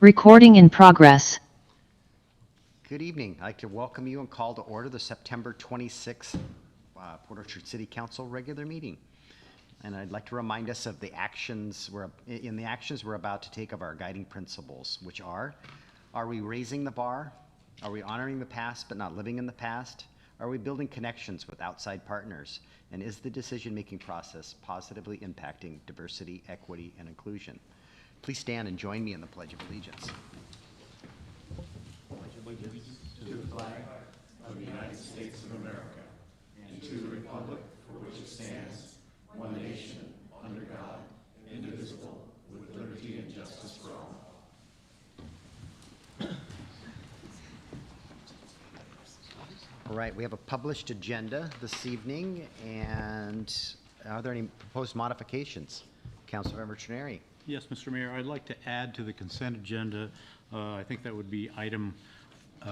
Recording in progress. Good evening. I'd like to welcome you and call to order the September 26th Port Orchard City Council regular meeting. And I'd like to remind us of the actions we're about to take of our guiding principles, which are we raising the bar? Are we honoring the past but not living in the past? Are we building connections with outside partners? And is the decision-making process positively impacting diversity, equity, and inclusion? Please stand and join me in the Pledge of Allegiance. To the flag of the United States of America and to the republic for which it stands, one nation, under God, indivisible, with liberty and justice for all. All right, we have a published agenda this evening, and are there any proposed modifications? Councilmember Trenary. Yes, Mr. Mayor, I'd like to add to the consent agenda, I think that would be item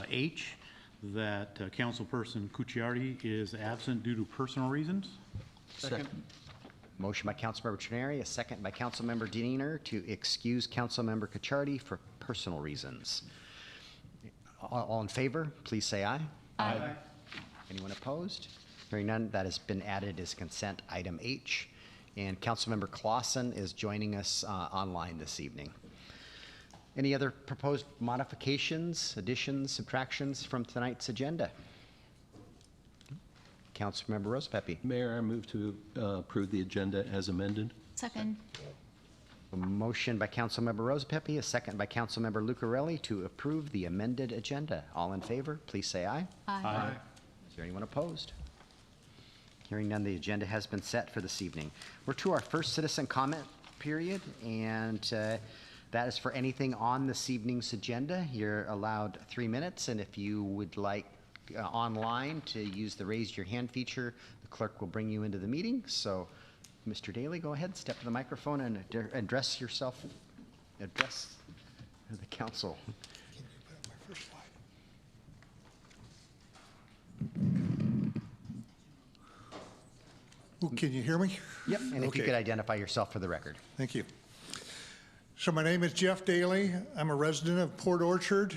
H, that Councilperson Cucciardi is absent due to personal reasons. Second. Motion by Councilmember Trenary, a second by Councilmember Diener to excuse Councilmember Cucciardi for personal reasons. All in favor, please say aye. Aye. Anyone opposed? Hearing none, that has been added as consent item H. And Councilmember Clausen is joining us online this evening. Any other proposed modifications, additions, subtractions from tonight's agenda? Councilmember Rosepepe. Mayor, I move to approve the agenda as amended. Second. A motion by Councilmember Rosepepe, a second by Councilmember Lucarelli to approve the amended agenda. All in favor, please say aye. Aye. Is there anyone opposed? Hearing none, the agenda has been set for this evening. We're to our first citizen comment period, and that is for anything on this evening's agenda. You're allowed 3 minutes, and if you would like online to use the raise your hand feature, the clerk will bring you into the meeting. So, Mr. Daly, go ahead, step to the microphone and address the council. Can you hear me? Yep, and if you could identify yourself for the record. Thank you. So my name is Jeff Daly. I'm a resident of Port Orchard.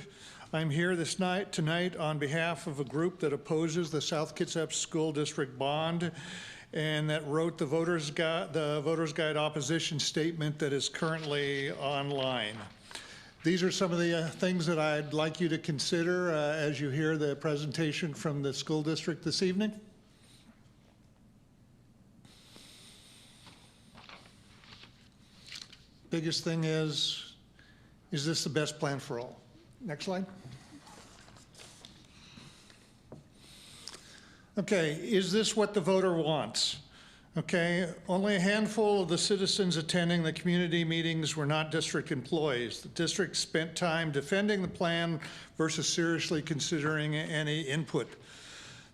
I'm here tonight on behalf of a group that opposes the South Kitsap School District bond and that wrote the Voters Guide opposition statement that is currently online. These are some of the things that I'd like you to consider as you hear the presentation from the school district this evening. Biggest thing is this the best plan for all? Next slide. Okay, is this what the voter wants? Okay, only a handful of the citizens attending the community meetings were not district employees. The district spent time defending the plan versus seriously considering any input.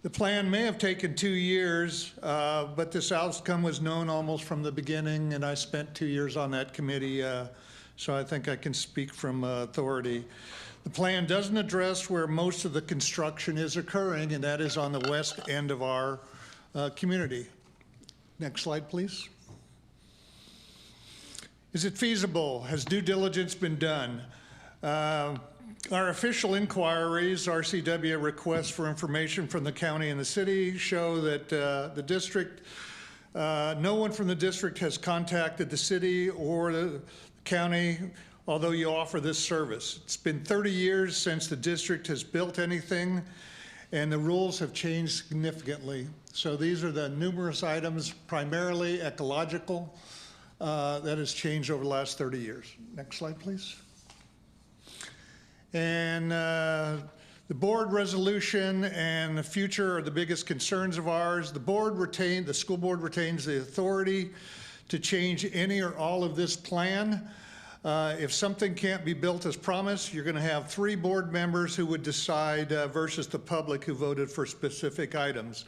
The plan may have taken 2 years, but this outcome was known almost from the beginning, and I spent 2 years on that committee, so I think I can speak from authority. The plan doesn't address where most of the construction is occurring, and that is on the west end of our community. Next slide, please. Is it feasible? Has due diligence been done? Our official inquiries, RCW requests for information from the county and the city, show that the district, no one from the district has contacted the city or the county, although you offer this service. It's been 30 years since the district has built anything, and the rules have changed significantly. So these are the numerous items, primarily ecological, that has changed over the last 30 years. Next slide, please. And the board resolution and the future are the biggest concerns of ours. The school board retains the authority to change any or all of this plan. If something can't be built as promised, you're going to have 3 board members who would decide versus the public who voted for specific items.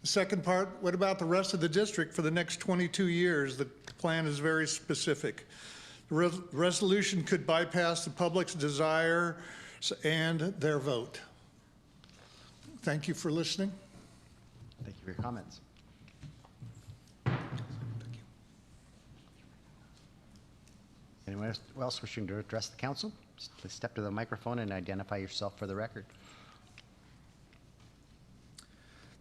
The second part, what about the rest of the district for the next 22 years? The plan is very specific. The resolution could bypass the public's desire and their vote. Thank you for listening. Thank you for your comments. Anyone Anyone else wishing to address the council? Please step to the microphone and identify yourself for the record.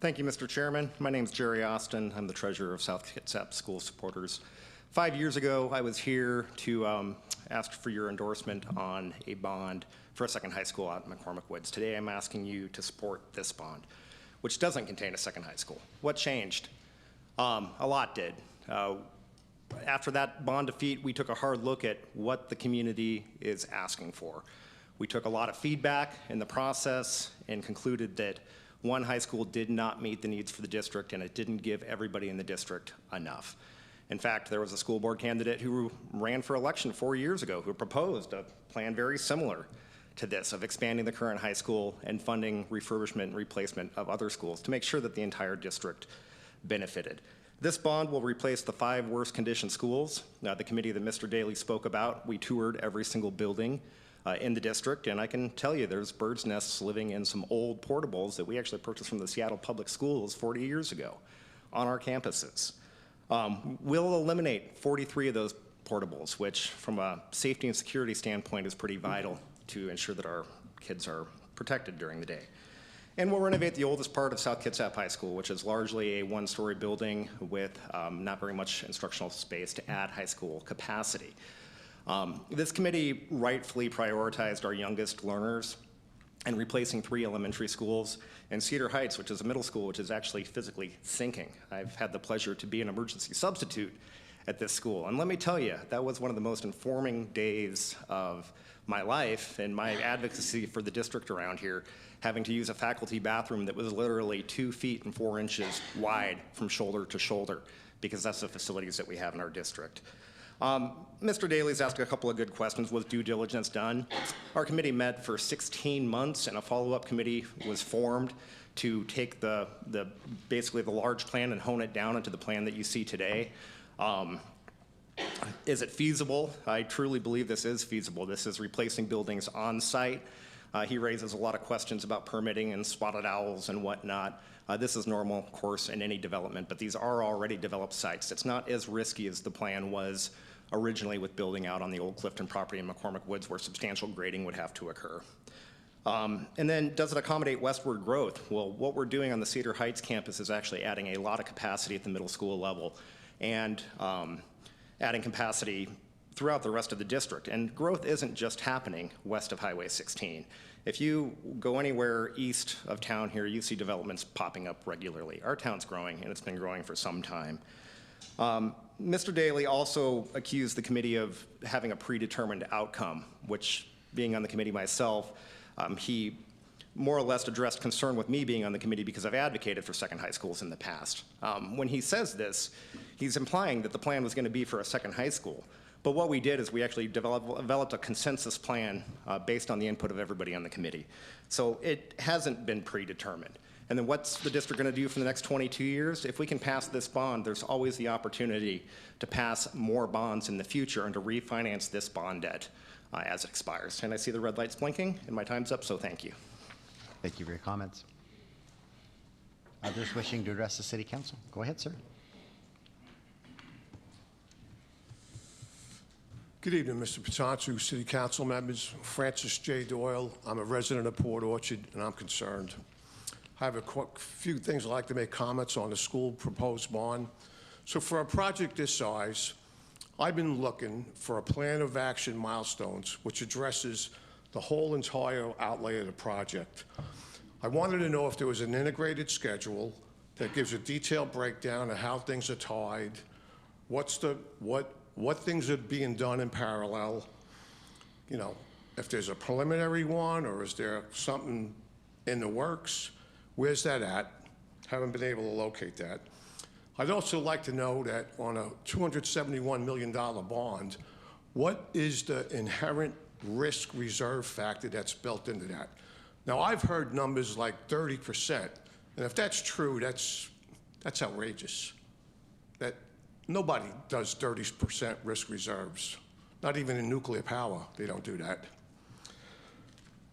Thank you, Mr. Chairman. My name is Jerry Austin. I'm the treasurer of South Kitsap School Supporters. 5 years ago, I was here to ask for your endorsement on a bond for a second high school out in McCormick Woods. Today, I'm asking you to support this bond, which doesn't contain a second high school. What changed? A lot did. After that bond defeat, we took a hard look at what the community is asking for. We took a lot of feedback in the process and concluded that one high school did not meet the needs for the district, and it didn't give everybody in the district enough. In fact, there was a school board candidate who ran for election 4 years ago who proposed a plan very similar to this, of expanding the current high school and funding refurbishment and replacement of other schools to make sure that the entire district benefited. This bond will replace the 5 worst conditioned schools. The committee that Mr. Daly spoke about, we toured every single building in the district, and I can tell you there's birds' nests living in some old portables that we actually purchased from the Seattle Public Schools 40 years ago on our campuses. We'll eliminate 43 of those portables, which from a safety and security standpoint is pretty vital to ensure that our kids are protected during the day. And we'll renovate the oldest part of South Kitsap High School, which is largely a one-story building with not very much instructional space to add high school capacity. This committee rightfully prioritized our youngest learners and replacing 3 elementary schools and Cedar Heights, which is a middle school, which is actually physically sinking. I've had the pleasure to be an emergency substitute at this school. And let me tell you, that was one of the most informing days of my life and my advocacy for the district around here, having to use a faculty bathroom that was literally 2 feet and 4 inches wide from shoulder to shoulder, because that's the facilities that we have in our district. Mr. Daly's asked a couple of good questions. Was due diligence done? Our committee met for 16 months, and a follow-up committee was formed to take basically the large plan and hone it down into the plan that you see today. Is it feasible? I truly believe this is feasible. This is replacing buildings on site. He raises a lot of questions about permitting and spotted owls and whatnot. This is normal, of course, in any development, but these are already developed sites. It's not as risky as the plan was originally with building out on the old Clifton property in McCormick Woods, where substantial grading would have to occur. And then, does it accommodate westward growth? Well, what we're doing on the Cedar Heights campus is actually adding a lot of capacity at the middle school level and adding capacity throughout the rest of the district. And growth isn't just happening west of Highway 16. If you go anywhere east of town here, you see developments popping up regularly. Our town's growing, and it's been growing for some time. Mr. Daly also accused the committee of having a predetermined outcome, which, being on the committee myself, he more or less addressed concern with me being on the committee because I've advocated for second high schools in the past. When he says this, he's implying that the plan was going to be for a second high school. But what we did is we actually developed a consensus plan based on the input of everybody on the committee. So it hasn't been predetermined. And then what's the district going to do for the next 22 years? If we can pass this bond, there's always the opportunity to pass more bonds in the future and to refinance this bond debt as it expires. And I see the red lights blinking, and my time's up, so thank you. Thank you for your comments. Others wishing to address the city council? Go ahead, sir. Good evening, Mr. Patantu, City Council members. Francis J. Doyle. I'm a resident of Port Orchard, and I'm concerned. I have a few things I'd like to make comments on the school proposed bond. So for a project this size, I've been looking for a plan of action milestones which addresses the whole entire outlay of the project. I wanted to know if there was an integrated schedule that gives a detailed breakdown of how things are tied, what things are being done in parallel, you know, if there's a preliminary one or is there something in the works, where's that at? Haven't been able to locate that. I'd also like to know that on a $271 million bond, what is the inherent risk reserve factor that's built into that? Now, I've heard numbers like 30%, and if that's true, that's outrageous. That nobody does 30% risk reserves. Not even in nuclear power, they don't do that.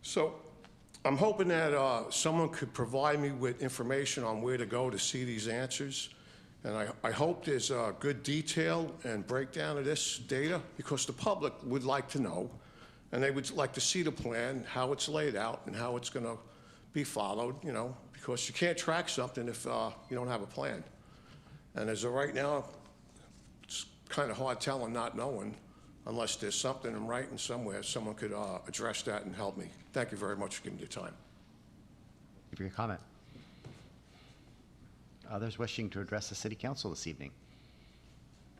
So I'm hoping that someone could provide me with information on where to go to see these answers. And I hope there's a good detail and breakdown of this data, because the public would like to know, and they would like to see the plan, how it's laid out, and how it's going to be followed, you know, because you can't track something if you don't have a plan. And as of right now, it's kind of hard telling, not knowing, unless there's something in writing somewhere, someone could address that and help me. Thank you very much for giving me your time. Thank you for your comment. Others wishing to address the city council this evening?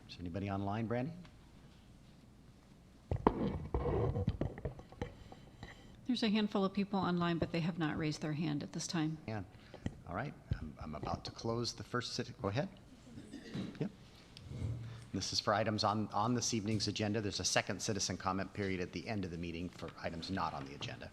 Is anybody online, Brandy? There's a handful of people online, but they have not raised their hand at this time. Yeah. All right. I'm about to close the first city. Go ahead. Yep. This is for items on this evening's agenda. There's a second citizen comment period at the end of the meeting for items not on the agenda.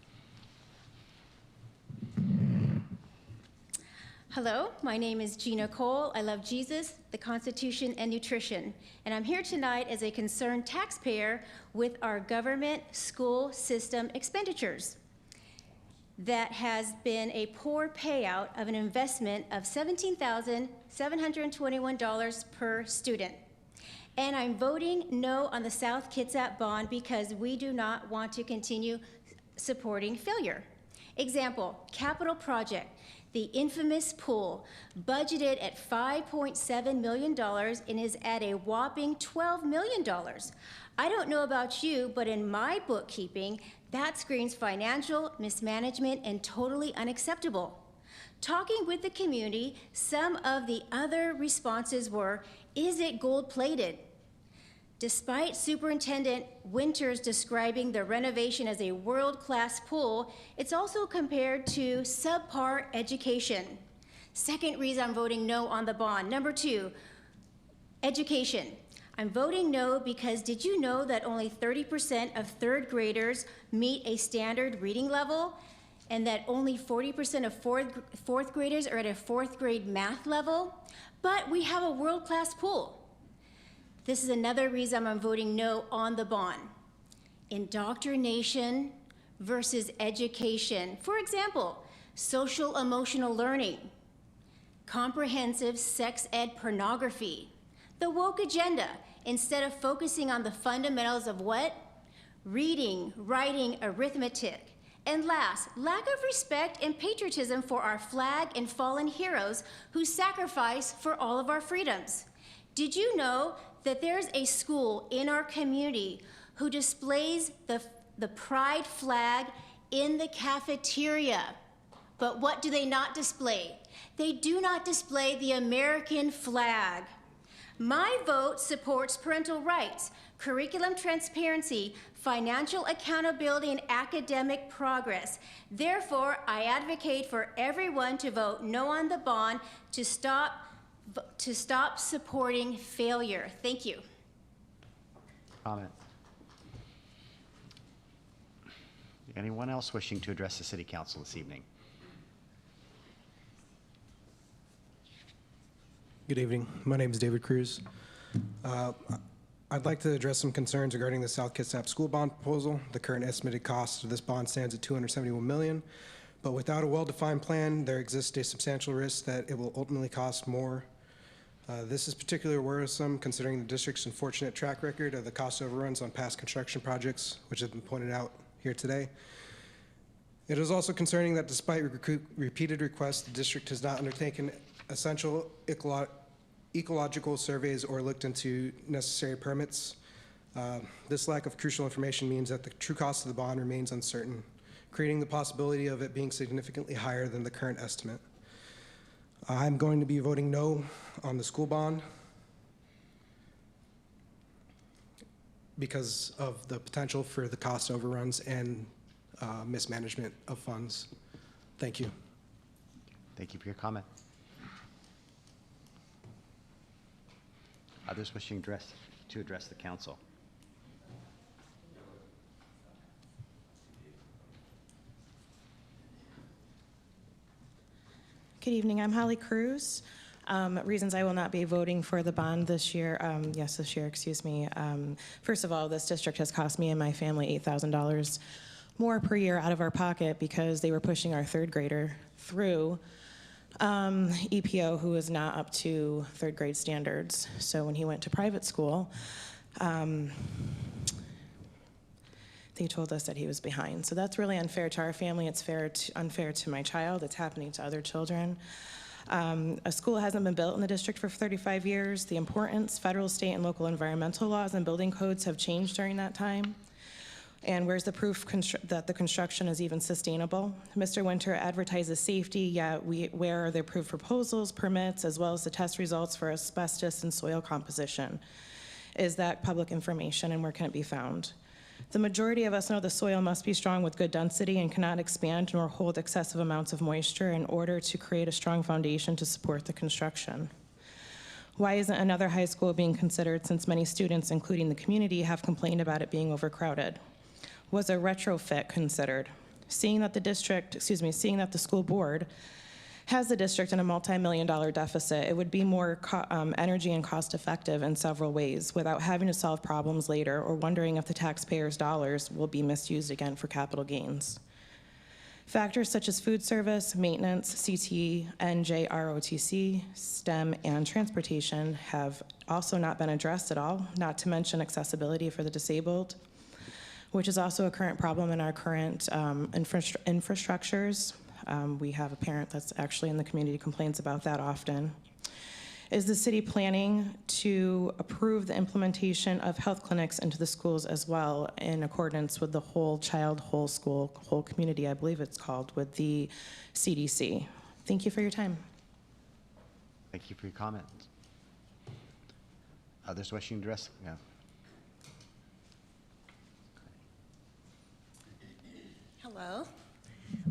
Hello, my name is Gina Cole. I love Jesus, the Constitution, and nutrition. And I'm here tonight as a concerned taxpayer with our government school system expenditures. That has been a poor payout of an investment of $17,721 per student. And I'm voting no on the South Kitsap bond because we do not want to continue supporting failure. Example, capital project. The infamous pool, budgeted at $5.7 million and is at a whopping $12 million. I don't know about you, but in my bookkeeping, that screams financial mismanagement and totally unacceptable. Talking with the community, some of the other responses were, is it gold-plated? Despite Superintendent Winters describing the renovation as a world-class pool, it's also compared to subpar education. Second reason I'm voting no on the bond. Number 2, education. I'm voting no because did you know that only 30% of third graders meet a standard reading level, and that only 40% of fourth graders are at a fourth grade math level? But we have a world-class pool. This is another reason I'm voting no on the bond. Indoctrination versus education. For example, social emotional learning, comprehensive sex ed pornography, the woke agenda, instead of focusing on the fundamentals of what? Reading, writing, arithmetic. And last, lack of respect and patriotism for our flag and fallen heroes who sacrificed for all of our freedoms. Did you know that there's a school in our community who displays the pride flag in the cafeteria? But what do they not display? They do not display the American flag. My vote supports parental rights, curriculum transparency, financial accountability, and academic progress. Therefore, I advocate for everyone to vote no on the bond to stop supporting failure. Thank you. Comment. Anyone else wishing to address the city council this evening? Good evening. My name is David Cruz. I'd like to address some concerns regarding the South Kitsap school bond proposal. The current estimated cost of this bond stands at $271 million, but without a well-defined plan, there exists a substantial risk that it will ultimately cost more. This is particularly worrisome considering the district's unfortunate track record of the cost overruns on past construction projects, which have been pointed out here today. It is also concerning that despite repeated requests, the district has not undertaken essential ecological surveys or looked into necessary permits. This lack of crucial information means that the true cost of the bond remains uncertain, creating the possibility of it being significantly higher than the current estimate. I'm going to be voting no on the school bond because of the potential for the cost overruns and mismanagement of funds. Thank you. Thank you for your comment. Others wishing to address the council? Good evening. I'm Holly Cruz. Reasons I will not be voting for the bond this year, this year, excuse me. First of all, this district has cost me and my family $8,000 more per year out of our pocket because they were pushing our third grader through EPO who was not up to third grade standards. So when he went to private school, they told us that he was behind. So that's really unfair to our family. It's unfair to my child. It's happening to other children. A school hasn't been built in the district for 35 years. The importance, federal, state, and local environmental laws and building codes have changed during that time. And where's the proof that the construction is even sustainable? Mr. Winter advertises safety, yet where are the approved proposals, permits, as well as the test results for asbestos and soil composition? Is that public information, and where can it be found? The majority of us know the soil must be strong with good density and cannot expand nor hold excessive amounts of moisture in order to create a strong foundation to support the construction. Why isn't another high school being considered, since many students, including the community, have complained about it being overcrowded? Was a retrofit considered? Seeing that the school board has the district in a multi-million-dollar deficit, it would be more energy and cost-effective in several ways without having to solve problems later or wondering if the taxpayers' dollars will be misused again for capital gains. Factors such as food service, maintenance, CTE, NJROTC, STEM, and transportation have also not been addressed at all, not to mention accessibility for the disabled, which is also a current problem in our current infrastructures. We have a parent that's actually in the community complains about that often. Is the city planning to approve the implementation of health clinics into the schools as well in accordance with the whole child, whole school, whole community, I believe it's called, with the CDC? Thank you for your time. Thank you for your comments. Others wishing to address? Yeah. Hello,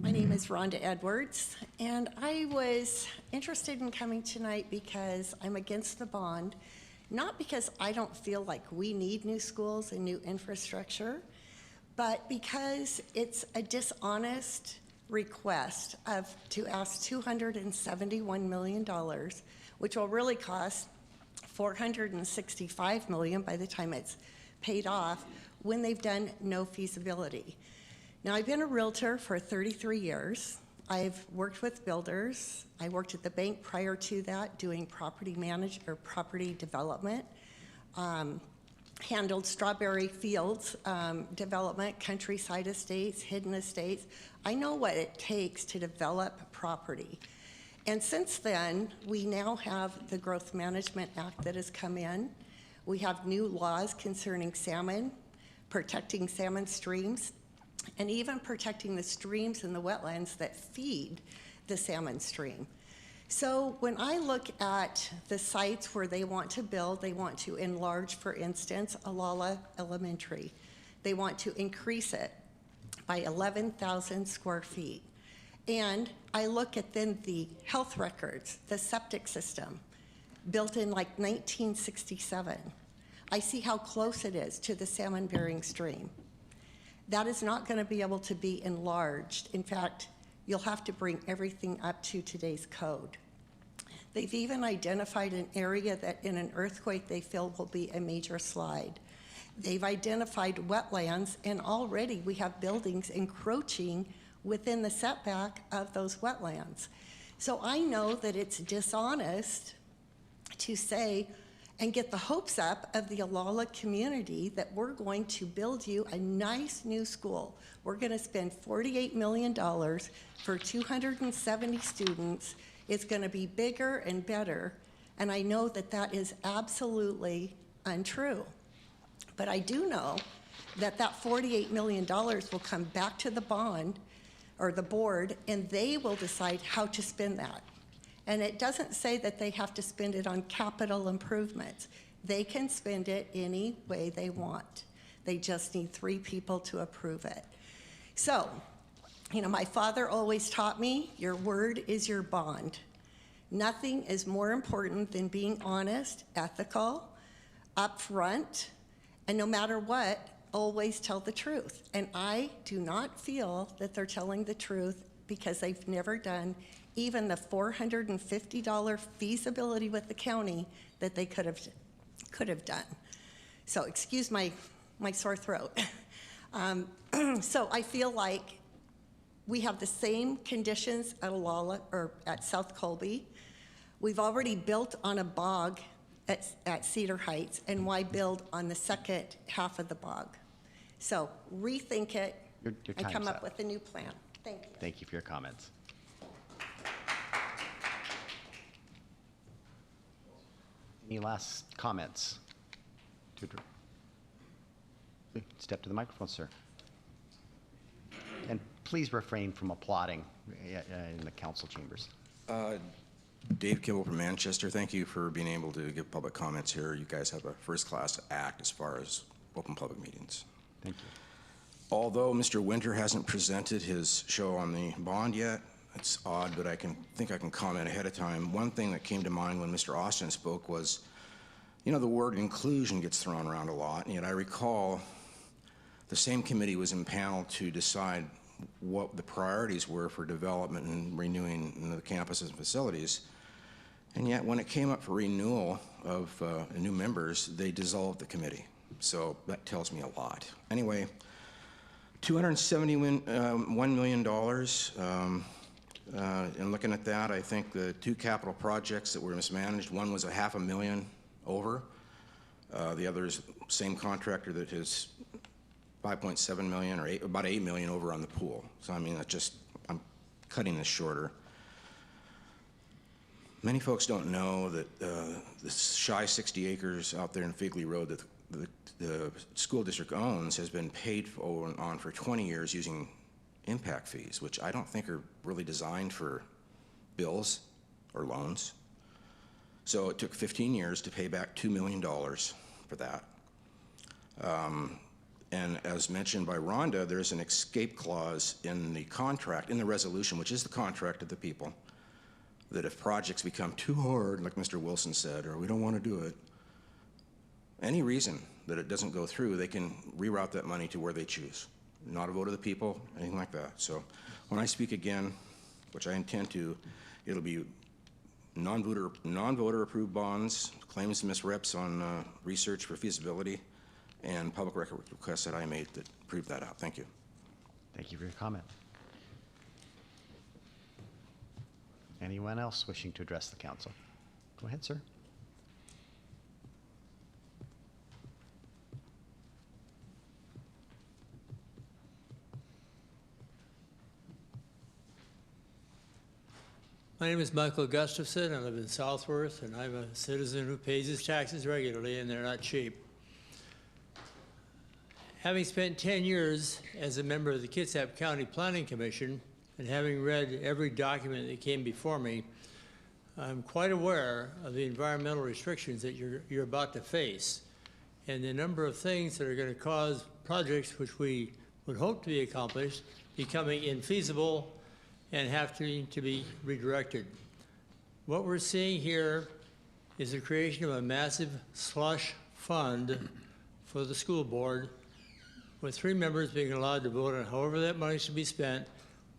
my name is Rhonda Edwards, and I was interested in coming tonight because I'm against the bond, not because I don't feel like we need new schools and new infrastructure, but because it's a dishonest request to ask $271 million, which will really cost $465 million by the time it's paid off, when they've done no feasibility. Now, I've been a realtor for 33 years. I've worked with builders. I worked at the bank prior to that doing property development, handled strawberry fields development, countryside estates, hidden estates. I know what it takes to develop property. And since then, we now have the Growth Management Act that has come in. We have new laws concerning salmon, protecting salmon streams, and even protecting the streams and the wetlands that feed the salmon stream. So when I look at the sites where they want to build, they want to enlarge, for instance, Alala Elementary. They want to increase it by 11,000 square feet. And I look at then the health records, the septic system, built in like 1967. I see how close it is to the salmon-bearing stream. That is not going to be able to be enlarged. In fact, you'll have to bring everything up to today's code. They've even identified an area that in an earthquake they feel will be a major slide. They've identified wetlands, and already we have buildings encroaching within the setback of those wetlands. So I know that it's dishonest to say and get the hopes up of the Alala community that we're going to build you a nice new school. We're going to spend $48 million for 270 students. It's going to be bigger and better, and I know that that is absolutely untrue. But I do know that that $48 million will come back to the bond or the board, and they will decide how to spend that. And it doesn't say that they have to spend it on capital improvements. They can spend it any way they want. They just need 3 people to approve it. So, you know, my father always taught me, your word is your bond. Nothing is more important than being honest, ethical, upfront, and no matter what, always tell the truth. And I do not feel that they're telling the truth because they've never done even the $450 feasibility with the county that they could have done. So excuse my sore throat. So I feel like We have the same conditions at Olalla, or at South Colby. We've already built on a bog at Cedar Heights, and why build on the second half of the bog? So rethink it Your and time's come up up. with a new plan. Thank you. Thank you for your comments. Any last comments? Step to the microphone, sir. And please refrain from applauding in the council chambers. Dave Kibble from Manchester. Thank you for being able to give public comments here. You guys have a first-class act as far as open public meetings. Thank you. Although Mr. Winter hasn't presented his show on the bond yet, it's odd, but I think I can comment ahead of time. One thing that came to mind when Mr. Austin spoke was, you know, the word inclusion gets thrown around a lot, and yet I recall the same committee was impaneled to decide what the priorities were for development and renewing the campuses and facilities. And yet when it came up for renewal of new members, they dissolved the committee. So that tells me a lot. Anyway, $271 million. And looking at that, I think the two capital projects that were mismanaged, one was $500,000 over. The other is same contractor that has $5.7 million or about $8 million over on the pool. So I mean, I'm cutting this shorter. Many folks don't know that the shy 60 acres out there in Figley Road that the school district owns has been paid on for 20 years using impact fees, which I don't think are really designed for bills or loans. So it took 15 years to pay back $2 million for that. And as mentioned by Rhonda, there's an escape clause in the contract, in the resolution, which is the contract of the people, that if projects become too hard, like Mr. Wilson said, or we don't want to do it, any reason that it doesn't go through, they can reroute that money to where they choose. Not a vote of the people, anything like that. So when I speak again, which I intend to, it'll be non-voter approved bonds, claims and misreps on research for feasibility, and public record requests that I made that prove that out. Thank you. Thank you for your comment. Anyone else wishing to address the council? Go ahead, sir. My name is Michael Gustafson. I live in Southworth, and I'm a citizen who pays his taxes regularly, and they're not cheap. Having spent 10 years as a member of the Kitsap County Planning Commission, and having read every document that came before me, I'm quite aware of the environmental restrictions that you're about to face, and the number of things that are going to cause projects which we would hope to be accomplished becoming infeasible and have to be redirected. What we're seeing here is the creation of a massive slush fund for the school board, with 3 members being allowed to vote on however that money should be spent,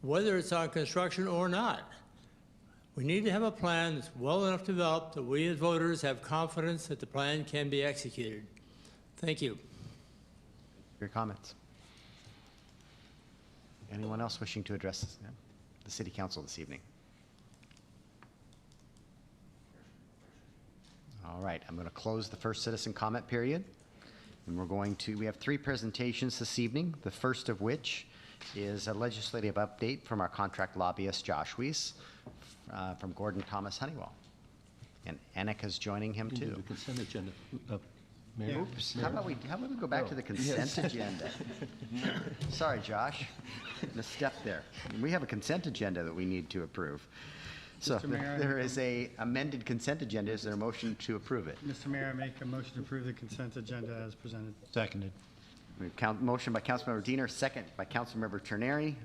whether it's on construction or not. We need to have a plan that's well enough developed that we as voters have confidence that the plan can be executed. Thank you. Your comments. Anyone else wishing to address the City Council this evening? All right, I'm going to close the first citizen comment period. And we have 3 presentations this evening, the first of which is a legislative update from our contract lobbyist, Josh Weiss, from Gordon Thomas Honeywell. And Annika's joining him too. The consent agenda. Mayor? Oops, how about we go back to the consent agenda? Sorry, Josh, a step there. We have a consent agenda that we need to approve. So Mr. Mayor, there is a amended consent agenda. Is there a motion to approve it? Mr. Mayor, I make a motion to approve the consent agenda as presented. Seconded. Motion by Councilmember Diener, second by Councilmember Terneri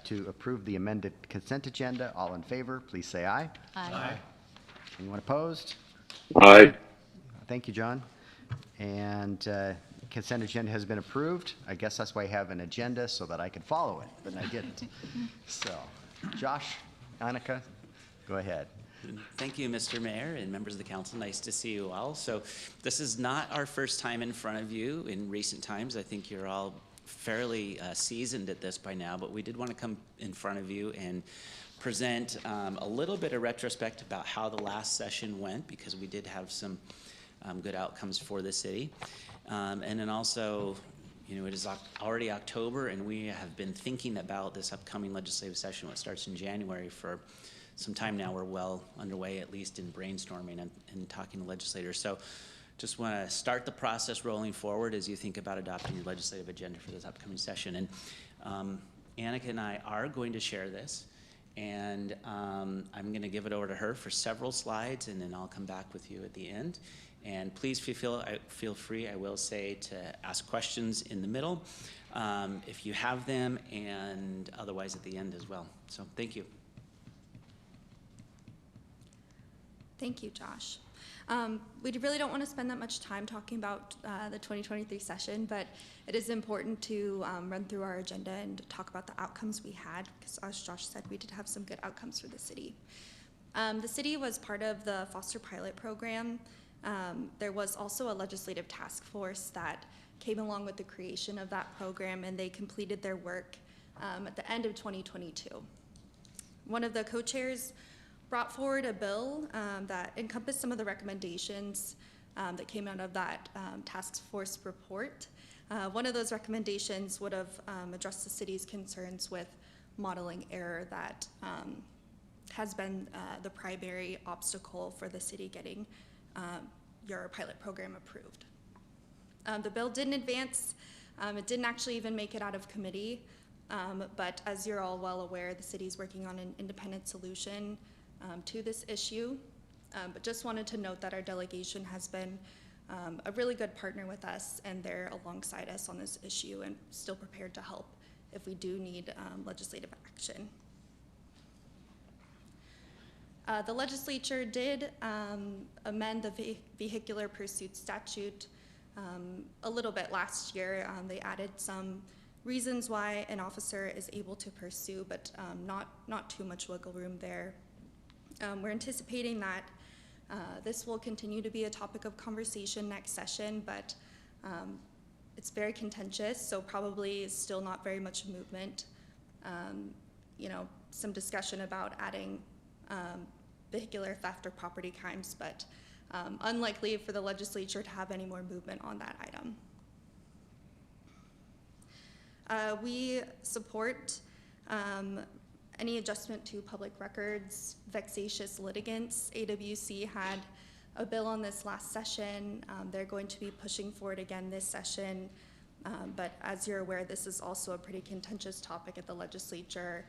to approve the amended consent agenda. All in favor, please say aye. Aye. Anyone opposed? Aye. Thank you, John. And consent agenda has been approved. I guess that's why I have an agenda, so that I could follow it, but I didn't. So, Josh, Annika, go ahead. Thank you, Mr. Mayor and members of the council. Nice to see you all. So this is not our first time in front of you in recent times. I think you're all fairly seasoned at this by now, but we did want to come in front of you and present a little bit of retrospect about how the last session went, because we did have some good outcomes for the city. And then also, you know, it is already October, and we have been thinking about this upcoming legislative session, which starts in January, for some time now. We're well underway, at least in brainstorming and talking to legislators. So just want to start the process rolling forward as you think about adopting your legislative agenda for this upcoming session. And Annika and I are going to share this, and I'm going to give it over to her for several slides, and then I'll come back with you at the end. And please feel free, I will say, to ask questions in the middle if you have them, and otherwise at the end as well. So thank you. Thank you, Josh. We really don't want to spend that much time talking about the 2023 session, but it is important to run through our agenda and talk about the outcomes we had, because as Josh said, we did have some good outcomes for the city. The city was part of the Foster Pilot Program. There was also a legislative task force that came along with the creation of that program, and they completed their work at the end of 2022. One of the co-chairs brought forward a bill that encompassed some of the recommendations that came out of that task force report. One of those recommendations would have addressed the city's concerns with modeling error that has been the primary obstacle for the city getting your pilot program approved. The bill didn't advance. It didn't actually even make it out of committee, but as you're all well aware, the city's working on an independent solution to this issue. But just wanted to note that our delegation has been a really good partner with us, and they're alongside us on this issue and still prepared to help if we do need legislative action. The legislature did amend the vehicular pursuit statute a little bit last year. They added some reasons why an officer is able to pursue, but not too much wiggle room there. We're anticipating that this will continue to be a topic of conversation next session, but it's very contentious, so probably still not very much movement. You know, some discussion about adding vehicular theft or property crimes, but unlikely for the legislature to have any more movement on that item. We support any adjustment to public records, vexatious litigants. AWC had a bill on this last session. They're going to be pushing for it again this session. But as you're aware, this is also a pretty contentious topic at the legislature,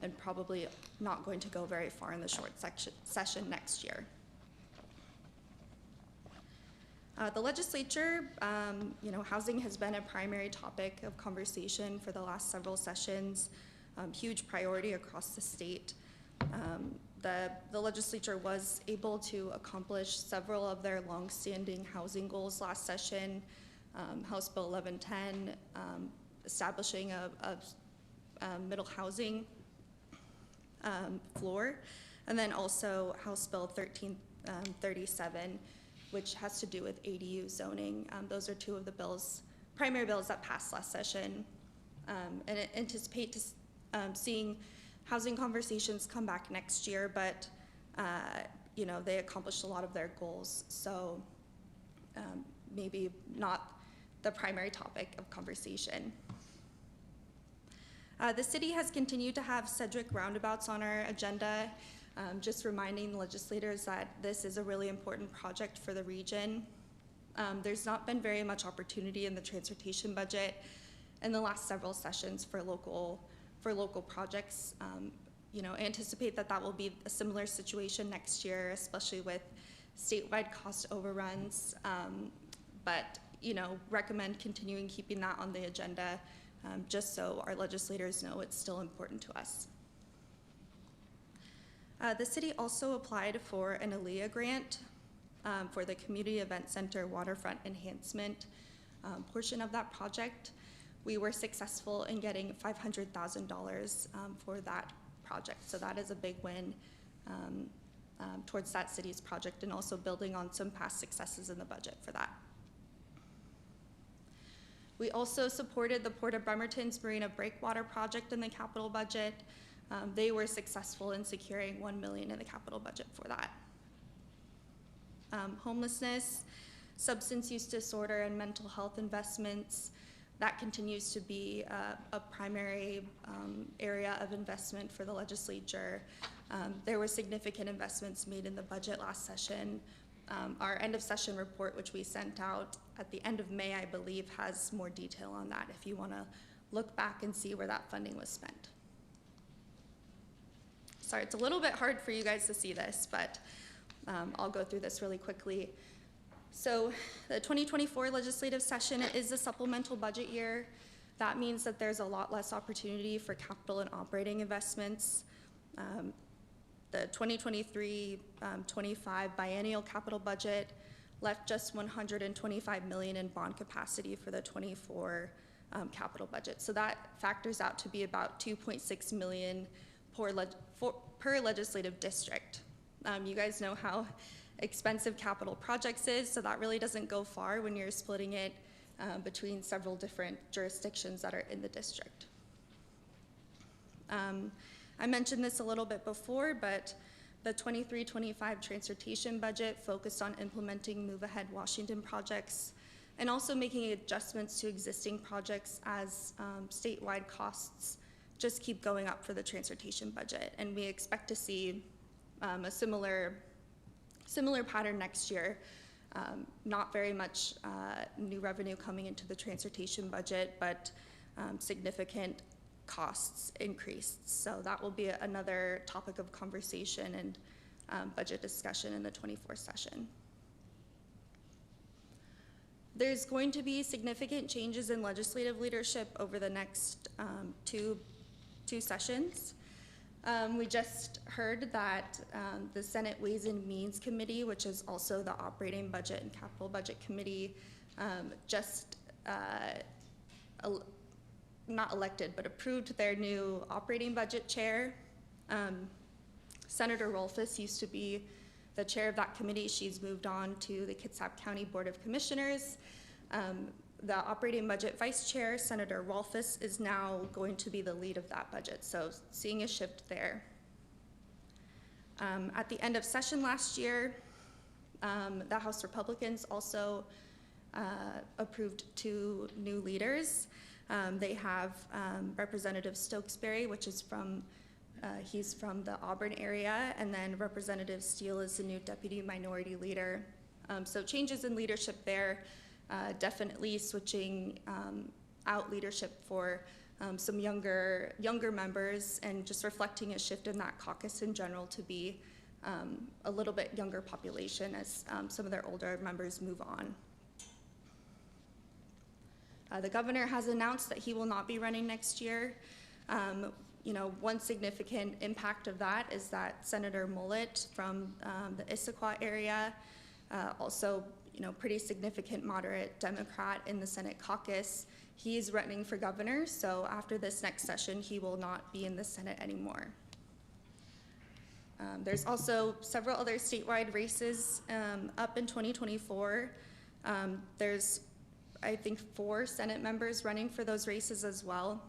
and probably not going to go very far in the short session next year. The legislature, you know, housing has been a primary topic of conversation for the last several sessions. Huge priority across the state. The legislature was able to accomplish several of their longstanding housing goals last session. House Bill 1110, establishing a middle housing floor, and then also House Bill 1337, which has to do with ADU zoning. Those are two of the primary bills that passed last session. And I anticipate seeing housing conversations come back next year, but you know, they accomplished a lot of their goals, so maybe not the primary topic of conversation. The city has continued to have Sedgwick roundabouts on our agenda, just reminding legislators that this is a really important project for the region. There's not been very much opportunity in the transportation budget in the last several sessions for local projects. You know, anticipate that will be a similar situation next year, especially with statewide cost overruns. But you know, recommend continuing keeping that on the agenda, just so our legislators know it's still important to us. The city also applied for an ALEA grant for the Community Event Center waterfront enhancement portion of that project. We were successful in getting $500,000 for that project, so that is a big win towards that city's project, and also building on some past successes in the budget for that. We also supported the Port of Bremerton's Marina Breakwater project in the capital budget. They were successful in securing $1 million in the capital budget for that. Homelessness, substance use disorder, and mental health investments, that continues to be a primary area of investment for the legislature. There were significant investments made in the budget last session. Our end of session report, which we sent out at the end of May, I believe, has more detail on that if you want to look back and see where that funding was spent. Sorry, it's a little bit hard for you guys to see this, but I'll go through this really quickly. So the 2024 legislative session is a supplemental budget year. That means that there's a lot less opportunity for capital and operating investments. The 2023-25 biennial capital budget left just $125 million in bond capacity for the 24 capital budget. So that factors out to be about $2.6 million per legislative district. You guys know how expensive capital projects is, so that really doesn't go far when you're splitting it between several different jurisdictions that are in the district. I mentioned this a little bit before, but the 23-25 transportation budget focused on implementing Move Ahead Washington projects and also making adjustments to existing projects as statewide costs just keep going up for the transportation budget. And we expect to see a similar pattern next year. Not very much new revenue coming into the transportation budget, but significant costs increased. So that will be another topic of conversation and budget discussion in the 24th session. There's going to be significant changes in legislative leadership over the next two sessions. We just heard that the Senate Ways and Means Committee, which is also the Operating Budget and Capital Budget Committee, not elected, but approved their new operating budget chair. Senator Rolfes used to be the chair of that committee. She's moved on to the Kitsap County Board of Commissioners. The operating budget vice chair, Senator Rolfes, is now going to be the lead of that budget, so seeing a shift there. At the end of session last year, the House Republicans also approved 2 new leaders. They have Representative Stokesbury, which is he's from the Auburn area, and then Representative Steele is the new deputy minority leader. So changes in leadership there, definitely switching out leadership for some younger members, and just reflecting a shift in that caucus in general to be a little bit younger population as some of their older members move on. The governor has announced that he will not be running next year. One significant impact of that is that Senator Mullet from the Issaquah area, also pretty significant moderate Democrat in the Senate caucus, he's running for governor, so after this next session, he will not be in the Senate anymore. There's also several other statewide races up in 2024. There's, I think, 4 Senate members running for those races as well,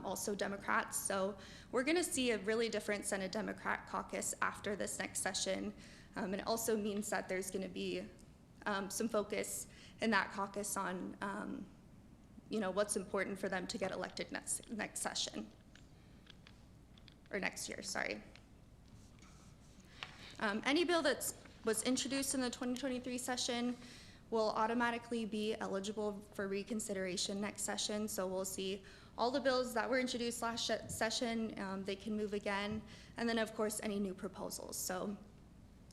also Democrats. So we're going to see a really different Senate Democrat caucus after this next session. And it also means that there's going to be some focus in that caucus on what's important for them to get elected next session, or next year, sorry. Any bill that was introduced in the 2023 session will automatically be eligible for reconsideration next session. So we'll see all the bills that were introduced last session, they can move again. And then of course, any new proposals. So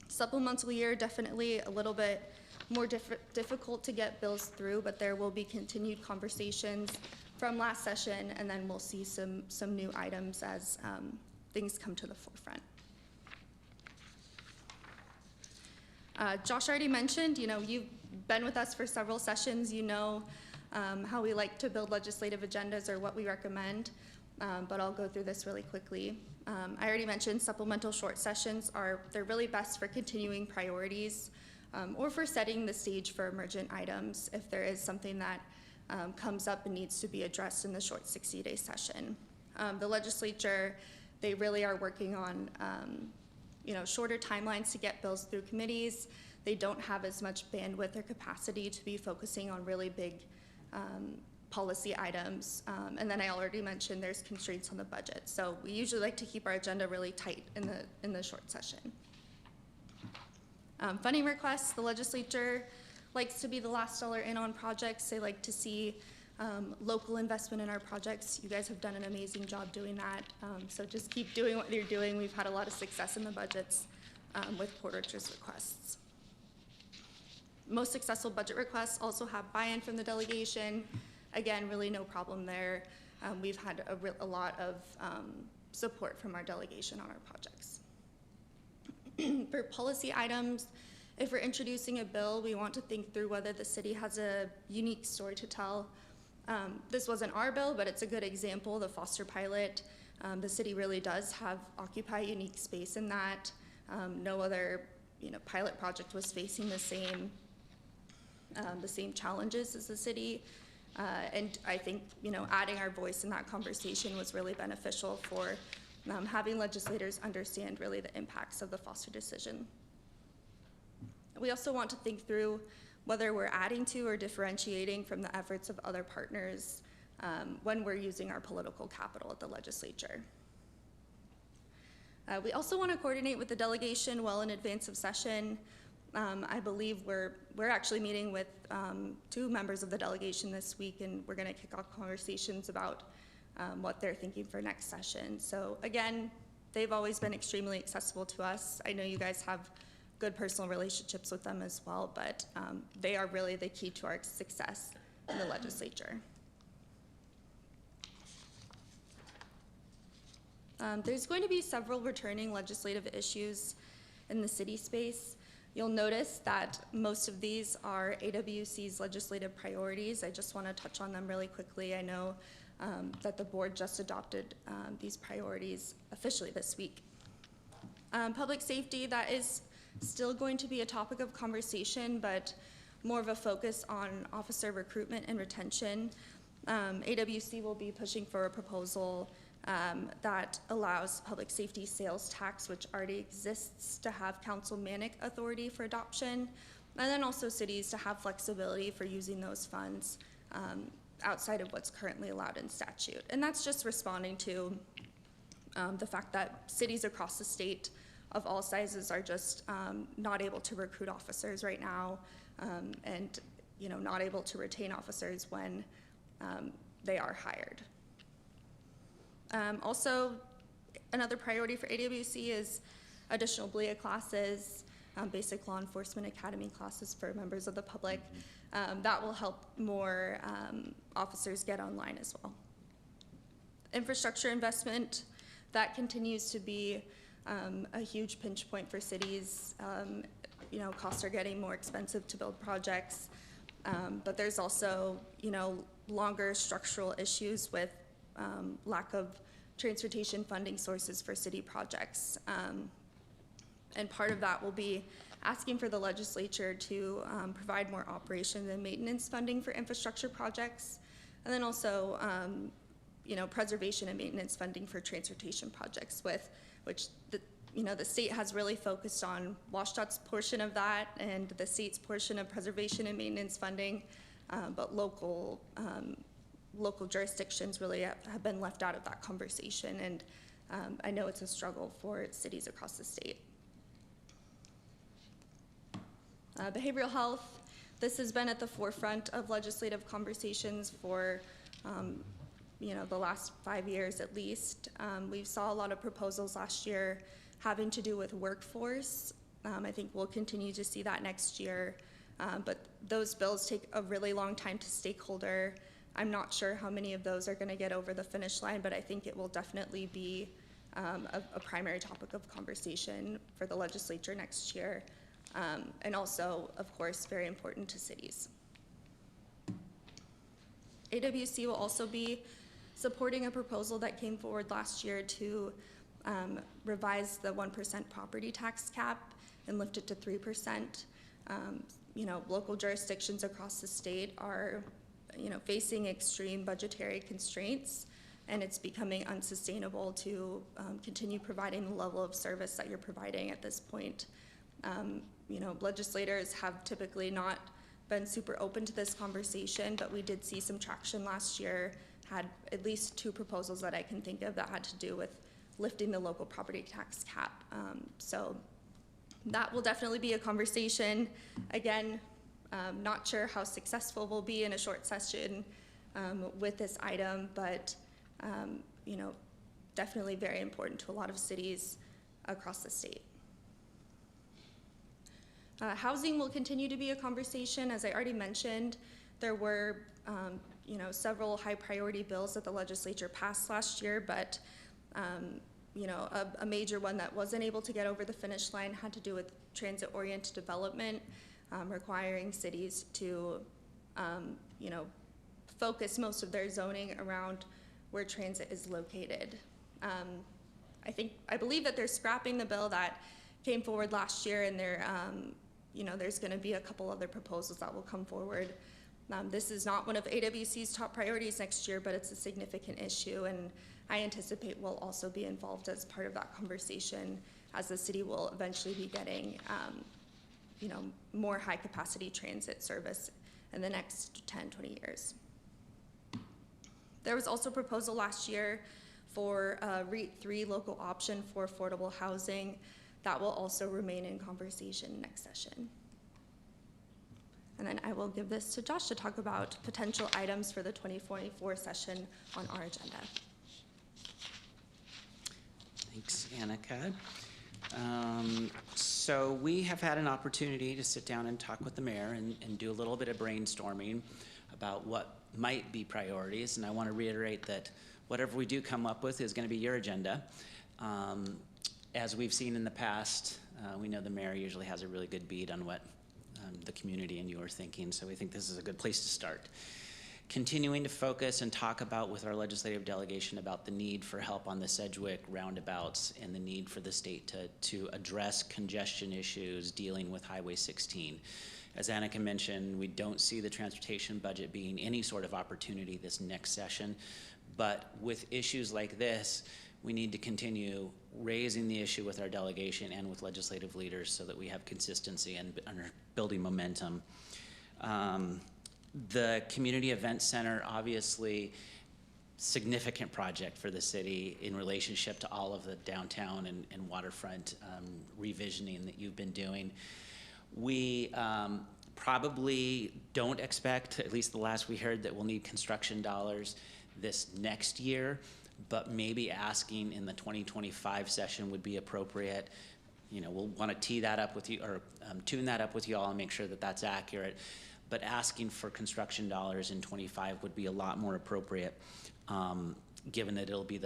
supplemental year, definitely a little bit more difficult to get bills through, but there will be continued conversations from last session, and then we'll see some new items as things come to the forefront. Josh already mentioned, you've been with us for several sessions, how we like to build legislative agendas or what we recommend, but I'll go through this really quickly. I already mentioned supplemental short sessions they're really best for continuing priorities or for setting the stage for emergent items if there is something that comes up and needs to be addressed in the short 60-day session. The legislature, they really are working on shorter timelines to get bills through committees. They don't have as much bandwidth or capacity to be focusing on really big policy items. And then I already mentioned there's constraints on the budget. So we usually like to keep our agenda really tight in the short session. Funding requests, the legislature likes to be the last dollar in on projects. They like to see local investment in our projects. You guys have done an amazing job doing that. So just keep doing what you're doing. We've had a lot of success in the budgets with Port Orchard's requests. Most successful budget requests also have buy-in from the delegation. Again, really no problem there. We've had a lot of support from our delegation on our projects. For policy items, if we're introducing a bill, we want to think through whether the city has a unique story to tell. This wasn't our bill, but it's a good example, the Foster pilot. The city really does occupy a unique space in that. No other pilot project was facing the same challenges as the city. And I think, adding our voice in that conversation was really beneficial for having legislators understand really the impacts of the Foster decision. We also want to think through whether we're adding to or differentiating from the efforts of other partners when we're using our political capital at the legislature. We also want to coordinate with the delegation well in advance of session. I believe we're actually meeting with 2 members of the delegation this week, and we're going to kick off conversations about what they're thinking for next session. So again, they've always been extremely accessible to us. I know you guys have good personal relationships with them as well, but they are really the key to our success in the legislature. There's going to be several returning legislative issues in the city space. You'll notice that most of these are AWC's legislative priorities. I just want to touch on them really quickly. I know that the board just adopted these priorities officially this week. Public safety, that is still going to be a topic of conversation, but more of a focus on officer recruitment and retention. AWC will be pushing for a proposal that allows public safety sales tax, which already exists, to have councilmanic authority for adoption, and then also cities to have flexibility for using those funds outside of what's currently allowed in statute. And that's just responding to the fact that cities across the state of all sizes are just not able to recruit officers right now, and not able to retain officers when they are hired. Also, another priority for AWC is additional BLEA classes, basic law enforcement academy classes for members of the public. That will help more officers get online as well. Infrastructure investment, that continues to be a huge pinch point for cities. Costs are getting more expensive to build projects, but there's also, longer structural issues with lack of transportation funding sources for city projects. And part of that will be asking for the legislature to provide more operation and maintenance funding for infrastructure projects, and then also, preservation and maintenance funding for transportation projects, which the state has really focused on WashDOT's portion of that and the state's portion of preservation and maintenance funding, but local jurisdictions really have been left out of that conversation, and I know it's a struggle for cities across the state. Behavioral health, this has been at the forefront of legislative conversations for the last 5 years at least. We saw a lot of proposals last year having to do with workforce. I think we'll continue to see that next year, but those bills take a really long time to stakeholder. I'm not sure how many of those are going to get over the finish line, but I think it will definitely be a primary topic of conversation for the legislature next year, and also, of course, very important to cities. AWC will also be supporting a proposal that came forward last year to revise the 1% property tax cap and lift it to 3%. Local jurisdictions across the state are facing extreme budgetary constraints, and it's becoming unsustainable to continue providing the level of service that you're providing at this point. Legislators have typically not been super open to this conversation, but we did see some traction last year, had at least 2 proposals that I can think of that had to do with lifting the local property tax cap. So that will definitely be a conversation. Again, not sure how successful we'll be in a short session with this item, but definitely very important to a lot of cities across the state. Housing will continue to be a conversation. As I already mentioned, there were several high priority bills that the legislature passed last year, but a major one that wasn't able to get over the finish line had to do with transit-oriented development, requiring cities to focus most of their zoning around where transit is located. I believe that they're scrapping the bill that came forward last year, and there's going to be a couple other proposals that will come forward. This is not one of AWC's top priorities next year, but it's a significant issue, and I anticipate we'll also be involved as part of that conversation, as the city will eventually be getting more high-capacity transit service in the next 10, 20 years. There was also a proposal last year for a REIT 3 local option for affordable housing. That will also remain in conversation next session. And then I will give this to Josh to talk about potential items for the 2024 session on our agenda. Thanks, Annika. So we have had an opportunity to sit down and talk with the mayor and do a little bit of brainstorming about what might be priorities. And I want to reiterate that whatever we do come up with is going to be your agenda. As we've seen in the past, we know the mayor usually has a really good beat on what the community and you are thinking, so we think this is a good place to start. Continuing to focus and talk about with our legislative delegation about the need for help on the Sedgwick roundabouts and the need for the state to address congestion issues dealing with Highway 16. As Annika mentioned, we don't see the transportation budget being any sort of opportunity this next session, but with issues like this, we need to continue raising the issue with our delegation and with legislative leaders so that we have consistency and are building momentum. The Community Event Center, obviously, significant project for the city in relationship to all of the downtown and waterfront revisioning that you've been doing. We probably don't expect, at least the last we heard, that we'll need construction dollars this next year, but maybe asking in the 2025 session would be appropriate. We'll want to tee that up with you, or tune that up with you all and make sure that that's accurate. But asking for construction dollars in 25 would be a lot more appropriate, given that it'll be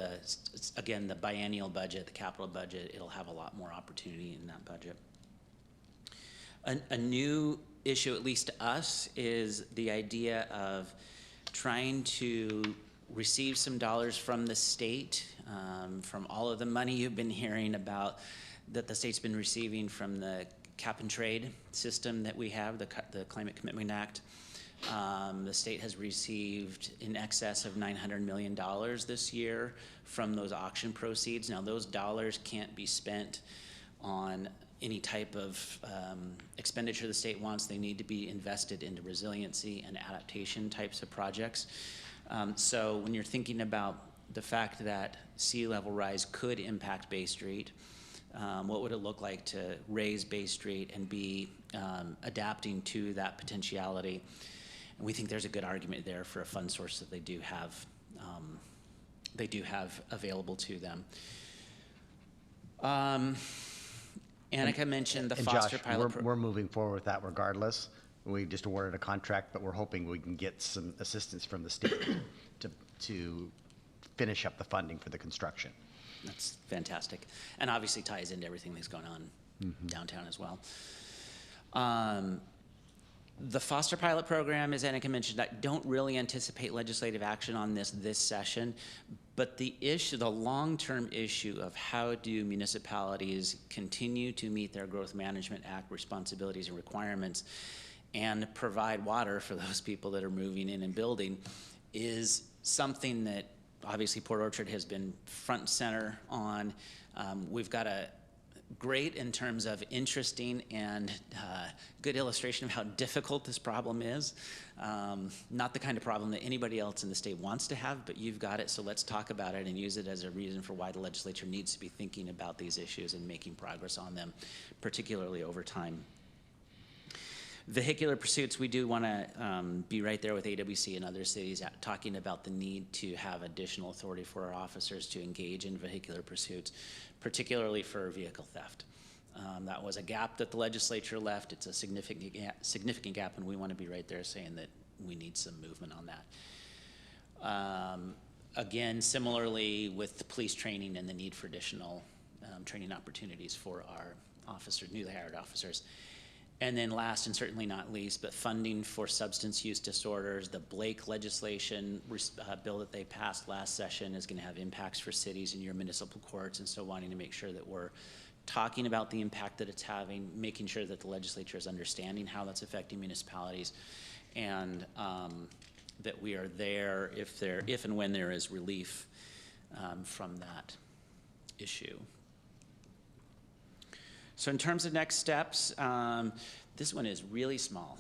again, the biennial budget, the capital budget, it'll have a lot more opportunity in that budget. A new issue, at least to us, is the idea of trying to receive some dollars from the state, from all of the money you've been hearing about that the state's been receiving from the cap and trade system that we have, the Climate Commitment Act. The state has received in excess of $900 million this year from those auction proceeds. Now, those dollars can't be spent on any type of expenditure the state wants. They need to be invested into resiliency and adaptation types of projects. So when you're thinking about the fact that sea level rise could impact Bay Street, what would it look like to raise Bay Street and be adapting to that potentiality? And we think there's a good argument there for a fund source that they do have available to them. Annika mentioned the foster Josh, pilot. we're moving forward with that regardless. We just awarded a contract, but we're hoping we can get some assistance from the state to finish up the funding for the construction. That's fantastic. And obviously ties into everything that's going on downtown as well. The foster pilot program, as Annika mentioned, I don't really anticipate legislative action on this session, but the long-term issue of how do municipalities continue to meet their Growth Management Act responsibilities and requirements and provide water for those people that are moving in and building is something that obviously Port Orchard has been front and center on. We've got a great in terms of interesting and good illustration of how difficult this problem is. Not the kind of problem that anybody else in the state wants to have, but you've got it, so let's talk about it and use it as a reason for why the legislature needs to be thinking about these issues and making progress on them, particularly over time. Vehicular pursuits, we do want to be right there with AWC and other cities talking about the need to have additional authority for our officers to engage in vehicular pursuits, particularly for vehicle theft. That was a gap that the legislature left. It's a significant gap, and we want to be right there saying that we need some movement on that. Again, similarly with the police training and the need for additional training opportunities for our officers, newly hired officers. And then last and certainly not least, but funding for substance use disorders. The Blake legislation bill that they passed last session is going to have impacts for cities and your municipal courts, and so wanting to make sure that we're talking about the impact that it's having, making sure that the legislature is understanding how that's affecting municipalities, and that we are there if and when there is relief from that issue. So in terms of next steps, this one is really small.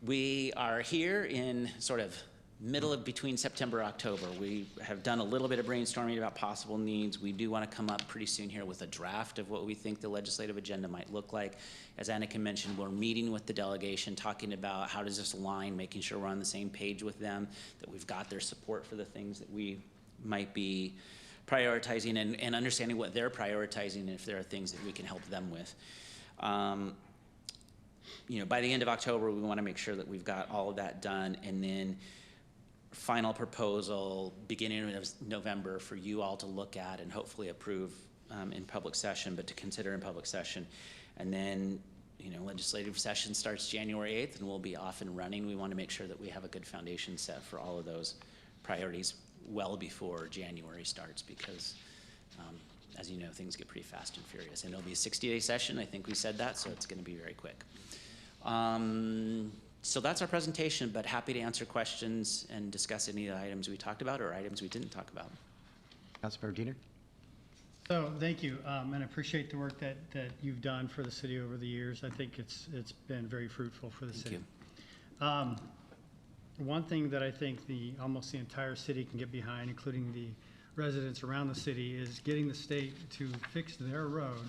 We are here in sort of middle of between September and October. We have done a little bit of brainstorming about possible needs. We do want to come up pretty soon here with a draft of what we think the legislative agenda might look like. As Annika mentioned, we're meeting with the delegation, talking about how does this align, making sure we're on the same page with them, that we've got their support for the things that we might be prioritizing, and understanding what they're prioritizing and if there are things that we can help them with. By the end of October, we want to make sure that we've got all of that done, and then final proposal beginning of November for you all to look at and hopefully approve in public session, but to consider in public session. And then, legislative session starts January 8th and we'll be off and running. We want to make sure that we have a good foundation set for all of those priorities well before January starts, because as you know, things get pretty fast and furious. And it'll be a 60-day session. I think we said that, so it's going to be very quick. So that's our presentation, but happy to answer questions and discuss any of the items we talked about or items we didn't talk about. Councilmember Diener? So thank you, and I appreciate the work that you've done for the city over the years. I think it's been very fruitful for the city. Thank you. One thing that I think almost the entire city can get behind, including the residents around the city, is getting the state to fix their road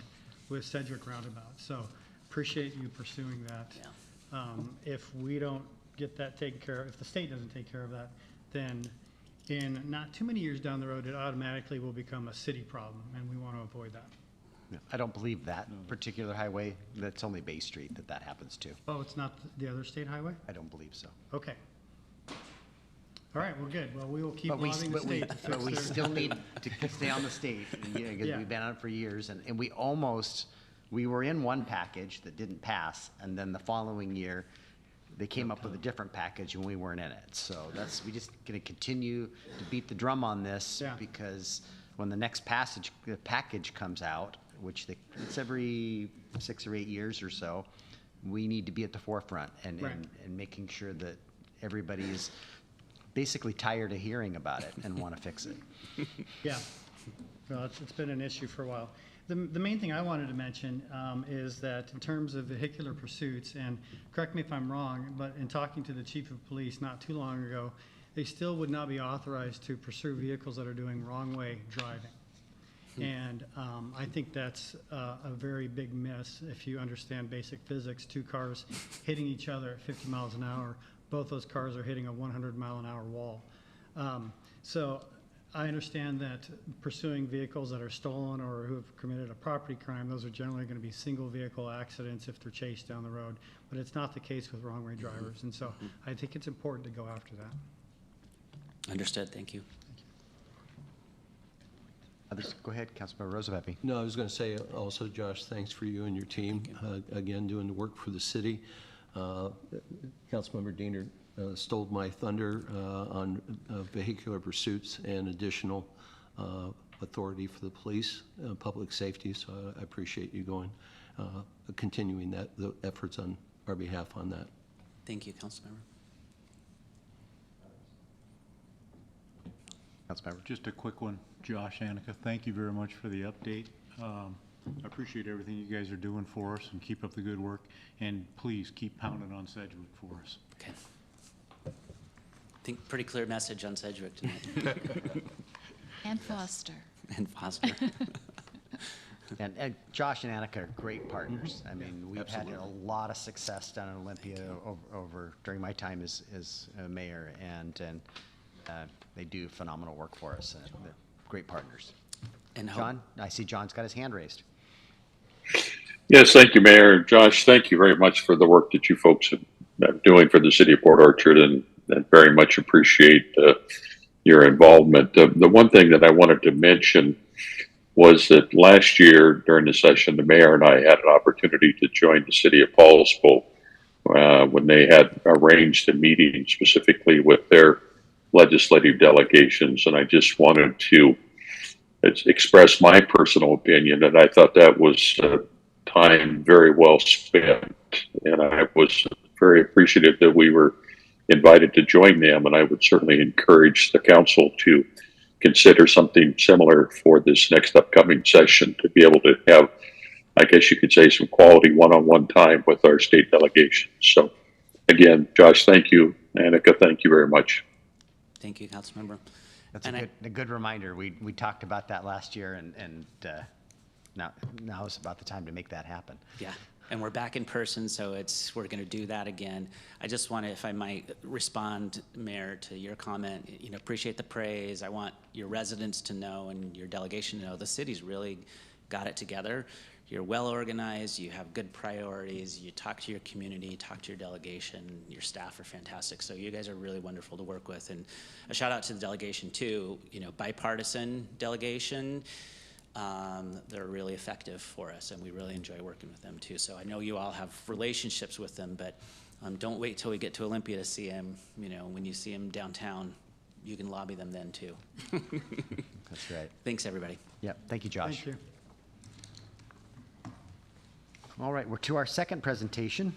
with Sedgwick Roundabout. So appreciate you pursuing that. Yeah. If we don't get that taken care of, if the state doesn't take care of that, then in not too many years down the road, it automatically will become a city problem, and we want to avoid that. No, I don't believe that particular highway. That's only Bay Street that happens to. Oh, it's not the other state highway? I don't believe so. Okay. All right, well, good. Well, we will keep lobbying the state to fix But we their- still need to stay on the state, because Yeah. we've been on it for years, and we were in one package that didn't pass, and then the following year, they came up with a different package and we weren't in it. So we just gonna continue to beat the drum on this, Yeah. because when the next package comes out, which it's every 6 or 8 years or so, we need to be at the forefront and making sure that everybody is basically tired of hearing about it and want to fix it. Yeah, well, it's been an issue for a while. The main thing I wanted to mention is that in terms of vehicular pursuits, and correct me if I'm wrong, but in talking to the chief of police not too long ago, they still would not be authorized to pursue vehicles that are doing wrong-way driving. And I think that's a very big miss if you understand basic physics. 2 cars hitting each other at 50 miles an hour, both those cars are hitting a 100-mile-an-hour wall. So I understand that pursuing vehicles that are stolen or who have committed a property crime, those are generally going to be single vehicle accidents if they're chased down the road, but it's not the case with wrong-way drivers. And so I think it's important to go after that. Understood. Thank you. Others, go ahead, Councilmember Roosevelt. No, I was going to say also, Josh, thanks for you and your team, again, doing the work for the city. Councilmember Diener stole my thunder on vehicular pursuits and additional authority for the police, public safety, so I appreciate you continuing the efforts on our behalf on that. Thank you, Councilmember. Councilmember. Just a quick one. Josh, Annika, thank you very much for the update. I appreciate everything you guys are doing for us, and keep up the good work. And please keep pounding on Sedgwick for us. Okay. I think pretty clear message on Sedgwick tonight. And Foster. And Foster. And Josh and Annika are great partners. I mean, we've had a lot of success down in Olympia over during my time as mayor, and they do phenomenal work for us. They're great partners. And John, I see John's got his hand raised. Yes, thank you, Mayor. Josh, thank you very much for the work that you folks are doing for the city of Port Orchard, and very much appreciate your involvement. The one thing that I wanted to mention was that last year during the session, the mayor and I had an opportunity to join the city of Paulsville when they had arranged a meeting specifically with their legislative delegations. And I just wanted to express my personal opinion, and I thought that was time very well spent. And I was very appreciative that we were invited to join them, and I would certainly encourage the council to consider something similar for this next upcoming session, to be able to have, I guess you could say, some quality one-on-one time with our state delegation. So again, Josh, thank you. Annika, thank you very much. Thank you, Councilmember. That's a good reminder. We talked about that last year, and now is about the time to make that happen. Yeah, and we're back in person, so we're going to do that again. I just want to, if I might, respond, Mayor, to your comment. You know, appreciate the praise. I want your residents to know and your delegation to know the city's really got it together. You're well organized, you have good priorities, you talk to your community, talk to your delegation, your staff are fantastic. So you guys are really wonderful to work with. And a shout out to the delegation too, you know, bipartisan delegation. They're really effective for us, and we really enjoy working with them too. So I know you all have relationships with them, but don't wait till we get to Olympia to see them. You know, when you see them downtown, you can lobby them then too. That's right. Thanks, everybody. Yep. Thank you, Josh. Thank you. All right, we're to our second presentation,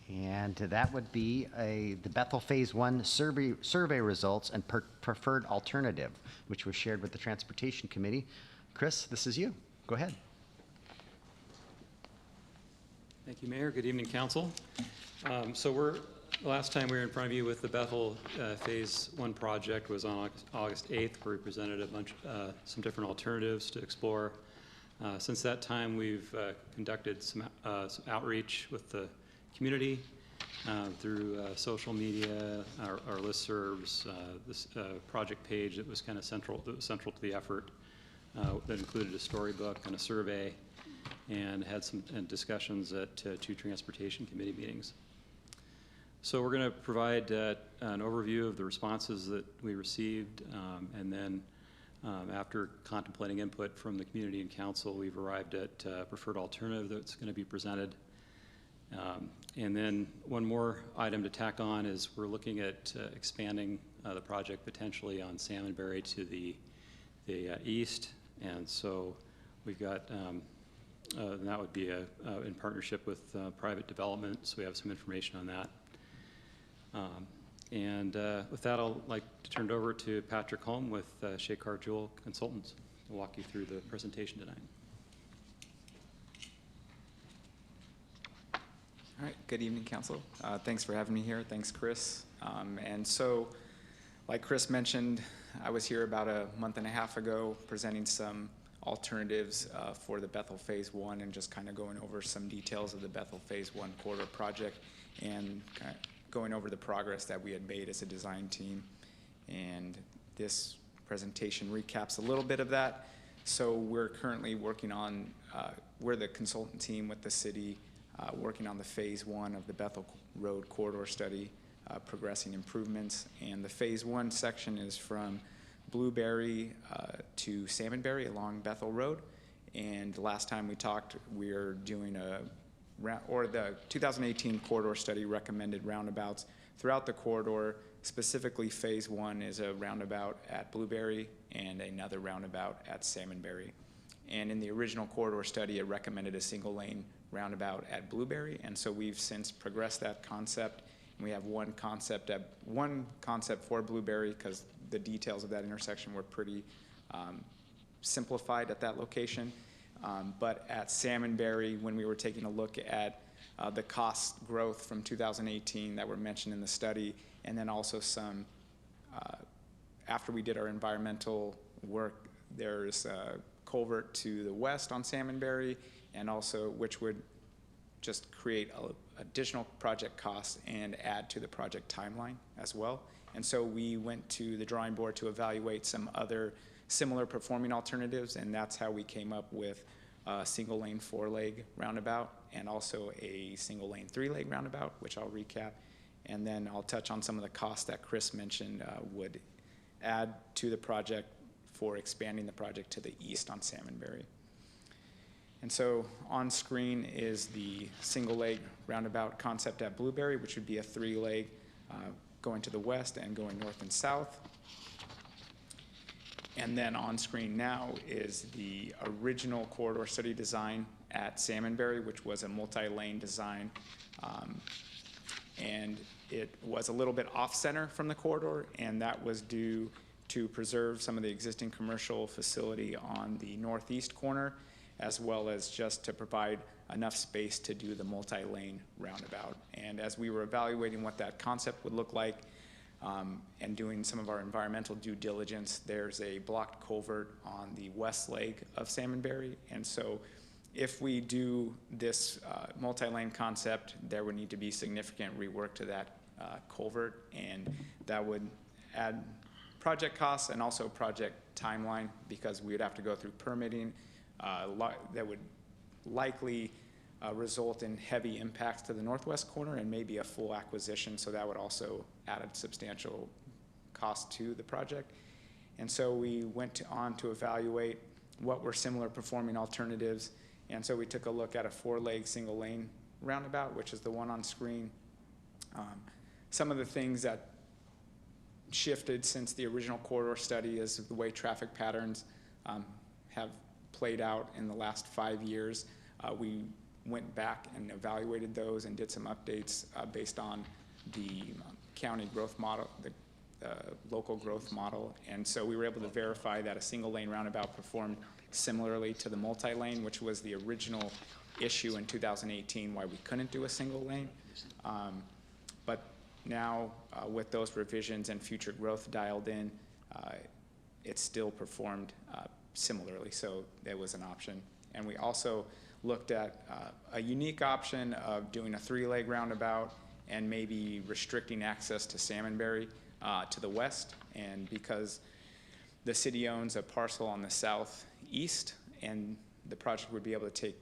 and that would be the Bethel Phase 1 survey results and preferred alternative, which was shared with the Transportation Committee. Chris, this is you. Go ahead. Thank you, Mayor. Good evening, Council. Last time we were in front of you with the Bethel Phase 1 project was on August 8th, where we presented some different alternatives to explore. Since that time, we've conducted some outreach with the community through social media, our listservs, this project page that was kind of central to the effort, that included a storybook and a survey, and had some discussions at 2 Transportation Committee meetings. So we're going to provide an overview of the responses that we received, and then after contemplating input from the community and council, we've arrived at a preferred alternative that's going to be presented. And then one more item to tack on is we're looking at expanding the project potentially on Salmonberry to the east. And so we've got, and that would be in partnership with private development, so we have some information on that. With that, I'll like to turn it over to Patrick Holm with Shekar Jewell Consultants to walk you through the presentation tonight. All right, good evening, Council. Thanks for having me here. Thanks, Chris. And so, like Chris mentioned, I was here about a month and a half ago presenting some alternatives for the Bethel Phase 1 and just kind of going over some details of the Bethel Phase 1 corridor project and kind of going over the progress that we had made as a design team. And this presentation recaps a little bit of that. So we're currently working on, we're the consultant team with the city, working on the Phase 1 of the Bethel Road corridor study, progressing improvements. And the Phase 1 section is from Blueberry to Salmonberry along Bethel Road. And last time we talked, we're doing the 2018 corridor study recommended roundabouts throughout the corridor. Specifically, Phase 1 is a roundabout at Blueberry and another roundabout at Salmonberry. And in the original corridor study, it recommended a single lane roundabout at Blueberry, and so we've since progressed that concept We have one concept for Blueberry because the details of that intersection were pretty simplified at that location. But at Salmonberry, when we were taking a look at the cost growth from 2018 that were mentioned in the study, and then also some, after we did our environmental work, there's a culvert to the west on Salmonberry, and also which would just create additional project costs and add to the project timeline as well. And so we went to the drawing board to evaluate some other similar performing alternatives, and that's how we came up with a single lane 4-leg roundabout and also a single lane 3-leg roundabout, which I'll recap. And then I'll touch on some of the costs that Chris mentioned would add to the project for expanding the project to the east on Salmonberry. And so on screen is the single leg roundabout concept at Blueberry, which would be a 3-leg going to the west and going north and south. And then on screen now is the original corridor study design at Salmonberry, which was a multi-lane design. And it was a little bit off-center from the corridor, and that was due to preserve some of the existing commercial facility on the northeast corner, as well as just to provide enough space to do the multi-lane roundabout. And as we were evaluating what that concept would look like and doing some of our environmental due diligence, there's a blocked culvert on the west leg of Salmonberry. And so if we do this multi-lane concept, there would need to be significant rework to that culvert, and that would add project costs and also project timeline, because we would have to go through permitting that would likely result in heavy impacts to the northwest corner and maybe a full acquisition, so that would also add a substantial cost to the project. And so we went on to evaluate what were similar performing alternatives, and so we took a look at a 4-leg single lane roundabout, which is the one on screen. Some of the things that shifted since the original corridor study is the way traffic patterns have played out in the last 5 years. We went back and evaluated those and did some updates based on the county growth model, the local growth model. And so we were able to verify that a single lane roundabout performed similarly to the multi-lane, which was the original issue in 2018 why we couldn't do a single lane. But now with those revisions and future growth dialed in, it still performed similarly, so there was an option. And we also looked at a unique option of doing a 3-leg roundabout and maybe restricting access to Salmonberry to the west. And because the city owns a parcel on the southeast, and the project would be able to take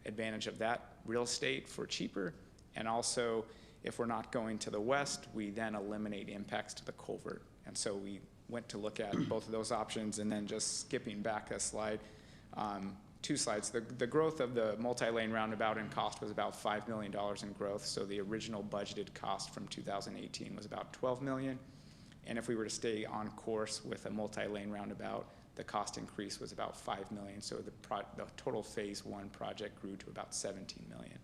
advantage of that real estate for cheaper. And also, if we're not going to the west, we then eliminate impacts to the culvert. And so we went to look at both of those options, and then just skipping back a slide, 2 slides. The growth of the multi-lane roundabout in cost was about $5 million in growth. So the original budgeted cost from 2018 was about $12 million. And if we were to stay on course with a multi-lane roundabout, the cost increase was about $5 million. So the total phase 1 project grew to about $17 million.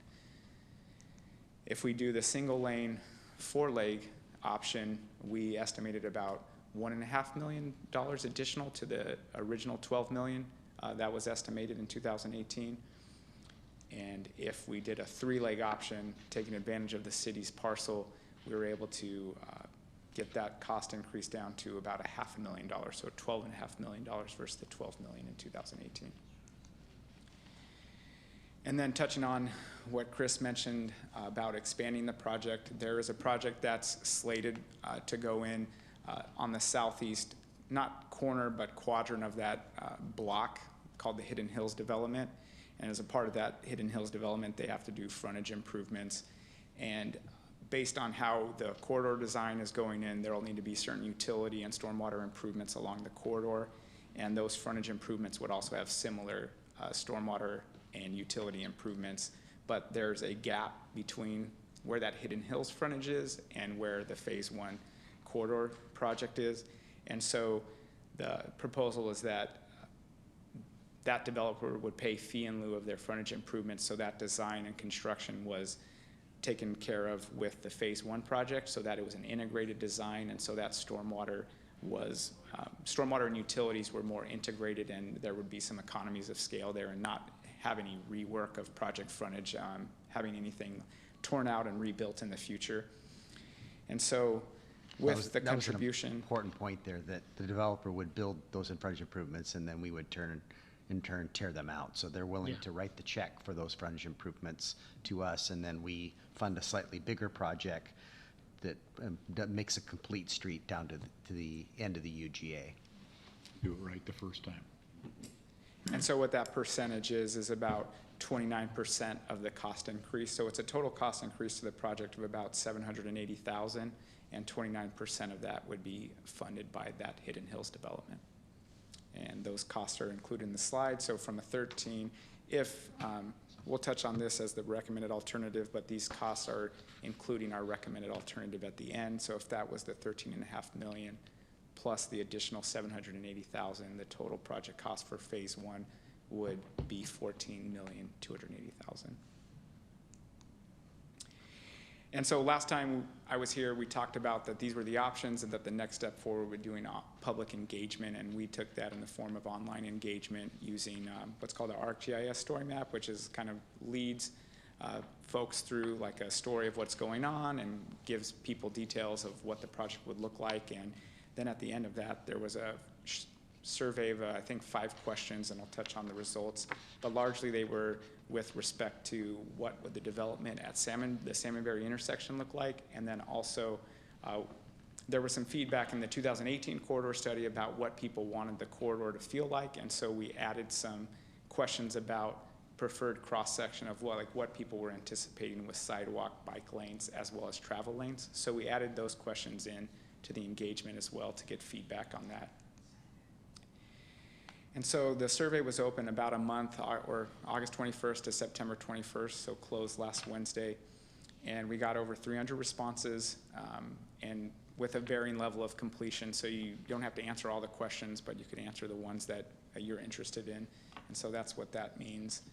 If we do the single lane 4-leg option, we estimated about $1.5 million additional to the original $12 million that was estimated in 2018. And if we did a 3-leg option, taking advantage of the city's parcel, we were able to get that cost increase down to about $500,000, so $12.5 million versus the $12 million in 2018. And then touching on what Chris mentioned about expanding the project, there is a project that's slated to go in on the southeast, not corner, but quadrant of that block called the Hidden Hills development. And as a part of that Hidden Hills development, they have to do frontage improvements. And based on how the corridor design is going in, there will need to be certain utility and stormwater improvements along the corridor. And those frontage improvements would also have similar stormwater and utility improvements. But there's a gap between where that Hidden Hills frontage is and where the phase 1 corridor project is. And so the proposal is that that developer would pay fee in lieu of their frontage improvements, so that design and construction was taken care of with the Phase 1 project, so that it was an integrated design, and so that stormwater and utilities were more integrated, and there would be some economies of scale there, and not have any rework of project frontage, having anything torn out and rebuilt in the future. And so with the contribution. That was an important point there, that the developer would build those frontage improvements, and then we would in turn tear them out. So they're willing to write the check for those frontage improvements to us, and then we fund a slightly bigger project that makes a complete street down to the end of the UGA. Do it right the first time. And so what that percentage is about 29% of the cost increase. So it's a total cost increase to the project of about $780,000, and 29% of that would be funded by that Hidden Hills development. And those costs are included in the slide. So from a 13, we'll touch on this as the recommended alternative, but these costs are including our recommended alternative at the end. So if that was the $13.5 million plus the additional $780,000, the total project cost for Phase 1 would be $14,280,000. And so last time I was here, we talked about that these were the options and that the next step forward would doing public engagement, and we took that in the form of online engagement using what's called the ArcGIS story map, which is kind of leads folks through like a story of what's going on and gives people details of what the project would look like. And then at the end of that, there was a survey of, I think, 5 questions, and I'll touch on the results. But largely they were with respect to what would the development at the Salmonberry intersection look like. And then also there was some feedback in the 2018 corridor study about what people wanted the corridor to feel like. And so we added some questions about preferred cross-section of what people were anticipating with sidewalk, bike lanes, as well as travel lanes. So we added those questions in to the engagement as well to get feedback on that. And so the survey was open about a month, or August 21st to September 21st, so closed last Wednesday. And we got over 300 responses, and with a varying level of completion. So you don't have to answer all the questions, but you could answer the ones that you're interested in. And so that's what that means.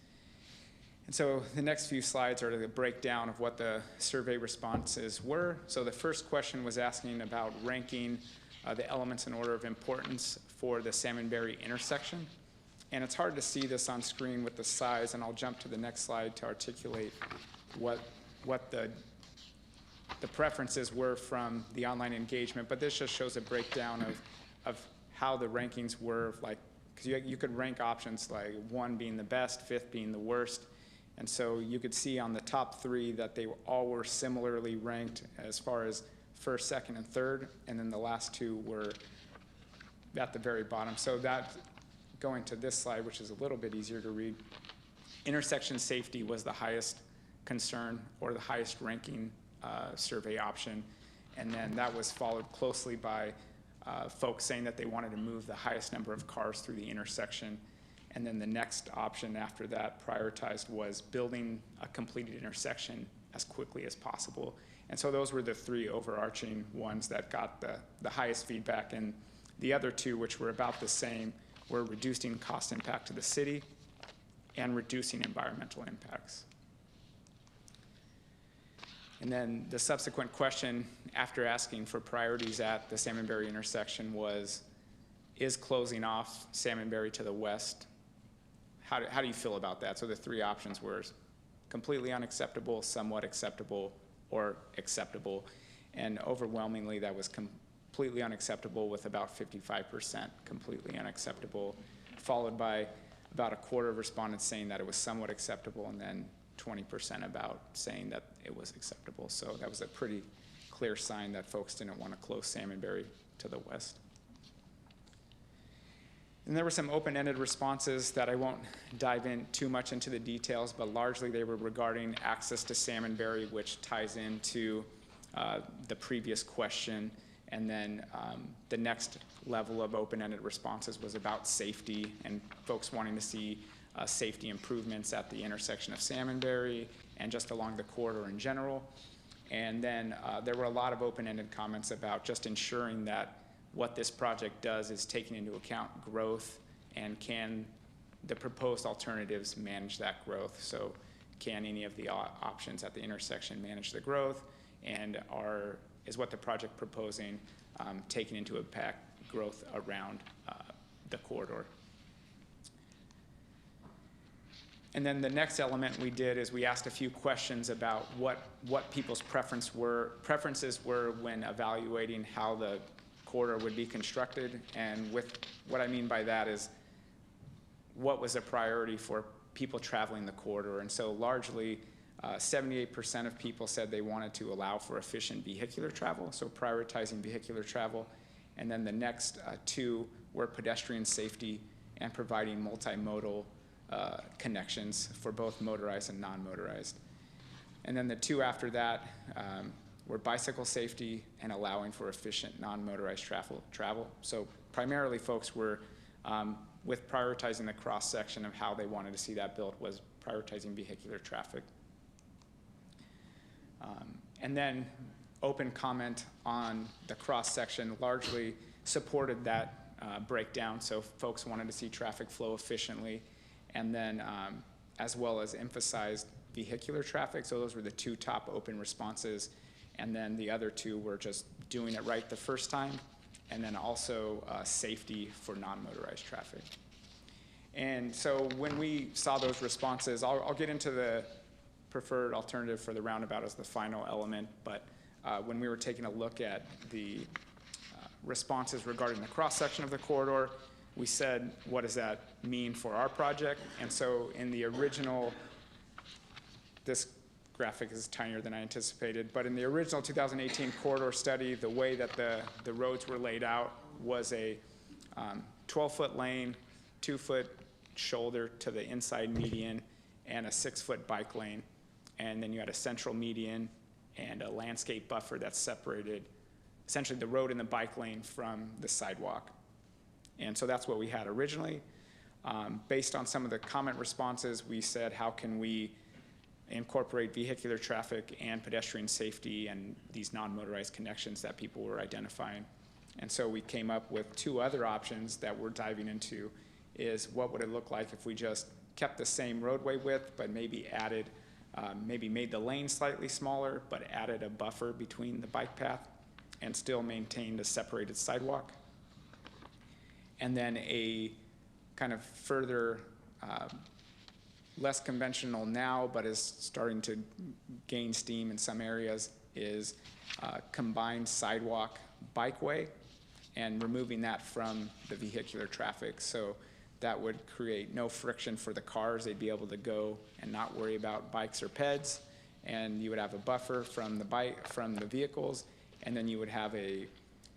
And so the next few slides are the breakdown of what the survey responses were. So the first question was asking about ranking the elements in order of importance for the Salmonberry intersection. And it's hard to see this on screen with the size, and I'll jump to the next slide to articulate what the preferences were from the online engagement. But this just shows a breakdown of how the rankings were, like, because you could rank options like 1 being the best, 5th being the worst. And so you could see on the top 3 that they all were similarly ranked as far as 1st, 2nd, and 3rd, and then the last 2 were at the very bottom. So that, going to this slide, which is a little bit easier to read, intersection safety was the highest concern or the highest ranking survey option, and then that was followed closely by folks saying that they wanted to move the highest number of cars through the intersection. And then the next option after that prioritized was building a completed intersection as quickly as possible. And so those were the 3 overarching ones that got the highest feedback. And the other 2, which were about the same, were reducing cost impact to the city and reducing environmental impacts. And then the subsequent question after asking for priorities at the Salmonberry intersection was, is closing off Salmonberry to the west? How do you feel about that? So the 3 options were completely unacceptable, somewhat acceptable, or acceptable. And overwhelmingly, that was completely unacceptable, with about 55% completely unacceptable, followed by about a quarter of respondents saying that it was somewhat acceptable, and then 20% about saying that it was acceptable. So that was a pretty clear sign that folks didn't want to close Salmonberry to the west. And there were some open-ended responses that I won't dive in too much into the details, but largely they were regarding access to Salmonberry, which ties into the previous question. And then the next level of open-ended responses was about safety and folks wanting to see safety improvements at the intersection of Salmonberry and just along the corridor in general. And then there were a lot of open-ended comments about just ensuring that what this project does is taking into account growth, and can the proposed alternatives manage that growth. So can any of the options at the intersection manage the growth, and is what the project proposing taking into account growth around the corridor. And then the next element we did is we asked a few questions about what people's preferences were when evaluating how the corridor would be constructed. And with what I mean by that is what was a priority for people traveling the corridor. And so largely 78% of people said they wanted to allow for efficient vehicular travel, so prioritizing vehicular travel. And then the next two were pedestrian safety and providing multimodal connections for both motorized and non-motorized. And then the two after that were bicycle safety and allowing for efficient non-motorized travel. So primarily folks were, with prioritizing the cross-section of how they wanted to see that built, was prioritizing vehicular traffic. And then open comment on the cross-section largely supported that breakdown. So folks wanted to see traffic flow efficiently, and then as well as emphasized vehicular traffic. So those were the two top open responses. And then the other two were just doing it right the first time, and then also safety for non-motorized traffic. And so when we saw those responses, I'll get into the preferred alternative for the roundabout as the final element, but when we were taking a look at the responses regarding the cross-section of the corridor, we said, what does that mean for our project? And so in the original, this graphic is tinier than I anticipated, but in the original 2018 corridor study, the way that the roads were laid out was a 12-foot lane, 2-foot shoulder to the inside median, and a 6-foot bike lane. And then you had a central median and a landscape buffer that separated essentially the road and the bike lane from the sidewalk. And so that's what we had originally. Based on some of the comment responses, we said, how can we incorporate vehicular traffic and pedestrian safety and these non-motorized connections that people were identifying? And so we came up with two other options that we're diving into, is what would it look like if we just kept the same roadway width, but maybe added, maybe made the lane slightly smaller, but added a buffer between the bike path and still maintained a separated sidewalk. And then a kind of further, less conventional now, but is starting to gain steam in some areas, is combined sidewalk bikeway and removing that from the vehicular traffic. So that would create no friction for the cars. They'd be able to go and not worry about bikes or peds. And you would have a buffer from the vehicles, and then you would have a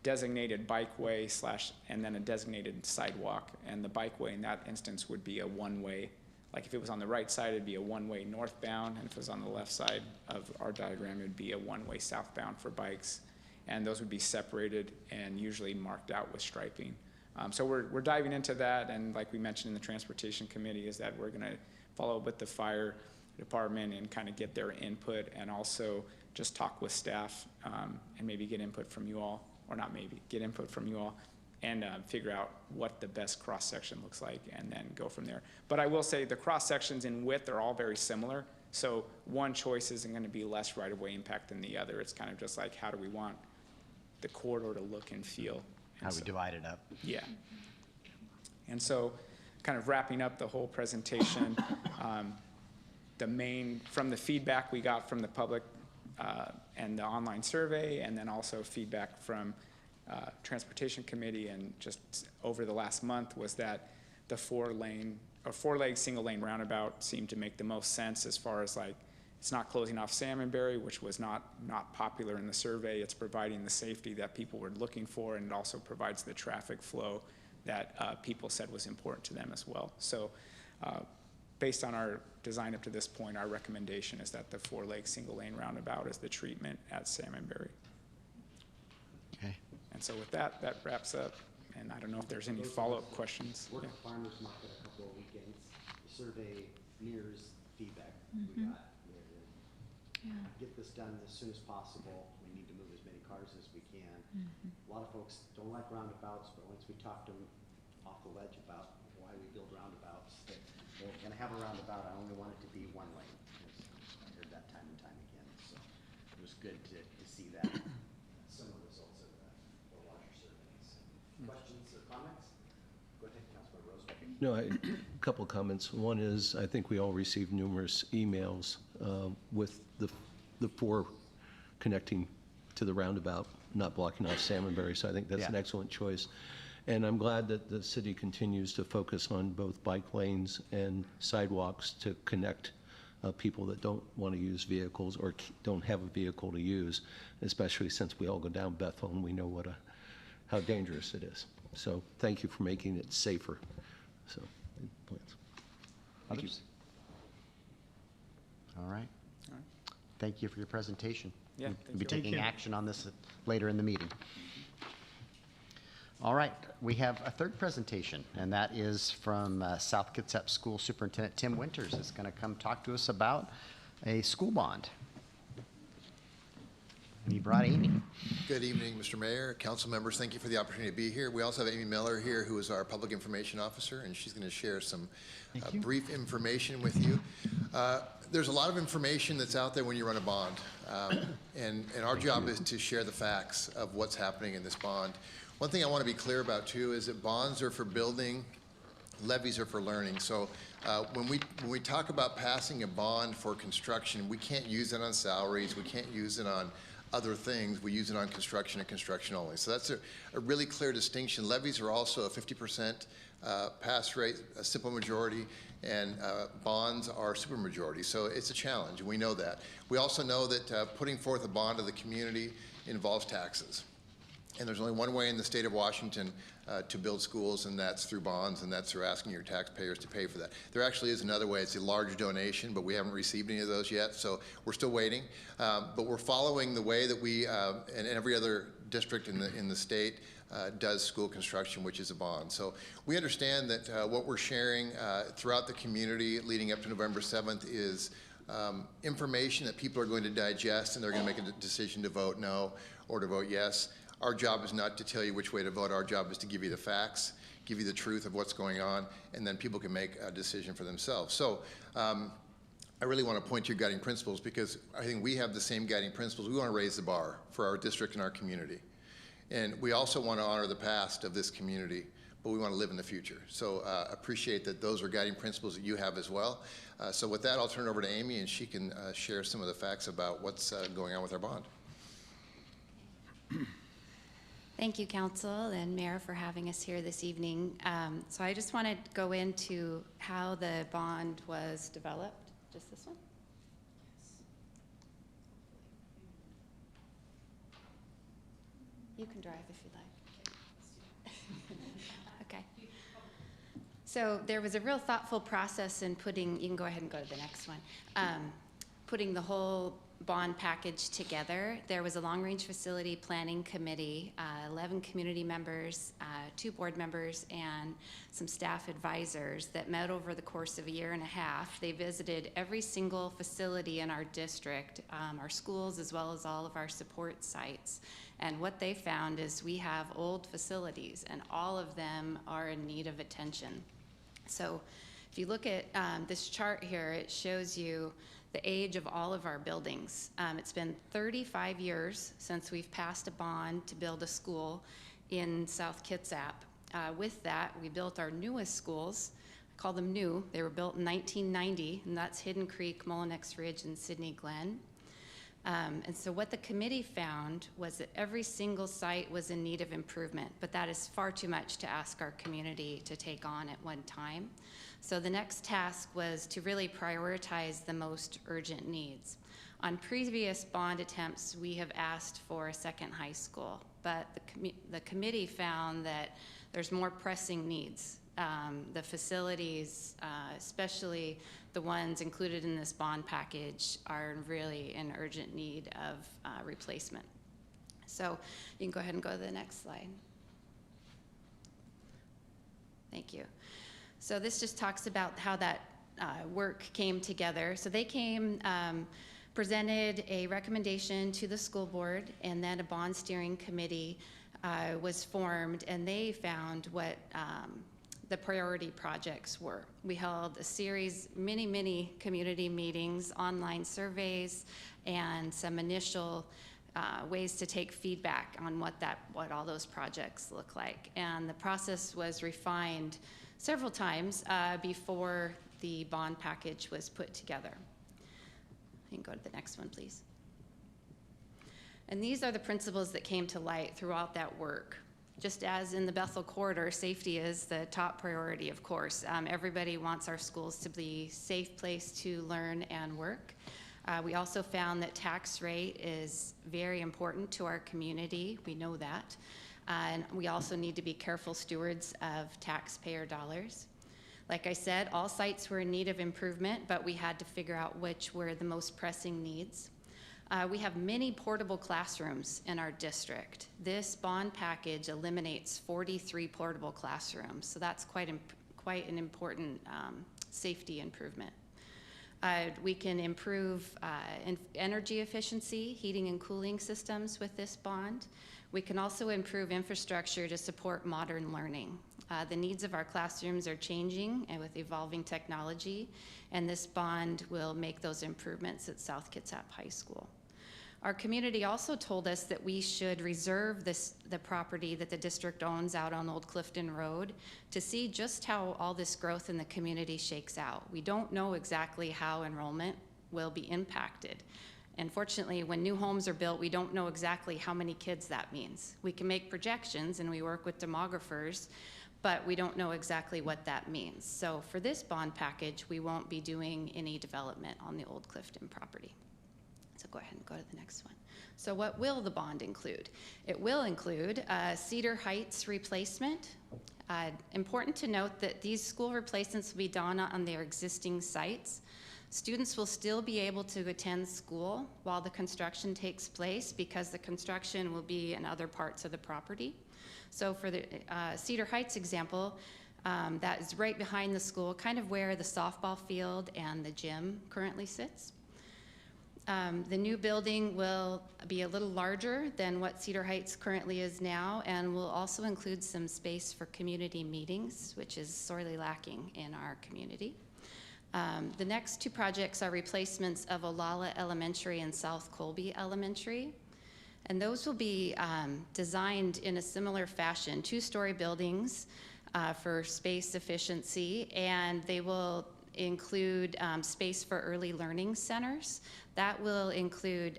designated bikeway and then a designated sidewalk. And the bikeway in that instance would be a one-way. Like if it was on the right side, it'd be a one-way northbound, and if it was on the left side of our diagram, it'd be a one-way southbound for bikes. And those would be separated and usually marked out with striping. So we're diving into that, and like we mentioned in the Transportation Committee, is that we're gonna follow up with the fire department and kind of get their input, and also just talk with staff and maybe get input from you all, or not maybe, get input from you all, and figure out what the best cross-section looks like, and then go from there. But I will say the cross-sections in width are all very similar, so one choice isn't gonna be less right-of-way impact than the other. It's kind of just like, how do we want the corridor to look and feel? How we divide it up. Yeah. And so kind of wrapping up the whole presentation, from the feedback we got from the public and the online survey, and then also feedback from Transportation Committee and just over the last month, was that the four-leg single-lane roundabout seemed to make the most sense, as far as like, it's not closing off Salmonberry, which was not popular in the survey. It's providing the safety that people were looking for, and it also provides the traffic flow that people said was important to them as well. So based on our design up to this point, our recommendation is that the four-leg single-lane roundabout is the treatment at Salmonberry. Okay. And so with that, that wraps up. And I don't know if there's any follow-up questions. Work Yeah. with farmers market a couple of weekends. The survey mirrors feedback we got. Yeah. Get this done as soon as possible. We need to move as many cars as we can. A lot of folks don't like roundabouts, but once we talked to them off the ledge about why we build roundabouts, that we're gonna have a roundabout, I only want it to be one lane. was good to see that. Similar results of the larger surveys. Questions or comments? Go ahead, Councilmember Rosebeck. No, a couple of comments. One is, I think we all received numerous emails with the four connecting to the roundabout, not blocking off Salmonberry, so I think that's an excellent choice. And I'm glad that the city continues to focus on both bike lanes and sidewalks to connect people that don't want to use vehicles or don't have a vehicle to use, especially since we all go down Bethel and we know how dangerous it is. So thank you for making it safer. So, plans. Others? All right. Thank you for your presentation. Yeah, We'll be thank you. taking action on this later in the meeting. All right, we have a third presentation, and that is from South Kitsap School Superintendent Tim Winters. Is going to come talk to us about a school bond. And he brought Amy. Good evening, Mr. Mayor, council members. Thank you for the opportunity to be here. We also have Amy Miller here, who is our public information officer, and she's going to share some brief information with you. There's a lot of information that's out there when you run a bond, and our job is to share the facts of what's happening in this bond. One thing I want to be clear about, too, is that bonds are for building, levies are for learning. So when we talk about passing a bond for construction, we can't use it on salaries, we can't use it on other things, we use it on construction and construction only. So that's a really clear distinction. Levies are also a 50% pass rate, a simple majority, and bonds are supermajority. So it's a challenge, and we know that. We also know that putting forth a bond to the community involves taxes. And there's only one way in the state of Washington to build schools, and that's through bonds, and that's through asking your taxpayers to pay for that. There actually is another way. It's a large donation, but we haven't received any of those yet, so we're still waiting. But we're following the way that we, and every other district in the state, does school construction, which is a bond. So we understand that what we're sharing throughout the community leading up to November 7th is information that people are going to digest, and they're going to make a decision to vote no or to vote yes. Our job is not to tell you which way to vote. Our job is to give you the facts, give you the truth of what's going on, and then people can make a decision for themselves. So I really want to point to your guiding principles, because I think we have the same guiding principles. We want to raise the bar for our district and our community. And we also want to honor the past of this community, but we want to live in the future. So appreciate that those are guiding principles that you have as well. So with that, I'll turn it over to Amy, and she can share some of the facts about what's going on with our bond. Thank you, Council and Mayor, for having us here this evening. So I just want to go into how the bond was developed. Just this one? You can drive if you'd like. Okay. So there was a real thoughtful process in putting, you can go ahead and go to the next one, putting the whole bond package together. There was a long-range facility planning committee, 11 community members, 2 board members, and some staff advisors that met over the course of a year and a half. They visited every single facility in our district, our schools, as well as all of our support sites. And what they found is we have old facilities, and all of them are in need of attention. So if you look at this chart here, it shows you the age of all of our buildings. It's been 35 years since we've passed a bond to build a school in South Kitsap. With that, we built our newest schools. I call them new. They were built in 1990, and that's Hidden Creek, Mullinex Ridge, and Sydney Glen. And so what the committee found was that every single site was in need of improvement, but that is far too much to ask our community to take on at one time. So the next task was to really prioritize the most urgent needs. On previous bond attempts, we have asked for a second high school, but the committee found that there's more pressing needs. The facilities, especially the ones included in this bond package, are really in urgent need of replacement. So you can go ahead and go to the next slide. Thank you. So this just talks about how that work came together. So they came, presented a recommendation to the school board, and then a bond steering committee was formed, and they found what the priority projects were. We held a series, many community meetings, online surveys, and some initial ways to take feedback on what all those projects look like. And the process was refined several times before the bond package was put together. You can go to the next one, please. And these are the principles that came to light throughout that work. Just as in the Bethel corridor, safety is the top priority, of course. Everybody wants our schools to be a safe place to learn and work. We also found that tax rate is very important to our community. We know that. And we also need to be careful stewards of taxpayer dollars. Like I said, all sites were in need of improvement, but we had to figure out which were the most pressing needs. We have many portable classrooms in our district. This bond package eliminates 43 portable classrooms, so that's quite an important safety improvement. We can improve energy efficiency, heating and cooling systems with this bond. We can also improve infrastructure to support modern learning. The needs of our classrooms are changing and with evolving technology, and this bond will make those improvements at South Kitsap High School. Our community also told us that we should reserve the property that the district owns out on Old Clifton Road to see just how all this growth in the community shakes out. We don't know exactly how enrollment will be impacted. Unfortunately, when new homes are built, we don't know exactly how many kids that means. We can make projections and we work with demographers, but we don't know exactly what that means. So for this bond package, we won't be doing any development on the Old Clifton property. So go ahead and go to the next one. So what will the bond include? It will include Cedar Heights replacement. Important to note that these school replacements will be done on their existing sites. Students will still be able to attend school while the construction takes place because the construction will be in other parts of the property. So for the Cedar Heights example, that is right behind the school, kind of where the softball field and the gym currently sits. The new building will be a little larger than what Cedar Heights currently is now, and will also include some space for community meetings, which is sorely lacking in our community. The next two projects are replacements of Olalla Elementary and South Colby Elementary. And those will be designed in a similar fashion, two-story buildings for space efficiency, and they will include space for early learning centers. That will include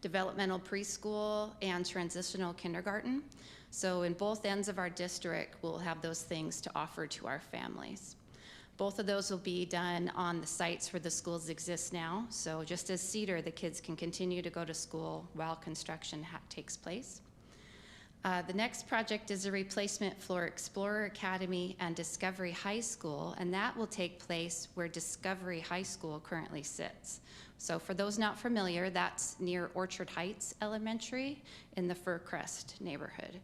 developmental preschool and transitional kindergarten. So in both ends of our district, we'll have those things to offer to our families. Both of those will be done on the sites where the schools exist now. So just as Cedar, the kids can continue to go to school while construction takes place. The next project is a replacement for Explorer Academy and Discovery High School, and that will take place where Discovery High School currently sits. So for those not familiar, that's near Orchard Heights Elementary in the Fircrest neighborhood.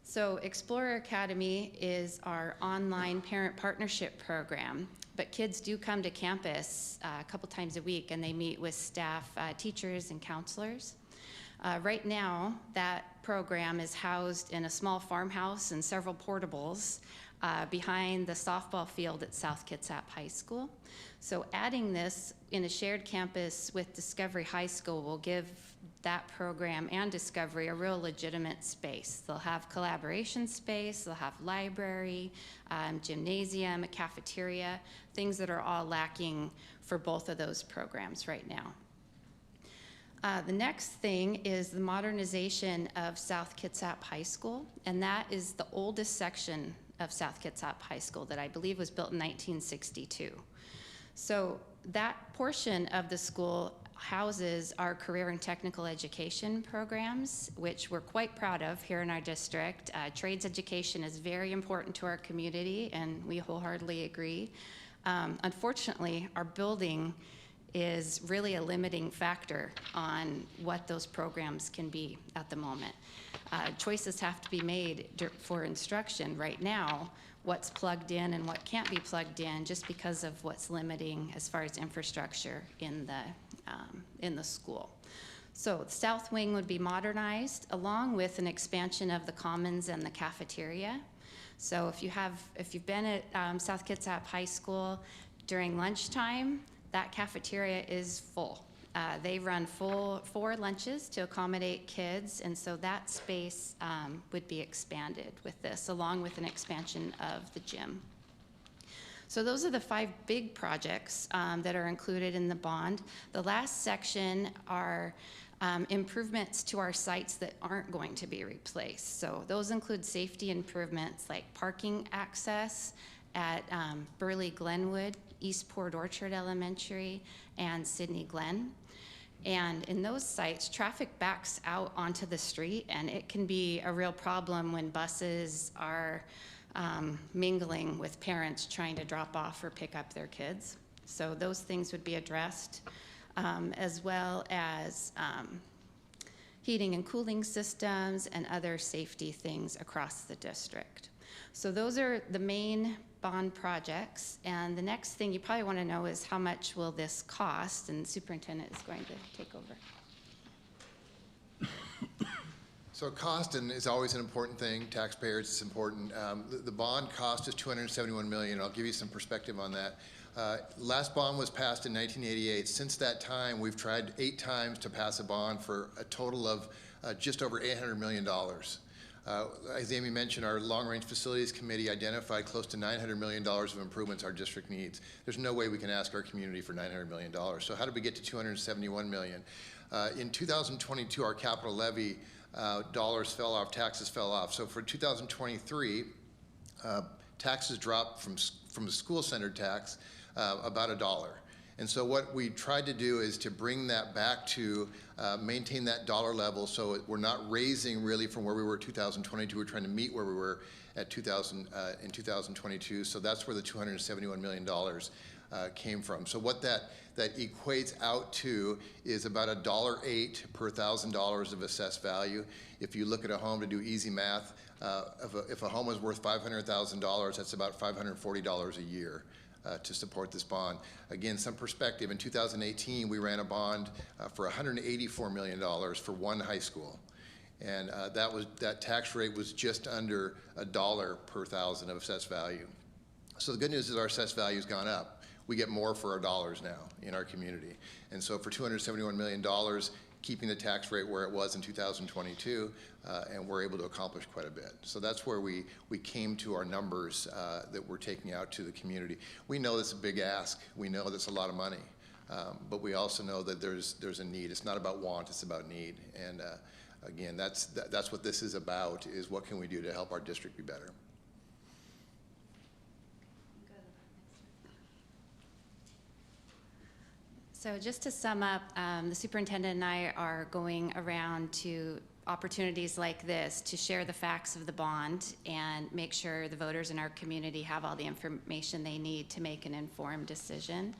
So Explorer Academy is our online parent partnership program, but kids do come to campus a couple times a week and they meet with staff, teachers, and counselors. Right now, that program is housed in a small farmhouse and several portables behind the softball field at South Kitsap High School. So adding this in a shared campus with Discovery High School will give that program and Discovery a real legitimate space. They'll have collaboration space, they'll have library, gymnasium, a cafeteria, things that are all lacking for both of those programs right now. The next thing is the modernization of South Kitsap High School, and that is the oldest section of South Kitsap High School that I believe was built in 1962. So that portion of the school houses our career and technical education programs, which we're quite proud of here in our district. Trades education is very important to our community, and we wholeheartedly agree. Unfortunately, our building is really a limiting factor on what those programs can be at the moment. Choices have to be made for instruction right now, what's plugged in and what can't be plugged in, just because of what's limiting as far as infrastructure in the school. So the south wing would be modernized along with an expansion of the commons and the cafeteria. So if you've been at South Kitsap High School during lunchtime, that cafeteria is full. They run 4 lunches to accommodate kids, and so that space would be expanded with this, along with an expansion of the gym. So those are the 5 big projects that are included in the bond. The last section are improvements to our sites that aren't going to be replaced. So those include safety improvements like parking access at Burley Glenwood, East Port Orchard Elementary, and Sydney Glen. And in those sites, traffic backs out onto the street, and it can be a real problem when buses are mingling with parents trying to drop off or pick up their kids. So those things would be addressed, as well as heating and cooling systems and other safety things across the district. So those are the main bond projects. And the next thing you probably want to know is how much will this cost? And the superintendent is going to take over. So cost is always an important thing. Taxpayers, it's important. The bond cost is $271 million. I'll give you some perspective on that. Last bond was passed in 1988. Since that time, we've tried 8 times to pass a bond for a total of just over $800 million. As Amy mentioned, our long-range facilities committee identified close to $900 million of improvements our district needs. There's no way we can ask our community for $900 million. So how did we get to $271 million? In 2022, our capital levy dollars fell off, taxes fell off. So for 2023, taxes dropped from the school-centered tax about $1. And so what we tried to do is to bring that back to maintain that dollar level, so we're not raising really from where we were in 2022. We're trying to meet where we were at in 2022. So that's where the $271 million came from. So what that equates out to is about $1.08 per $1,000 of assessed value. If you look at a home, to do easy math, if a home is worth $500,000, that's about $540 a year to support this bond. Again, some perspective, in 2018, we ran a bond for $184 million for one high school. And that tax rate was just under $1 per $1,000 of assessed value. So the good news is our assessed value has gone up. We get more for our dollars now in our community. And so for $271 million, keeping the tax rate where it was in 2022, and we're able to accomplish quite a bit. So that's where we came to our numbers that we're taking out to the community. We know that's a big ask. We know that's a lot of money. But we also know that there's a need. It's not about want, it's about need. And again, that's what this is about, is what can we do to help our district be better. So just to sum up, the superintendent and I are going around to opportunities like this to share the facts of the bond and make sure the voters in our community have all the information they need to make an informed decision.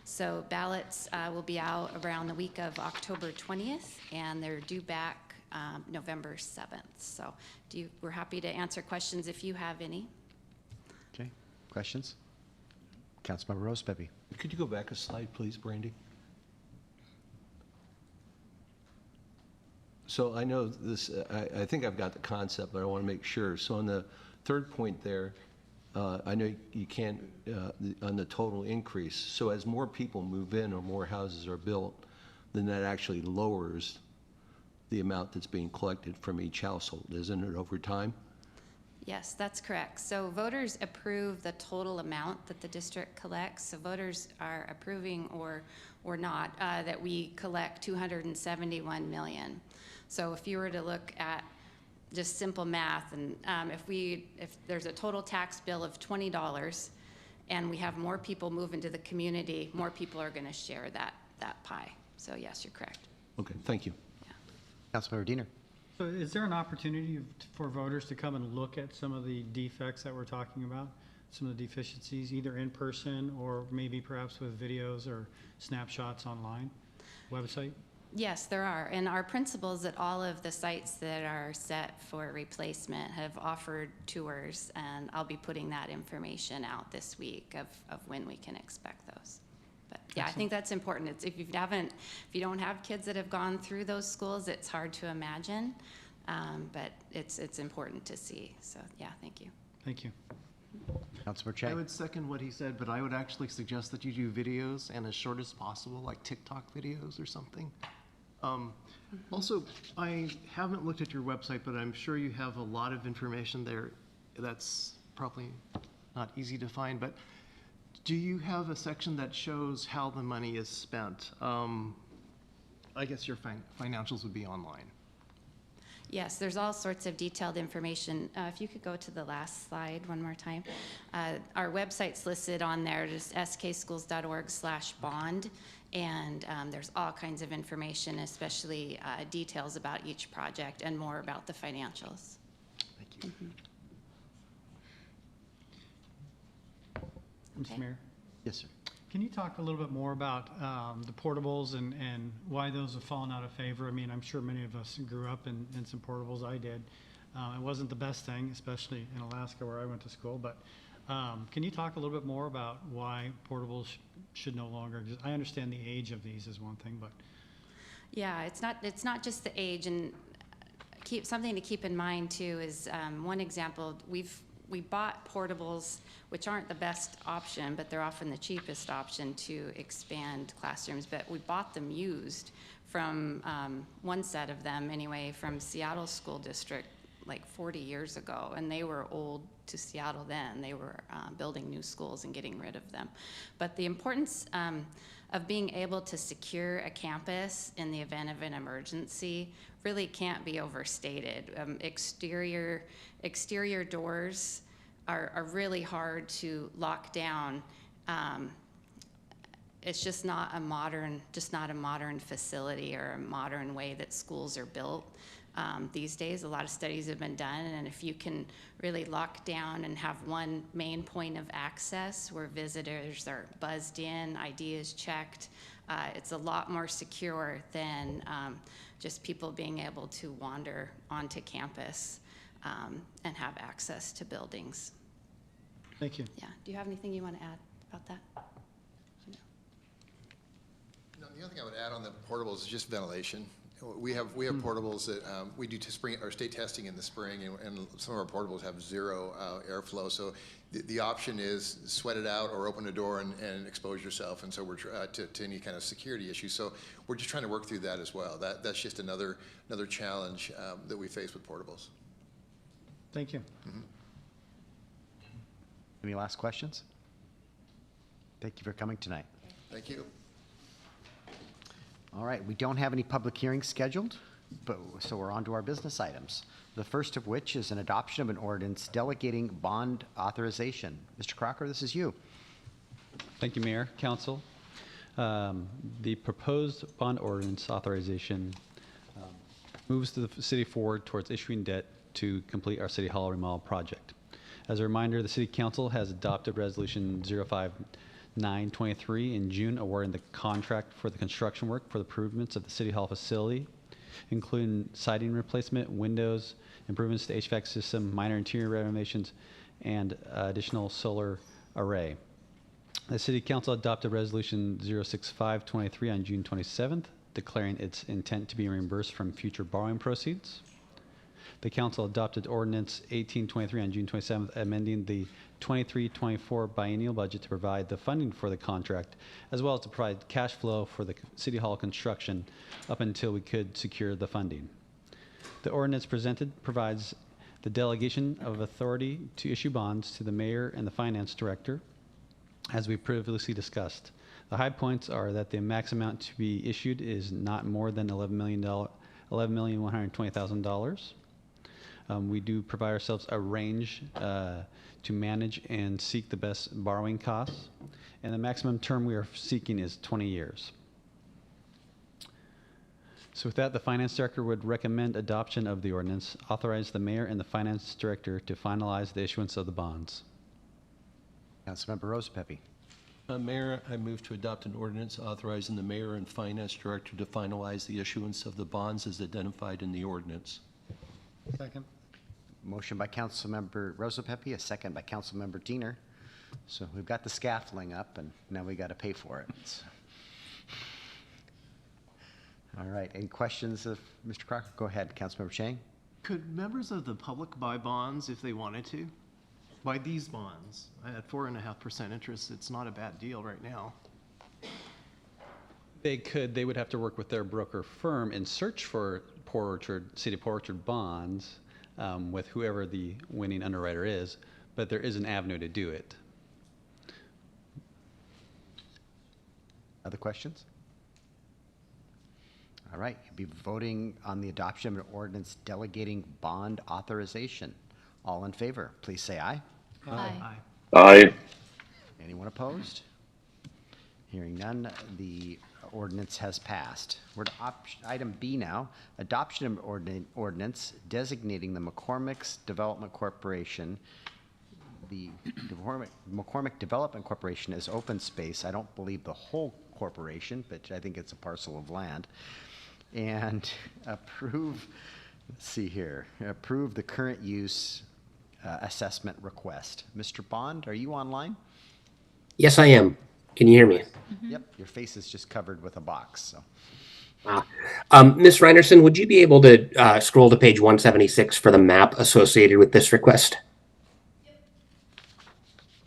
So ballots will be out around the week of October 20th, and they're due back November 7th. So we're happy to answer questions if you have any. Okay, questions? Councilmember Rosebebe. Could you go back a slide, please, Brandy? So I know this, I think I've got the concept, but I want to make sure. So on the third point there, I know you can't, on the total increase, so as more people move in or more houses are built, then that actually lowers the amount that's being collected from each household, isn't it, over time? Yes, that's correct. So voters approve the total amount that the district collects. So voters are approving or not that we collect $271 million. So if you were to look at just simple math, and if there's a total tax bill of $20 and we have more people move into the community, more people are going to share that pie. So yes, you're correct. Okay, thank you. Yeah. Councilmember Diener. So is there an opportunity for voters to come and look at some of the defects that we're talking about, some of the deficiencies, either in person or maybe perhaps with videos or snapshots online, website? Yes, there are. And our principals at all of the sites that are set for replacement have offered tours, and I'll be putting that information out this week of when we can expect those. But yeah, I think that's important. It's, if you don't have kids that have gone through those schools, it's hard to imagine, but it's important to see. So yeah, thank you. Thank you. Councilmember I Chang. would second what he said, but I would actually suggest that you do videos and as short as possible, like TikTok videos or something. Also, I haven't looked at your website, but I'm sure you have a lot of information there that's probably not easy to find, but do you have a section that shows how the money is spent? I guess your financials would be online. Yes, there's all sorts of detailed information. If you could go to the last slide one more time. Our website's listed on there, just skschools.org/bond, and there's all kinds of information, especially details about each project and more about the financials. Thank you. Mr. Mayor? Yes, sir. Can you talk a little bit more about the portables and why those have fallen out of favor? I mean, I'm sure many of us grew up in some portables. I did. It wasn't the best thing, especially in Alaska where I went to school, but can you talk a little bit more about why portables should no longer exist? I understand the age of these is one thing, but. Yeah, it's not just the age, and something to keep in mind too is one example, we bought portables, which aren't the best option, but they're often the cheapest option to expand classrooms. But we bought them used from one set of them anyway, from Seattle School District like 40 years ago, and they were old to Seattle then. They were building new schools and getting rid of them. But the importance of being able to secure a campus in the event of an emergency really can't be overstated. Exterior doors are really hard to lock down. It's just not a modern facility or a modern way that schools are built. These days, a lot of studies have been done, and if you can really lock down and have one main point of access where visitors are buzzed in, ID is checked, it's a lot more secure than just people being able to wander onto campus and have access to buildings. Thank you. Yeah. Do you have anything you want to add about that? No, the other thing I would add on the portables is just ventilation. We have portables that we do our state testing in the spring, and some of our portables have zero airflow. So the option is sweat it out or open the door and expose yourself. And so we're to any kind of security issue. So we're just trying to work through that as well. That's just another challenge that we face with portables. Thank you. Mm-hmm. Any last questions? Thank you for coming tonight. Thank you. All right, we don't have any public hearings scheduled, so we're on to our business items. The first of which is an adoption of an ordinance delegating bond authorization. Mr. Crocker, this is you. Thank you, Mayor, Council. The proposed bond ordinance authorization moves the city forward towards issuing debt to complete our City Hall remodel project. As a reminder, the City Council has adopted Resolution 05923 in June, awarding the contract for the construction work for the improvements of the City Hall facility, including siding replacement, windows, improvements to HVAC system, minor interior renovations, and additional solar array. The City Council adopted Resolution 06523 on June 27th, declaring its intent to be reimbursed from future borrowing proceeds. The Council adopted Ordinance 1823 on June 27th, amending the 23-24 biennial budget to provide the funding for the contract, as well as to provide cash flow for the City Hall construction up until we could secure the funding. The ordinance presented provides the delegation of authority to issue bonds to the mayor and the finance director, as we previously discussed. The high points are that the max amount to be issued is not more than $11,120,000. We do provide ourselves a range to manage and seek the best borrowing costs, and the maximum term we are seeking is 20 years. So with that, the finance director would recommend adoption of the ordinance, authorize the mayor and the finance director to finalize the issuance of the bonds. Councilmember Rosepepe. Mayor, I move to adopt an ordinance authorizing the mayor and finance director to finalize the issuance of the bonds as identified in the ordinance. Second. Motion by Councilmember Rosepepe, a second by Councilmember Diener. So we've got the scaffolding up, and now we got to pay for it. So. All right, any questions of Mr. Crocker? Go ahead, Councilmember Chang. Could members of the public buy bonds if they wanted to? by these bonds at 4.5% interest, it's not a bad deal right now. They would have to work with their broker firm and search for Port Orchard, City of Port Orchard bonds with whoever the winning underwriter is, but there is an avenue to do it. Other questions? All right, you'll be voting on the adoption of an ordinance delegating bond authorization. All in favor, please say aye. Aye. Aye. Anyone opposed? Hearing none, the ordinance has passed. We're to item B now, adoption of ordinance designating the McCormick's Development Corporation, the McCormick Development Corporation as open space. I don't believe the whole corporation, but I think it's a parcel of land. And approve, let's see here, approve the current use assessment request. Mr. Bond, are you online? Yes, I am. Can you hear me? Yep, your face is just covered with a box. So. Ms. Reinerson, would you be able to scroll to page 176 for the map associated with this request?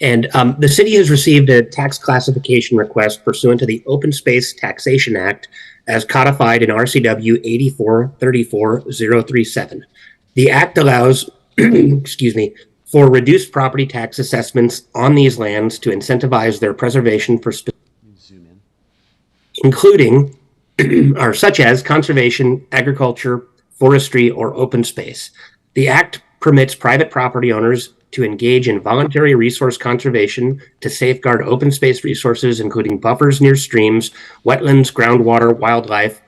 And the city has received a tax classification request pursuant to the Open Space Taxation Act as codified in RCW 8434037. The act allows, excuse me, for reduced property tax assessments on these lands to incentivize their preservation for including or such as conservation, agriculture, forestry, or open space. The act permits private property owners to engage in voluntary resource conservation to safeguard open space resources, including buffers near streams, wetlands, groundwater, wildlife,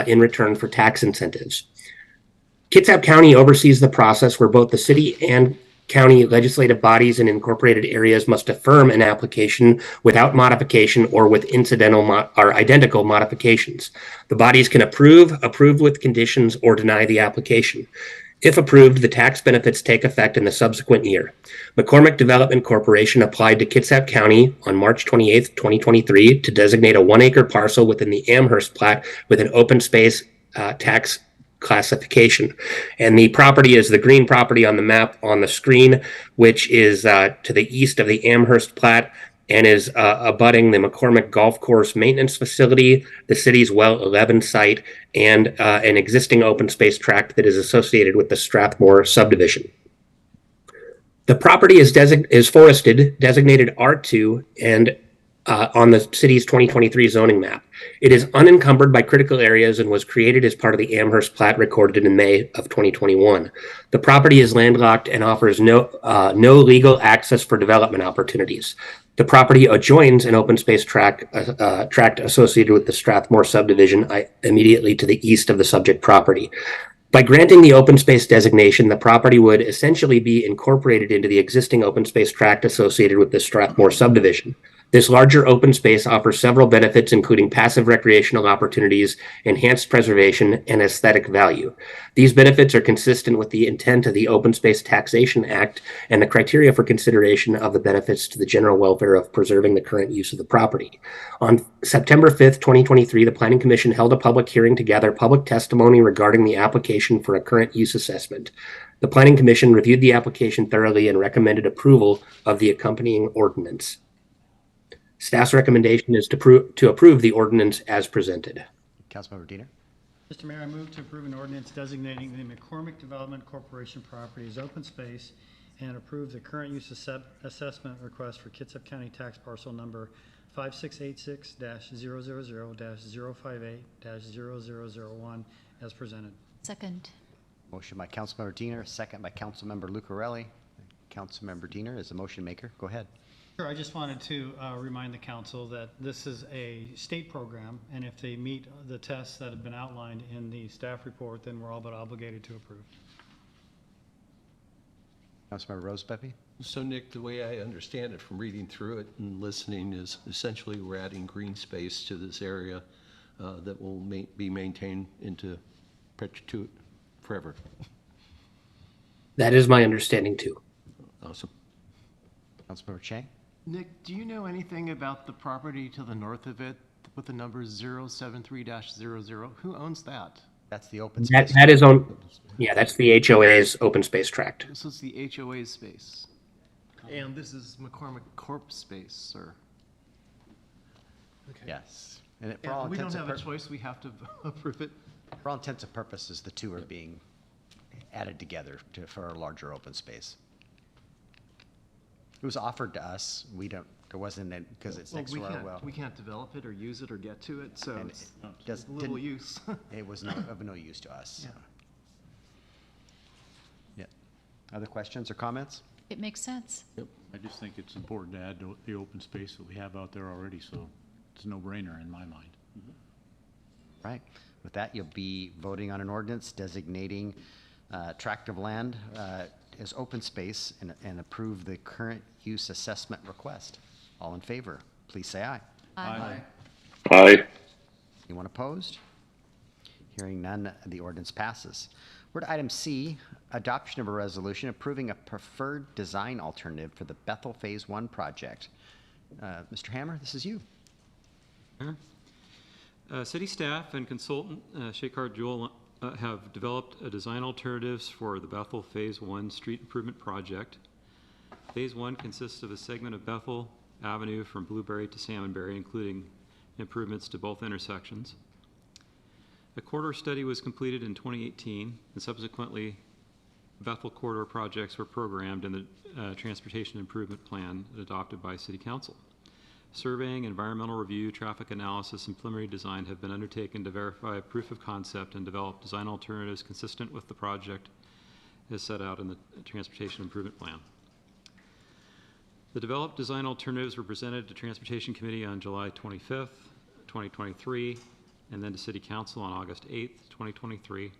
in return for tax incentives. Kitsap County oversees the process where both the city and county legislative bodies in incorporated areas must affirm an application without modification or with incidental or identical modifications. The bodies can approve with conditions, or deny the application. If approved, the tax benefits take effect in the subsequent year. McCormick Development Corporation applied to Kitsap County on March 28, 2023 to designate a 1-acre parcel within the Amherst plat with an open space tax classification. And the property is the green property on the map on the screen, which is to the east of the Amherst plat and is abutting the McCormick Golf Course Maintenance Facility, the city's Well 11 site, and an existing open space tract that is associated with the Strathmore subdivision. The property is forested, designated R2, and on the city's 2023 zoning map. It is unencumbered by critical areas and was created as part of the Amherst plat recorded in May of 2021. The property is landlocked and offers no legal access for development opportunities. The property adjoins an open space tract associated with the Strathmore subdivision immediately to the east of the subject property. By granting the open space designation, the property would essentially be incorporated into the existing open space tract associated with the Strathmore subdivision. This larger open space offers several benefits, including passive recreational opportunities, enhanced preservation, and aesthetic value. These benefits are consistent with the intent of the Open Space Taxation Act and the criteria for consideration of the benefits to the general welfare of preserving the current use of the property. On September 5th, 2023, the Planning Commission held a public hearing to gather public testimony regarding the application for a current use assessment. The Planning Commission reviewed the application thoroughly and recommended approval of the accompanying ordinance. Staff's recommendation is to approve the ordinance as presented. Councilmember Diener. Mr. Mayor, I move to approve an ordinance designating the McCormick Development Corporation property as open space and approve the current use assessment request for Kitsap County tax parcel number 5686-000-058-0001 as presented. Second. Motion by Councilmember Diener, second by Councilmember Lucarelli. Councilmember Diener is the motion maker. Go ahead. Sure, I just wanted to remind the council that this is a state program, and if they meet the tests that have been outlined in the staff report, then we're all but obligated to approve. Councilmember Rosebeppe? So Nick, the way I understand it from reading through it and listening is essentially we're adding green space to this area that will be maintained into perpetuity forever. That is my understanding too. Awesome. Councilmember Chang? Nick, do you know anything about the property to the north of it with the number 073-00? Who owns that? That's the open space. That is on, yeah, that's the HOA's open space tract. So it's the HOA's space. And this is McCormick Corp space, sir. Okay. Yes. And for And all we don't intents have and a choice, we have to approve it. For all intents and purposes, the two are being added together for a larger open space. It was offered to us. We don't, there wasn't, because it's next to our well. We can't develop it or use it or get to it, so And it's does- little didn't- use. It was of no use to us. Yeah. Yeah. Other questions or comments? It makes sense. I just think it's important to add to the open space that we have out there already, so it's a no-brainer in my mind. Right. With that, you'll be voting on an ordinance designating tract of land as open space and approve the current use assessment request. All in favor, please say aye. Aye. Aye. Anyone opposed? Hearing none, the ordinance passes. We're to item C, adoption of a resolution approving a preferred design alternative for the Bethel Phase 1 project. Mr. Hammer, this is you. City staff and consultant Shekar Jewell have developed a design alternatives for the Bethel Phase 1 street improvement project. Phase 1 consists of a segment of Bethel Avenue from Blueberry to Salmonberry, including improvements to both intersections. A corridor study was completed in 2018, and subsequently, Bethel corridor projects were programmed in the Transportation Improvement Plan adopted by City Council. Surveying, environmental review, traffic analysis, and preliminary design have been undertaken to verify proof of concept and develop design alternatives consistent with the project as set out in the Transportation Improvement Plan. The developed design alternatives were presented to Transportation Committee on July 25th, 2023, and then to City Council on August 8th, 2023.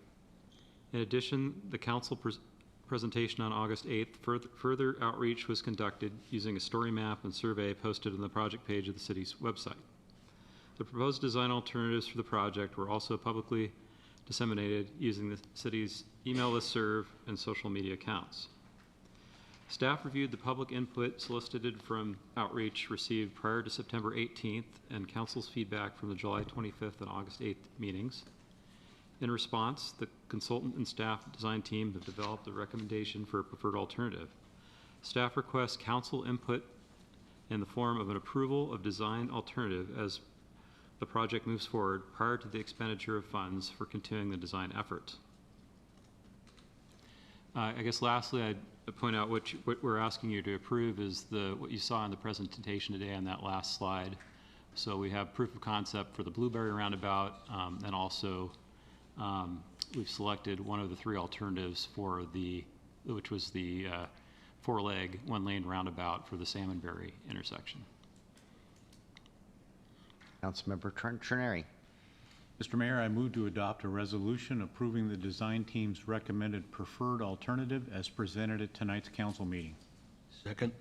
In addition, the council presentation on August 8th, further outreach was conducted using a story map and survey posted on the project page of the city's website. The proposed design alternatives for the project were also publicly disseminated using the city's email listserv and social media accounts. Staff reviewed the public input solicited from outreach received prior to September 18th and council's feedback from the July 25th and August 8th meetings. In response, the consultant and staff design team have developed a recommendation for a preferred alternative. Staff requests council input in the form of an approval of design alternative as the project moves forward prior to the expenditure of funds for continuing the design effort. I guess lastly, I'd point out what we're asking you to approve is what you saw in the presentation today on that last slide. So we have proof of concept for the Blueberry roundabout, and also we've selected one of the three alternatives for which was the four-leg, one-lane roundabout for the Salmonberry intersection. Councilmember Trenary. Mr. Mayor, I move to adopt a resolution approving the design team's recommended preferred alternative as presented at tonight's council meeting. Second.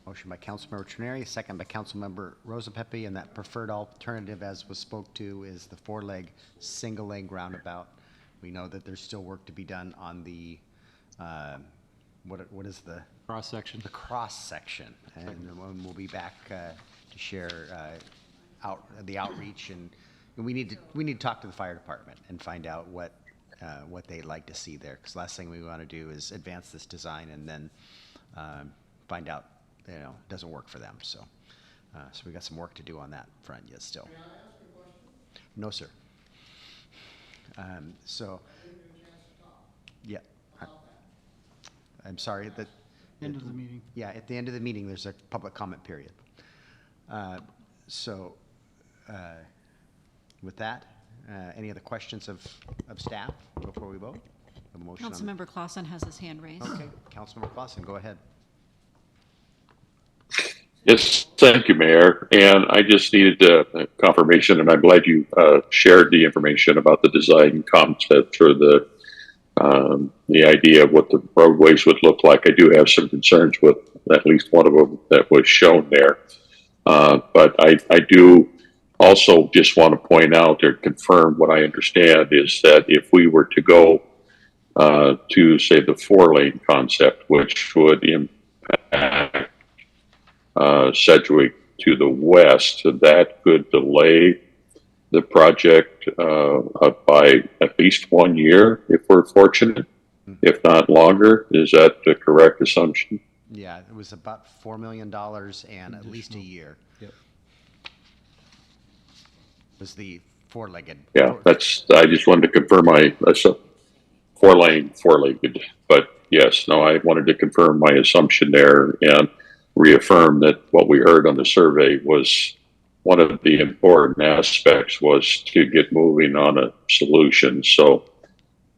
Motion by Councilmember Trenary, second by Councilmember Rosapepe, and that preferred alternative, as was spoke to, is the four-leg, single-leg roundabout. We know that there's still work to be done on the, what is the? Cross-section. The cross-section, and we'll be back to share the outreach, and we need to talk to the fire department and find out what they'd like to see there, because last thing we want to do is advance this design and then find out it doesn't work for them. So we got some work to do on that front yet still. May I ask a question? No, sir. So yeah, I'm sorry that End of the meeting. Yeah, at the end of the meeting, there's a public comment period. With that, any other questions of staff before we vote? A motion on- Councilmember Clausen has his hand raised. Okay, Councilmember Clausen, go ahead. Yes, thank you, Mayor. And I just needed confirmation, and I'm glad you shared the information about the design concept for the idea of what the roadways would look like. I do have some concerns with at least one of them that was shown there. But I do also just want to point out or confirm what I understand is that if we were to go to, say, the four-lane concept, which would impact Sedgwick to the west, that could delay the project by at least 1 year if we're fortunate, if not longer. Is that the correct assumption? Yeah, it was about $4 million and at least a year. Yep. Was the four-legged. Yeah, I just wanted to confirm that's a four-legged, but yes, no, I wanted to confirm my assumption there and reaffirm that what we heard on the survey was one of the important aspects was to get moving on a solution. So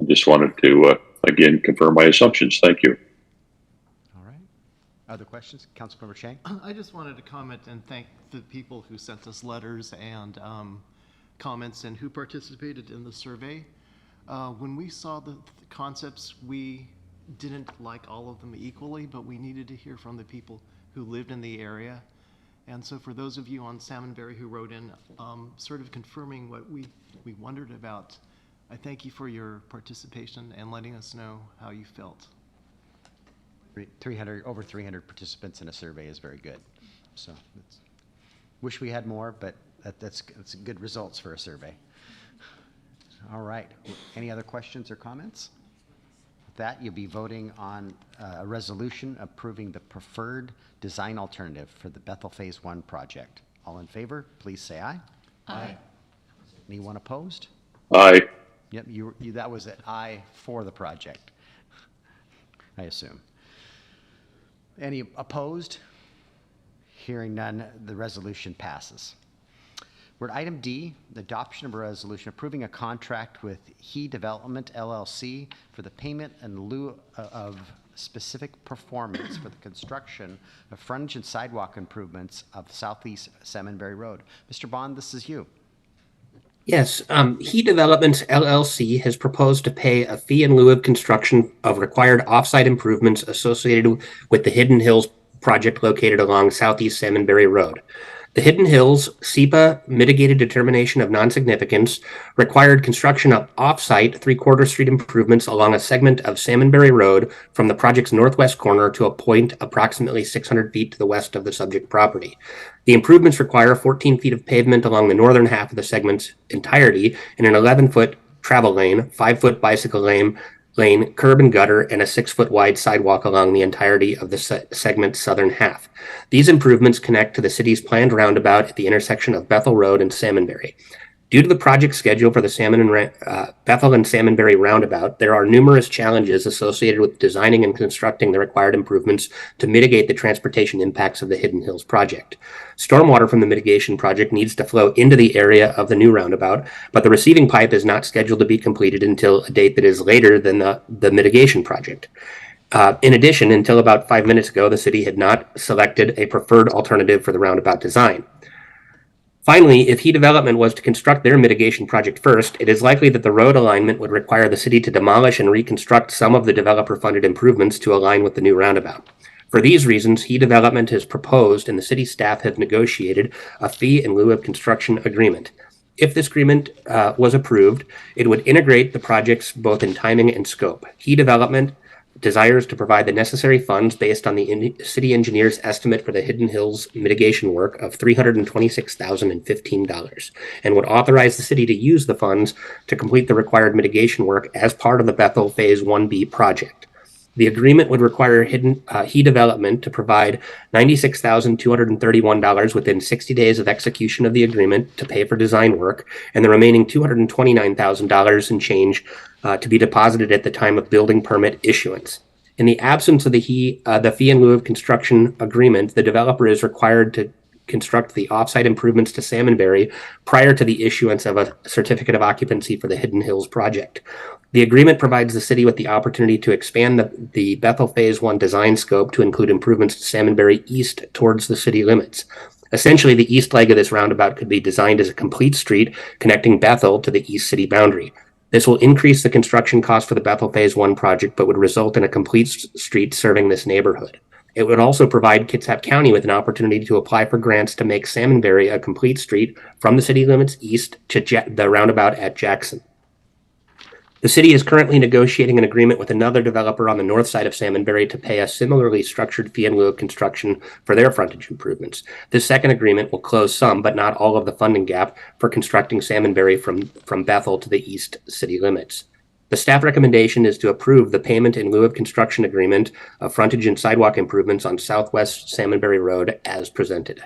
I just wanted to, again, confirm my assumptions. Thank you. All right. Other questions? Councilmember Chang? I just wanted to comment and thank the people who sent us letters and comments and who participated in the survey. When we saw the concepts, we didn't like all of them equally, but we needed to hear from the people who lived in the area. And so for those of you on Salmonberry who wrote in, sort of confirming what we wondered about, I thank you for your participation and letting us know how you felt. Over 300 participants in a survey is very good. So wish we had more, but that's good results for a survey. All right. Any other questions or comments? With that, you'll be voting on a resolution approving the preferred design alternative for the Bethel Phase 1 project. All in favor, please say aye. Aye. Anyone opposed? Aye. Yep, that was an aye for the project, I assume. Any opposed? Hearing none, the resolution passes. We're at item D, the adoption of a resolution approving a contract with He Development LLC for the payment in lieu of specific performance for the construction of frontage and sidewalk improvements of Southeast Salmonberry Road. Mr. Bond, this is you. Yes, He Developments LLC has proposed to pay a fee in lieu of construction of required off-site improvements associated with the Hidden Hills project located along Southeast Salmonberry Road. The Hidden Hills SEPA mitigated determination of non-significance required construction of off-site three-quarter street improvements along a segment of Salmonberry Road from the project's northwest corner to a point approximately 600 feet to the west of the subject property. The improvements require 14 feet of pavement along the northern half of the segment's entirety and an 11-foot travel lane, 5-foot bicycle lane, curb and gutter, and a 6-foot wide sidewalk along the entirety of the segment's southern half. These improvements connect to the city's planned roundabout at the intersection of Bethel Road and Salmonberry. Due to the project schedule for the Bethel and Salmonberry roundabout, there are numerous challenges associated with designing and constructing the required improvements to mitigate the transportation impacts of the Hidden Hills project. Stormwater from the mitigation project needs to flow into the area of the new roundabout, but the receiving pipe is not scheduled to be completed until a date that is later than the mitigation project. In addition, until about 5 minutes ago, the city had not selected a preferred alternative for the roundabout design. Finally, if He Development was to construct their mitigation project first, it is likely that the road alignment would require the city to demolish and reconstruct some of the developer-funded improvements to align with the new roundabout. For these reasons, He Development has proposed and the city staff have negotiated a fee in lieu of construction agreement. If this agreement was approved, it would integrate the projects both in timing and scope. He Development desires to provide the necessary funds based on the city engineer's estimate for the Hidden Hills mitigation work of $326,015 and would authorize the city to use the funds to complete the required mitigation work as part of the Bethel Phase 1B project. The agreement would require He Development to provide $96,231 within 60 days of execution of the agreement to pay for design work, and the remaining $229,000 and change to be deposited at the time of building permit issuance. In the absence of the fee in lieu of construction agreement, the developer is required to construct the offsite improvements to Salmonberry prior to the issuance of a certificate of occupancy for the Hidden Hills project. The agreement provides the city with the opportunity to expand the Bethel Phase 1 design scope to include improvements to Salmonberry east towards the city limits. Essentially, the east leg of this roundabout could be designed as a complete street connecting Bethel to the east city boundary. This will increase the construction cost for the Bethel Phase 1 project, but would result in a complete street serving this neighborhood. It would also provide Kitsap County with an opportunity to apply for grants to make Salmonberry a complete street from the city limits east to the roundabout at Jackson. The city is currently negotiating an agreement with another developer on the north side of Salmonberry to pay a similarly structured fee in lieu of construction for their frontage improvements. This second agreement will close some, but not all, of the funding gap for constructing Salmonberry from Bethel to the east city limits. The staff recommendation is to approve the payment in lieu of construction agreement of frontage and sidewalk improvements on Southwest Salmonberry Road as presented.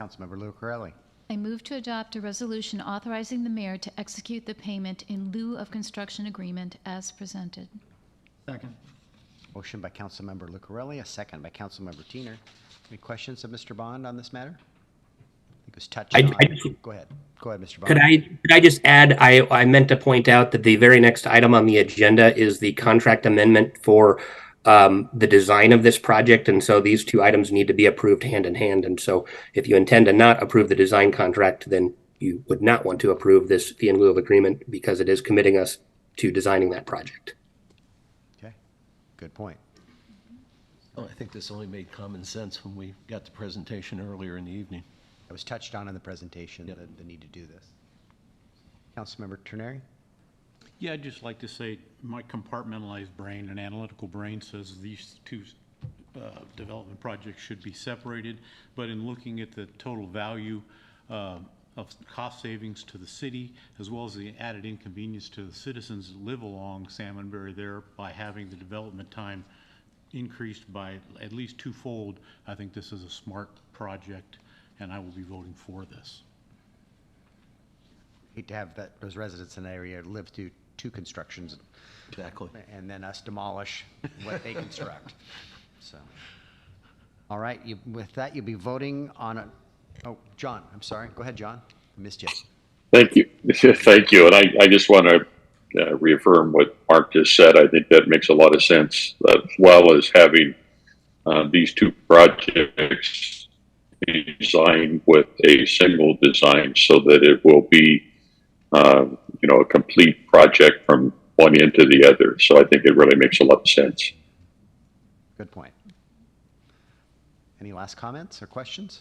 Councilmember Lucarelli. I move to adopt a resolution authorizing the mayor to execute the payment in lieu of construction agreement as presented. Second. Motion by Councilmember Lucarelli, a second by Councilmember Teener. Any questions of Mr. Bond on this matter? It was touched on. Go ahead. Go ahead, Mr. Bond. Could I just add, I meant to point out that the very next item on the agenda is the contract amendment for the design of this project. And so these two items need to be approved hand in hand. And so if you intend to not approve the design contract, then you would not want to approve this fee in lieu of agreement because it is committing us to designing that project. Okay, good point. Oh, I think this only made common sense when we got the presentation earlier in the evening. It was touched on in the presentation, the need to do this. Councilmember Terneri? Yeah, I'd just like to say my compartmentalized brain and analytical brain says these two development projects should be separated, but in looking at the total value of cost savings to the city, as well as the added inconvenience to the citizens that live along Salmonberry there by having the development time increased by at least twofold, I think this is a smart project, and I will be voting for this. Hate to have those residents in the area live through two constructions. Exactly. And then us demolish what they construct. So, all right, with that, you'll be voting on oh, John, I'm sorry. Go ahead, John. I missed you. Thank you. Thank you. And I just want to reaffirm what Mark just said. I think that makes a lot of sense, as well as having these two projects designed with a single design so that it will be a complete project from one end to the other. So I think it really makes a lot of sense. Good point. Any last comments or questions?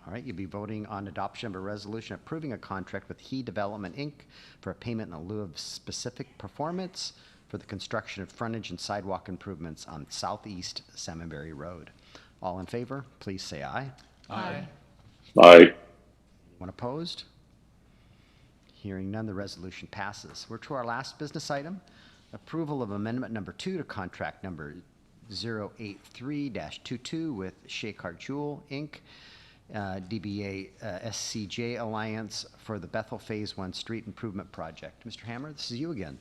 All right, you'll be voting on adoption of a resolution approving a contract with He Development, Inc. for a payment in lieu of specific performance for the construction of frontage and sidewalk improvements on Southeast Salmonberry Road. All in favor, please say aye. Aye. Aye. Anyone opposed? Hearing none, the resolution passes. We're to our last business item, approval of amendment number 2 to contract number 083-22 with Shekar Jewel, Inc., DBA SCJ Alliance for the Bethel Phase 1 Street Improvement Project. Mr. Hammer, this is you again.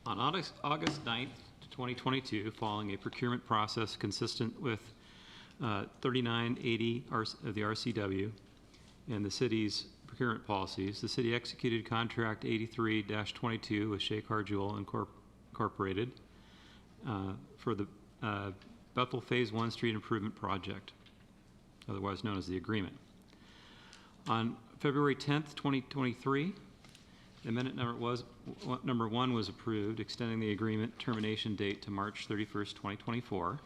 On August 9th, 2022, following a procurement process consistent with 3980 of the RCW and the city's procurement policies, the city executed contract 83-22 with Shekar Jewel Incorporated for the Bethel Phase 1 Street Improvement Project, otherwise known as the agreement. On February 10th, 2023, amendment number 1 was approved, extending the agreement termination date to March 31st, 2024.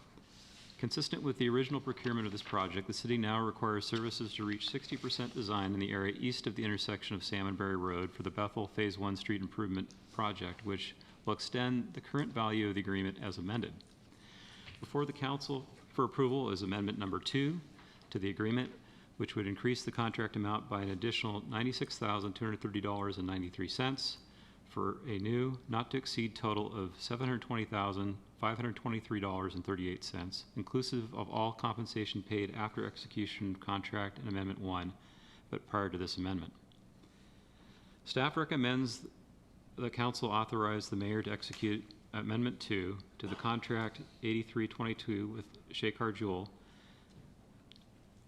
Consistent with the original procurement of this project, the city now requires services to reach 60% design in the area east of the intersection of Salmonberry Road for the Bethel Phase 1 Street Improvement Project, which will extend the current value of the agreement as amended. Before the council for approval is amendment number 2 to the agreement, which would increase the contract amount by an additional $96,230.93 for a new, not to exceed total of $720,523.38, inclusive of all compensation paid after execution of contract and amendment 1, but prior to this amendment. Staff recommends the council authorize the mayor to execute amendment 2 to the contract 8322 with Shekar Jewel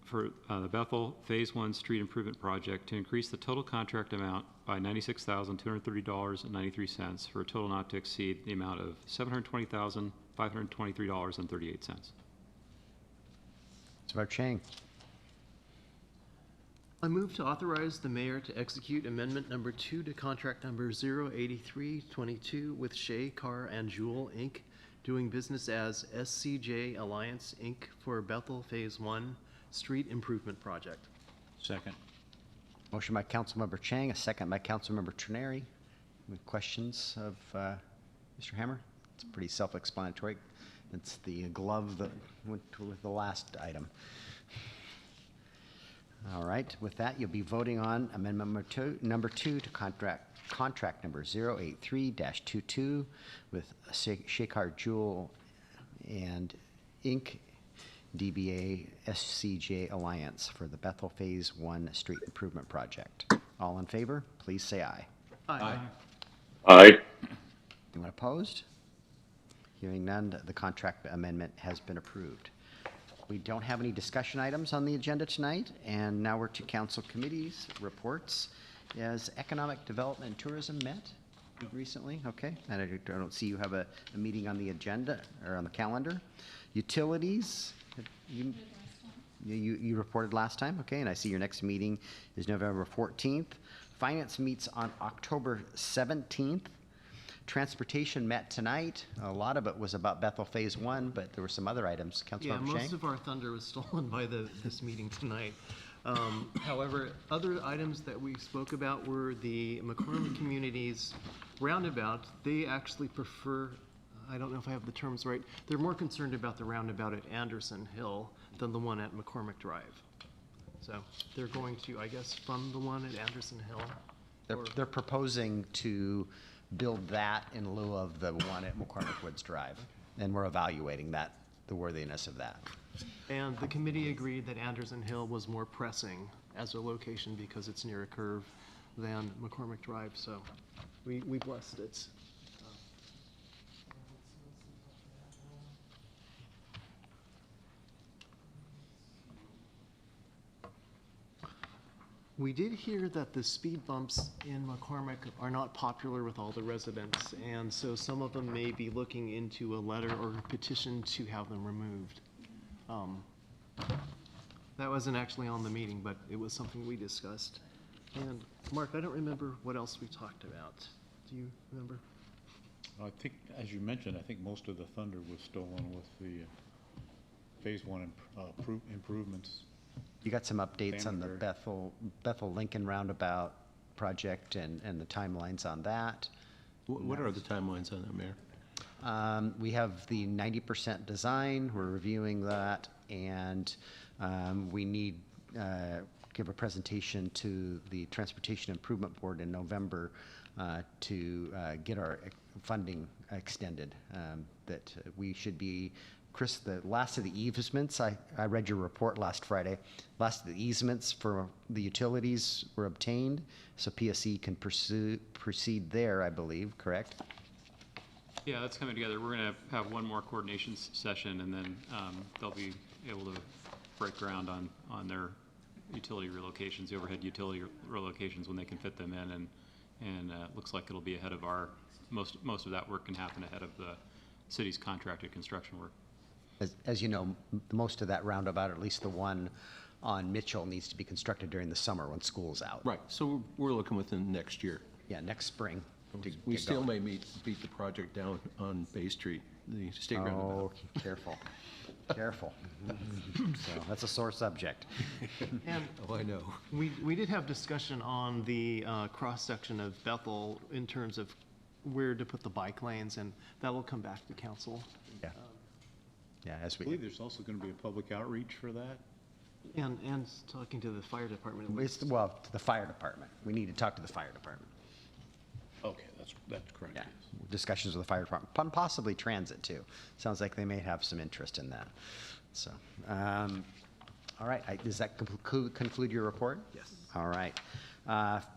for the Bethel Phase 1 Street Improvement Project to increase the total contract amount by $96,230.93 for a total not to exceed the amount of $720,523.38. Mr. Chang. I move to authorize the mayor to execute amendment number 2 to contract number 08322 with Shekar and Jewel, Inc., doing business as SCJ Alliance, Inc. for Bethel Phase 1 Street Improvement Project. Second. Motion by Councilmember Chang, a second by Councilmember Terneri. Any questions of Mr. Hammer? It's pretty self-explanatory. It's the glove that went with the last item. All right, with that, you'll be voting on amendment number two to contract contract number 083-22 with Shekhar Jewel and Inc., DBA SCJ Alliance for the Bethel Phase 1 Street Improvement Project. All in favor, please say aye. Aye. Aye. Anyone opposed? Hearing none, the contract amendment has been approved. We don't have any discussion items on the agenda tonight, and now we're to council committees reports. Has Economic Development and Tourism met recently? Okay, and I don't see you have a meeting on the agenda or on the calendar. Utilities, you reported last time, okay, and I see your next meeting is November 14th. Finance meets on October 17th. Transportation met tonight. A lot of it was about Bethel Phase 1, but there were some other items. Yeah, Councilmember most Shank? of our thunder was stolen by this meeting tonight. However, other items that we spoke about were the McCormick Communities roundabout. They actually prefer, I don't know if I have the terms right, they're more concerned about the roundabout at Anderson Hill than the one at McCormick Drive. So they're going to, I guess, fund the one at Anderson Hill. They're proposing to build that in lieu of the one at McCormick Woods Drive, and we're evaluating that, the worthiness of that. And the committee agreed that Anderson Hill was more pressing as a location because it's near a curve than McCormick Drive, so we blessed it. We did hear that the speed bumps in McCormick are not popular with all the residents, and so some of them may be looking into a letter or a petition to have them removed. That wasn't actually on the meeting, but it was something we discussed. And Mark, I don't remember what else we talked about. Do you remember? I think, as you mentioned, I think most of the thunder was stolen with the Phase 1 improvements. You got some updates on the Sandberg. Bethel Lincoln Roundabout project and the timelines on that. What are the timelines on that, Mayor? We have the 90% design, we're reviewing that, and we need give a presentation to the Transportation Improvement Board in November to get our funding extended. That we should be, Chris, the last of the easements, I read your report last Friday, last of the easements for the utilities were obtained, so PSE can proceed there, I believe, correct? Yeah, that's coming together. We're going to have one more coordination session, and then they'll be able to break ground on their utility relocations, the overhead utility relocations when they can fit them in, and looks like it'll be ahead of our, most of that work can happen ahead of the city's contracted construction work. As you know, most of that roundabout, or at least the one on Mitchell, needs to be constructed during the summer when school's out. Right, so we're looking within next year. Yeah, next spring. We still may beat the project down on Bay Street, the state roundabout. Oh, careful, careful. So that's a sore subject. And oh, I know. We did have discussion on the cross-section of Bethel in terms of where to put the bike lanes, and that will come back to council. Yeah. Yeah, as I we, believe there's also going to be a public outreach for that. And talking to the fire department. well, to the fire department. We need to talk to the fire department. Okay, that's correct. Yeah, discussions with the fire department, possibly transit too. Sounds like they may have some interest in that. So, all right, does that conclude your report? Yes. All right.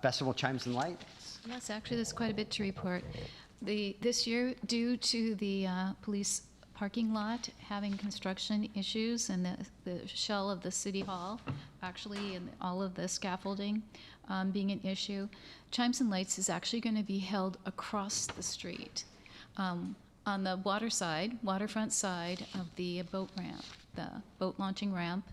Festival Chimes and Lights? Yes, actually, there's quite a bit to report. This year, due to the police parking lot having construction issues and the shell of the city hall, actually, and all of the scaffolding being an issue, Chimes and Lights is actually going to be held across the street on the waterfront side of the boat ramp, the boat launching ramp.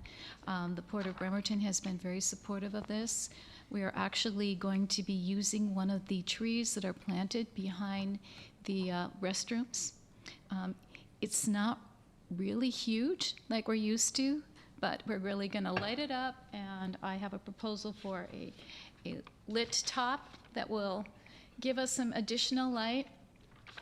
The Port of Bremerton has been very supportive of this. We are actually going to be using one of the trees that are planted behind the restrooms. It's not really huge like we're used to, but we're really going to light it up, and I have a proposal for a lit top that will give us some additional light.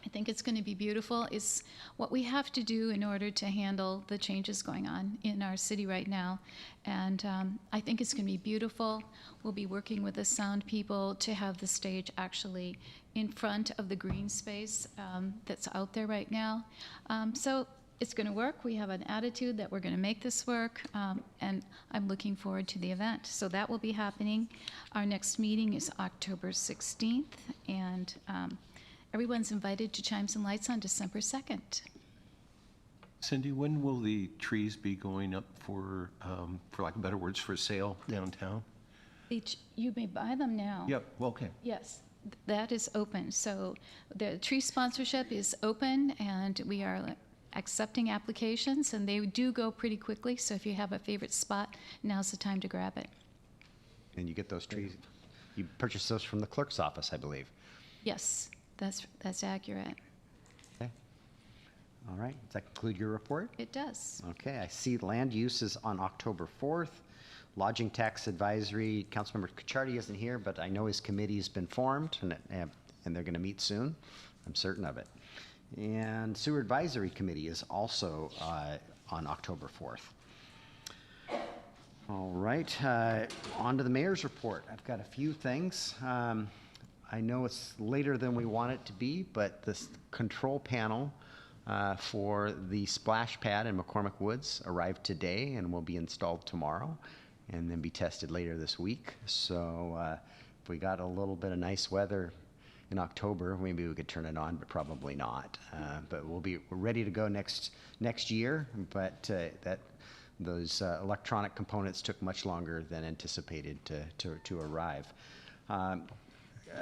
I think it's going to be beautiful. It's what we have to do in order to handle the changes going on in our city right now. And I think it's going to be beautiful. We'll be working with the sound people to have the stage actually in front of the green space that's out there right now. So it's going to work. We have an attitude that we're going to make this work, and I'm looking forward to the event. So that will be happening. Our next meeting is October 16th, and everyone's invited to Chimes and Lights on December 2nd. Cindy, when will the trees be going up for lack of better words, for sale downtown? You may buy them now. Yep, well, okay. Yes, that is open. So the tree sponsorship is open, and we are accepting applications, and they do go pretty quickly. So if you have a favorite spot, now's the time to grab it. And you get those trees, you purchase those from the clerk's office, I believe. Yes, that's accurate. Okay. All right, does that conclude your report? It does. Okay, I see land use is on October 4th. Lodging tax advisory, Councilmember Kuchardi isn't here, but I know his committee has been formed, and they're going to meet soon. I'm certain of it. And sewer advisory committee is also on October 4th. All right, on to the mayor's report. I've got a few things. I know it's later than we want it to be, but this control panel for the splash pad in McCormick Woods arrived today and will be installed tomorrow and then be tested later this week. So if we got a little bit of nice weather in October, maybe we could turn it on, but probably not. But we're ready to go next year, but those electronic components took much longer than anticipated to arrive.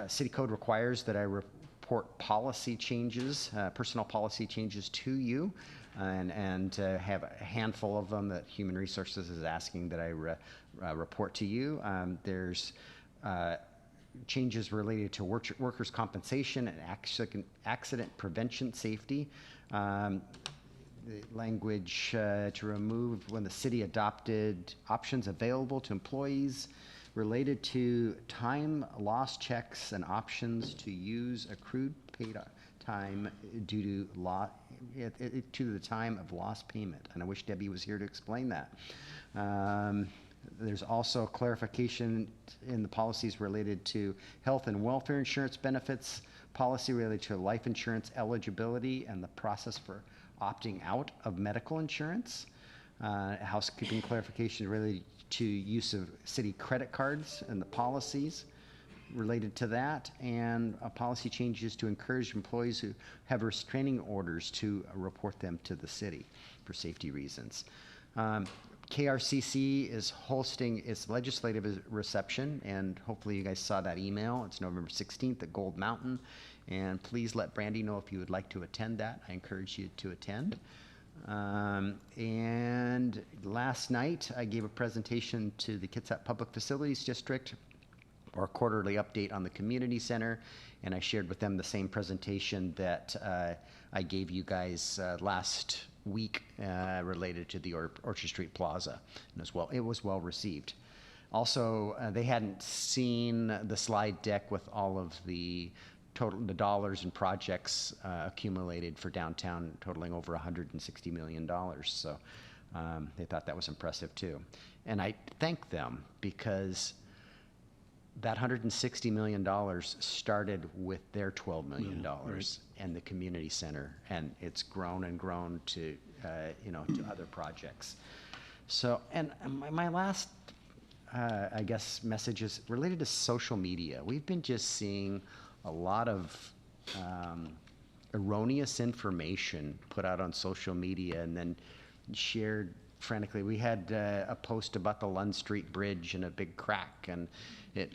City code requires that I report policy changes, personnel policy changes to you, and have a handful of them that Human Resources is asking that I report to you. There's changes related to workers' compensation and accident prevention safety. The language to remove when the city adopted options available to employees related to time loss checks and options to use accrued paid time due to the time of lost payment. And I wish Debbie was here to explain that. There's also clarification in the policies related to health and welfare insurance benefits, policy related to life insurance eligibility and the process for opting out of medical insurance, housekeeping clarification related to use of city credit cards and the policies related to that, and policy changes to encourage employees who have restraining orders to report them to the city for safety reasons. KRCC is hosting its legislative reception, and hopefully you guys saw that email. It's November 16th at Gold Mountain, and please let Brandy know if you would like to attend that. I encourage you to attend. And last night I gave a presentation to the Kitsap Public Facilities District, our quarterly update on the community center, and I shared with them the same presentation that I gave you guys last week related to the Orchard Street Plaza, and it was well received. Also, they hadn't seen the slide deck with all of the dollars and projects accumulated for downtown, totaling over $160 million. So they thought that was impressive too. And I thank them because that $160 million started with their $12 million right. and the community center, and it's grown and grown to to other projects. So, and my last I guess message is related to social media. We've been just seeing a lot of erroneous information put out on social media and then shared frantically. We had a post about the Lund Street Bridge and a big crack, and if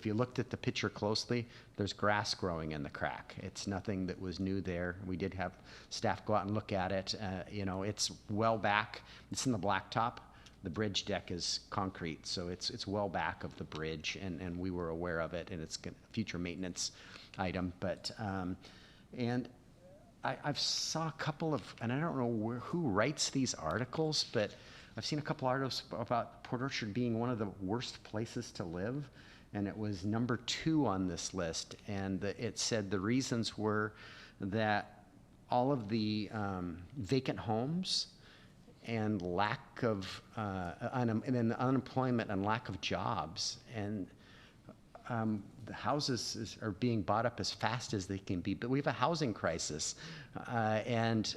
you looked at the picture closely, there's grass growing in the crack. It's nothing that was new there. We did have staff go out and look at it. It's well back. It's in the blacktop. The bridge deck is concrete, so it's well back of the bridge, and we were aware of it, and it's a future maintenance item. But and I've saw a couple of, and I don't know who writes these articles, but I've seen a couple articles about Port Orchard being one of the worst places to live, and it was number 2 on this list. And it said the reasons were that all of the vacant homes and lack of and then unemployment and lack of jobs, and the houses are being bought up as fast as they can be. But we have a housing crisis, and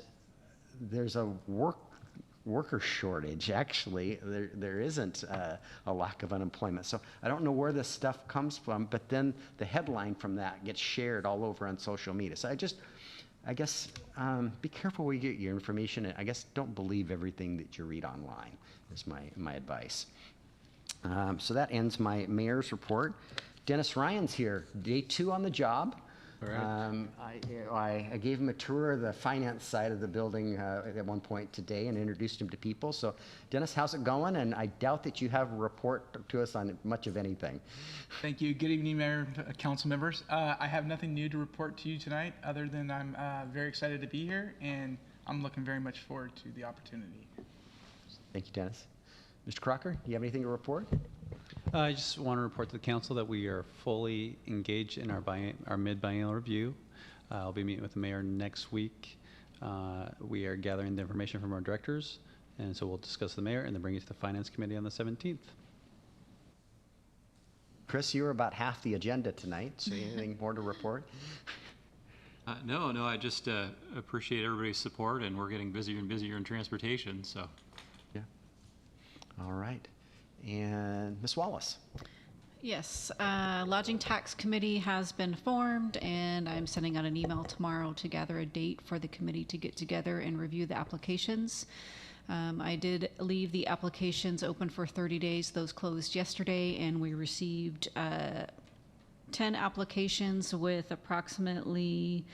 there's a worker shortage. Actually, there isn't a lack of unemployment. So I don't know where this stuff comes from, but then the headline from that gets shared all over on social media. So I guess be careful where you get your information, and I guess don't believe everything that you read online is my advice. So that ends my mayor's report. Dennis Ryan's here, day 2 on the job. All right. I gave him a tour of the finance side of the building at one point today and introduced him to people. So Dennis, how's it going? And I doubt that you have a report to us on much of anything. Thank you. Good evening, Mayor, council members. I have nothing new to report to you tonight, other than I'm very excited to be here, and I'm looking very much forward to the opportunity. Thank you, Dennis. Mr. Crocker, do you have anything to report? I just want to report to the council that we are fully engaged in our mid-biennial review. I'll be meeting with the mayor next week. We are gathering the information from our directors, and so we'll discuss the mayor and then bring it to the finance committee on the 17th. Chris, you were about half the agenda tonight, so anything more to report? No, I just appreciate everybody's support, and we're getting busier and busier in transportation, so. Yeah. All right. And Ms. Wallace. Yes, Lodging Tax Committee has been formed, and I'm sending out an email tomorrow to gather a date for the committee to get together and review the applications. I did leave the applications open for 30 days. Those closed yesterday, and we received 10 applications with approximately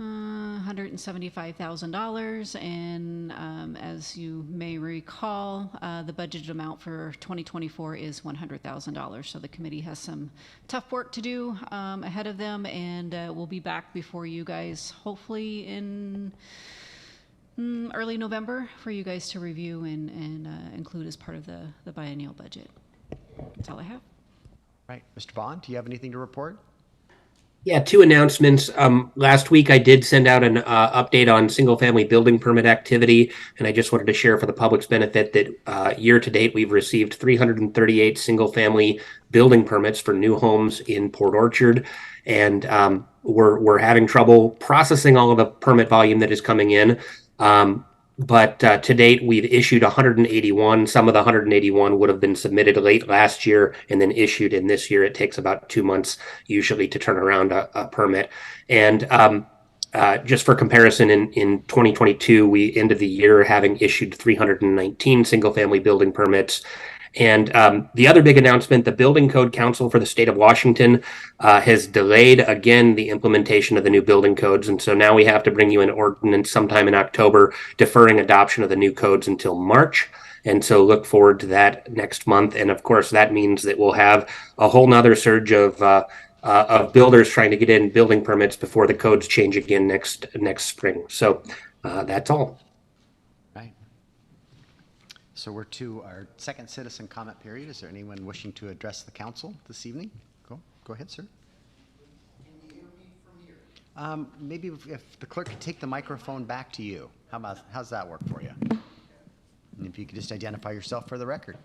$175,000, and as you may recall, the budgeted amount for 2024 is $100,000. So the committee has some tough work to do ahead of them, and we'll be back before you guys hopefully in early November for you guys to review and include as part of the biennial budget. That's all I have. Right. Mr. Bond, do you have anything to report? Yeah, 2 announcements. Last week, I did send out an update on single-family building permit activity, and I just wanted to share for the public's benefit that year to date, we've received 338 single-family building permits for new homes in Port Orchard, and we're having trouble processing all of the permit volume that is coming in. But to date, we've issued 181. Some of the 181 would have been submitted late last year and then issued in this year. It takes about 2 months usually to turn around a permit. And just for comparison, in 2022, we ended the year having issued 319 single-family building permits. And the other big announcement, the Building Code Council for the state of Washington has delayed again the implementation of the new building codes. And so now we have to bring you an ordinance sometime in October, deferring adoption of the new codes until March. And so look forward to that next month. And of course, that means that we'll have a whole nother surge of builders trying to get in building permits before the codes change again next spring. So that's all. So we're to our second citizen comment period. Is there anyone wishing to address the council this evening? Go ahead, sir. Can you hear me from here? Maybe if the clerk could take the microphone back to you. How's that work for you? And if you could just identify yourself for the record.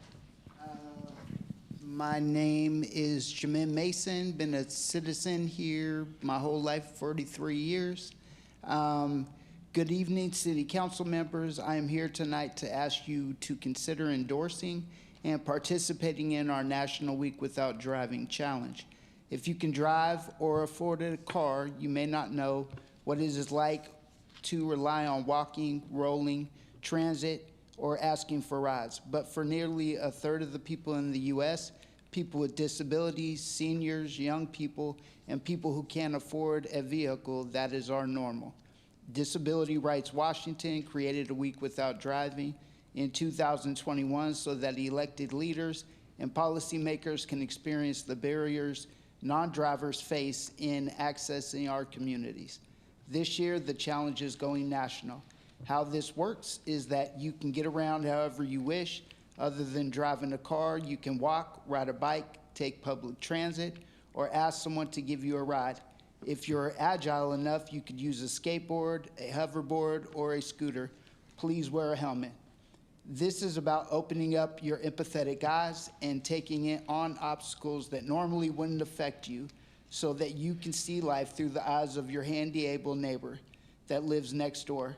My name is Jamin Mason, been a citizen here my whole life, 43 years. Good evening, City Council members. I am here tonight to ask you to consider endorsing and participating in our National Week Without Driving Challenge. If you can drive or afford a car, you may not know what it is like to rely on walking, rolling, transit, or asking for rides. But for nearly a third of the people in the U.S., people with disabilities, seniors, young people, and people who can't afford a vehicle, that is our normal. Disability Rights Washington created a week without driving in 2021 so that elected leaders and policymakers can experience the barriers non-drivers face in accessing our communities. This year, the challenge is going national. How this works is that you can get around however you wish. Other than driving a car, you can walk, ride a bike, take public transit or ask someone to give you a ride. If you're agile enough, you could use a skateboard, a hoverboard, or a scooter. Please wear a helmet. This is about opening up your empathetic eyes and taking it on obstacles that normally wouldn't affect you so that you can see life through the eyes of your handy-able neighbor that lives next door.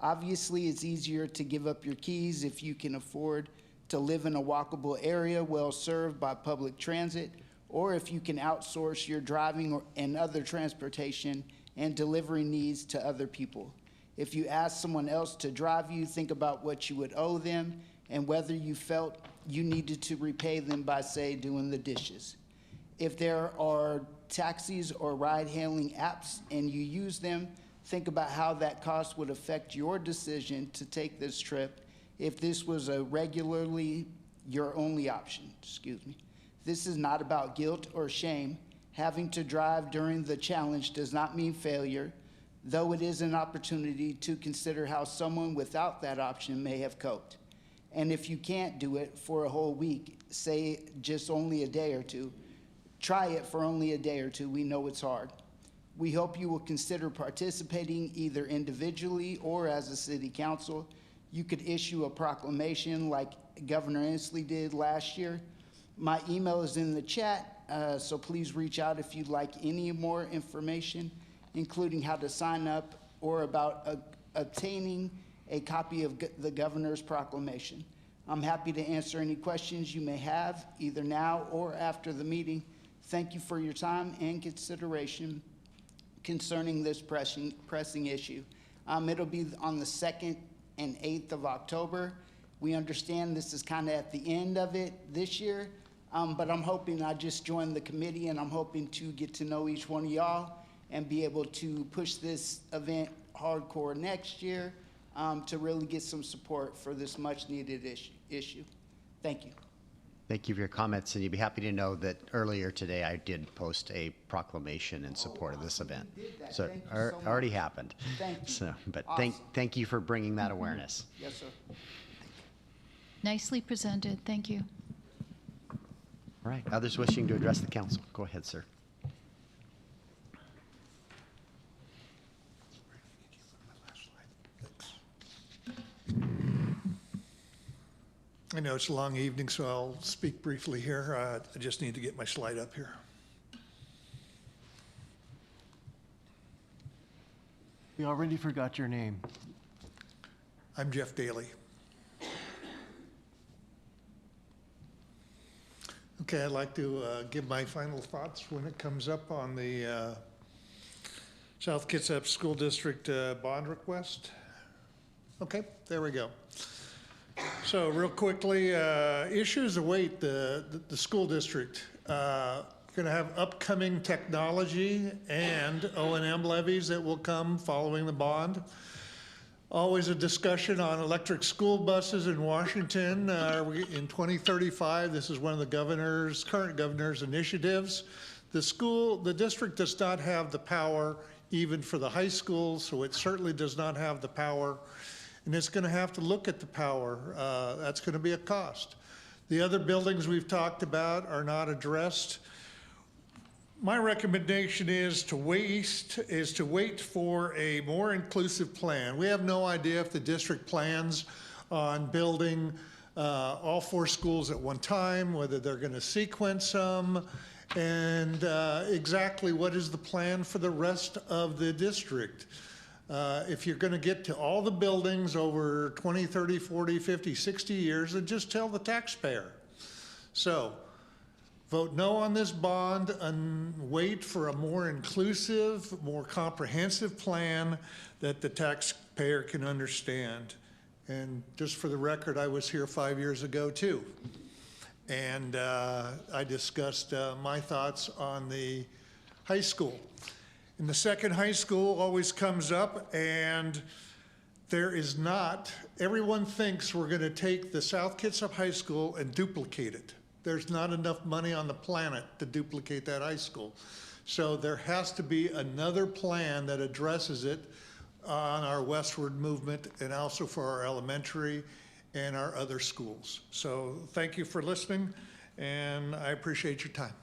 Obviously, it's easier to give up your keys if you can afford to live in a walkable area well served by public transit, or if you can outsource your driving and other transportation and delivery needs to other people. If you ask someone else to drive you, think about what you would owe them and whether you felt you needed to repay them by, say, doing the dishes. If there are taxis or ride-hailing apps and you use them, think about how that cost would affect your decision to take this trip if this was a regularly your only option. This is not about guilt or shame. Having to drive during the challenge does not mean failure, though it is an opportunity to consider how someone without that option may have coped. And if you can't do it for a whole week, say just only a day or two, try it for only a day or two. We know it's hard. We hope you will consider participating either individually or as a city council. You could issue a proclamation like Governor Inslee did last year. My email is in the chat, so please reach out if you'd like any more information, including how to sign up or about obtaining a copy of the governor's proclamation. I'm happy to answer any questions you may have, either now or after the meeting. Thank you for your time and consideration concerning this pressing issue. It'll be on the 2nd and 8th of October. We understand this is kind of at the end of it this year, but I'm hoping I just joined the committee and I'm hoping to get to know each one of y'all and be able to push this event hardcore next year to really get some support for this much needed issue. Thank you. Thank you for your comments, and you'd be happy to know that earlier today I did post a proclamation in support of this event. So it already happened. Thank you. So, but Awesome. thank you for bringing that awareness. Yes, sir. Nicely presented, thank you. All right, others wishing to address the council, go ahead, sir. I know it's a long evening, so I'll speak briefly here. I just need to get my slide up here. We already forgot your name. I'm Jeff Daly. Okay, I'd like to give my final thoughts when it comes up on the South Kitsap School District bond request. Okay, there we go. So real quickly, issues await the school district. Going to have upcoming technology and O&M levies that will come following the bond. Always a discussion on electric school buses in Washington. In 2035, this is one of the current governor's initiatives. The district does not have the power even for the high school, so it certainly does not have the power. And it's going to have to look at the power. That's going to be a cost. The other buildings we've talked about are not addressed. My recommendation is to wait for a more inclusive plan. We have no idea if the district plans on building all 4 schools at one time, whether they're going to sequence them, and exactly what is the plan for the rest of the district. If you're going to get to all the buildings over 20, 30, 40, 50, 60 years, then just tell the taxpayer. So vote no on this bond and wait for a more inclusive, more comprehensive plan that the taxpayer can understand. And just for the record, I was here 5 years ago too. And I discussed my thoughts on the high school. And the second high school always comes up, and there is not, everyone thinks we're going to take the South Kitsap High School and duplicate it. There's not enough money on the planet to duplicate that high school. So there has to be another plan that addresses it on our westward movement and also for our elementary and our other schools. So thank you for listening, and I appreciate your time.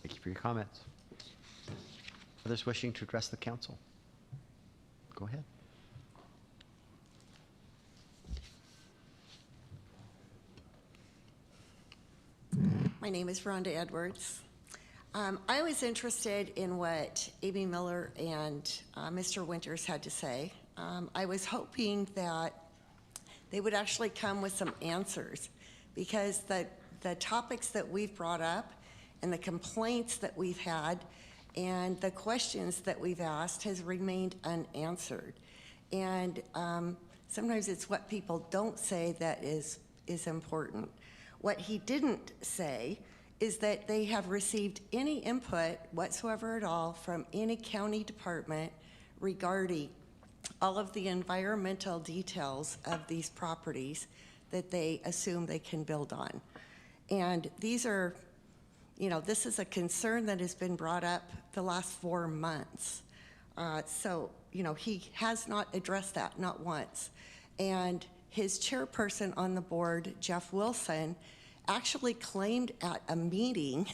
Thank you for your comments. Others wishing to address the council? Go ahead. My name is Rhonda Edwards. I was interested in what Amy Miller and Mr. Winters had to say. I was hoping that they would actually come with some answers, because the topics that we've brought up and the complaints that we've had and the questions that we've asked has remained unanswered. And sometimes it's what people don't say that is important. What he didn't say is that they have received any input whatsoever at all from any county department regarding all of the environmental details of these properties that they assume they can build on. And these are, this is a concern that has been brought up the last 4 months. So, he has not addressed that, not once. And his chairperson on the board, Jeff Wilson, actually claimed at a meeting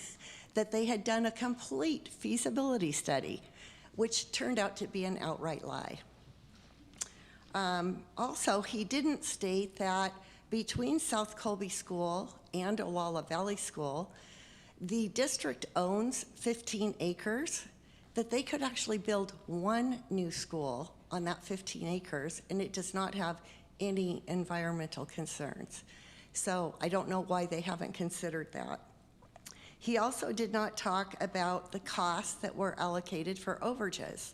that they had done a complete feasibility study, which turned out to be an outright lie. Also, he didn't state that between South Colby School and Olalla Valley School, the district owns 15 acres, that they could actually build one new school on that 15 acres, and it does not have any environmental concerns. So I don't know why they haven't considered that. He also did not talk about the costs that were allocated for overages.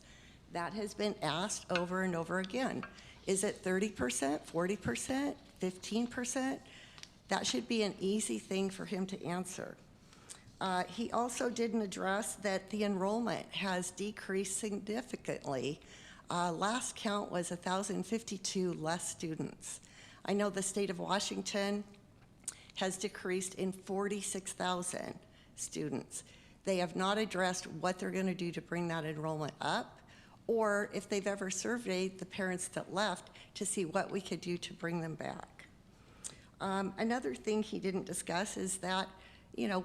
That has been asked over and over again. Is it 30%, 40%, 15%? That should be an easy thing for him to answer. He also didn't address that the enrollment has decreased significantly. Last count was 1,052 less students. I know the state of Washington has decreased in 46,000 students. They have not addressed what they're going to do to bring that enrollment up, or if they've ever surveyed the parents that left to see what we could do to bring them back. Another thing he didn't discuss is that,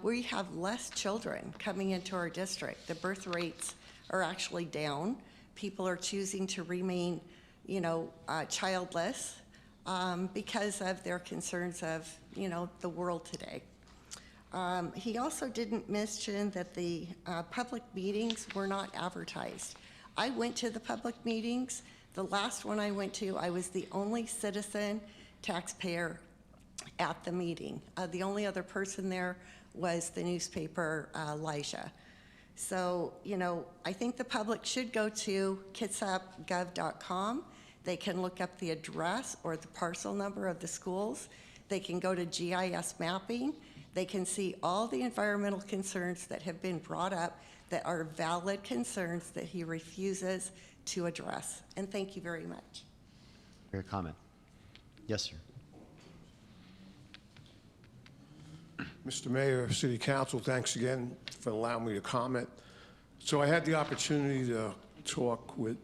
we have less children coming into our district. The birth rates are actually down. People are choosing to remain, childless because of their concerns of, the world today. He also didn't mention that the public meetings were not advertised. I went to the public meetings. The last one I went to, I was the only citizen taxpayer at the meeting. The only other person there was the newspaper, Elijah. So, I think the public should go to kitsapgov.com. They can look up the address or the parcel number of the schools. They can go to GIS mapping. They can see all the environmental concerns that have been brought up that are valid concerns that he refuses to address. And thank you very much. Your comment. Yes, sir. Mr. Mayor, City Council, thanks again for allowing me to comment. So I had the opportunity to talk with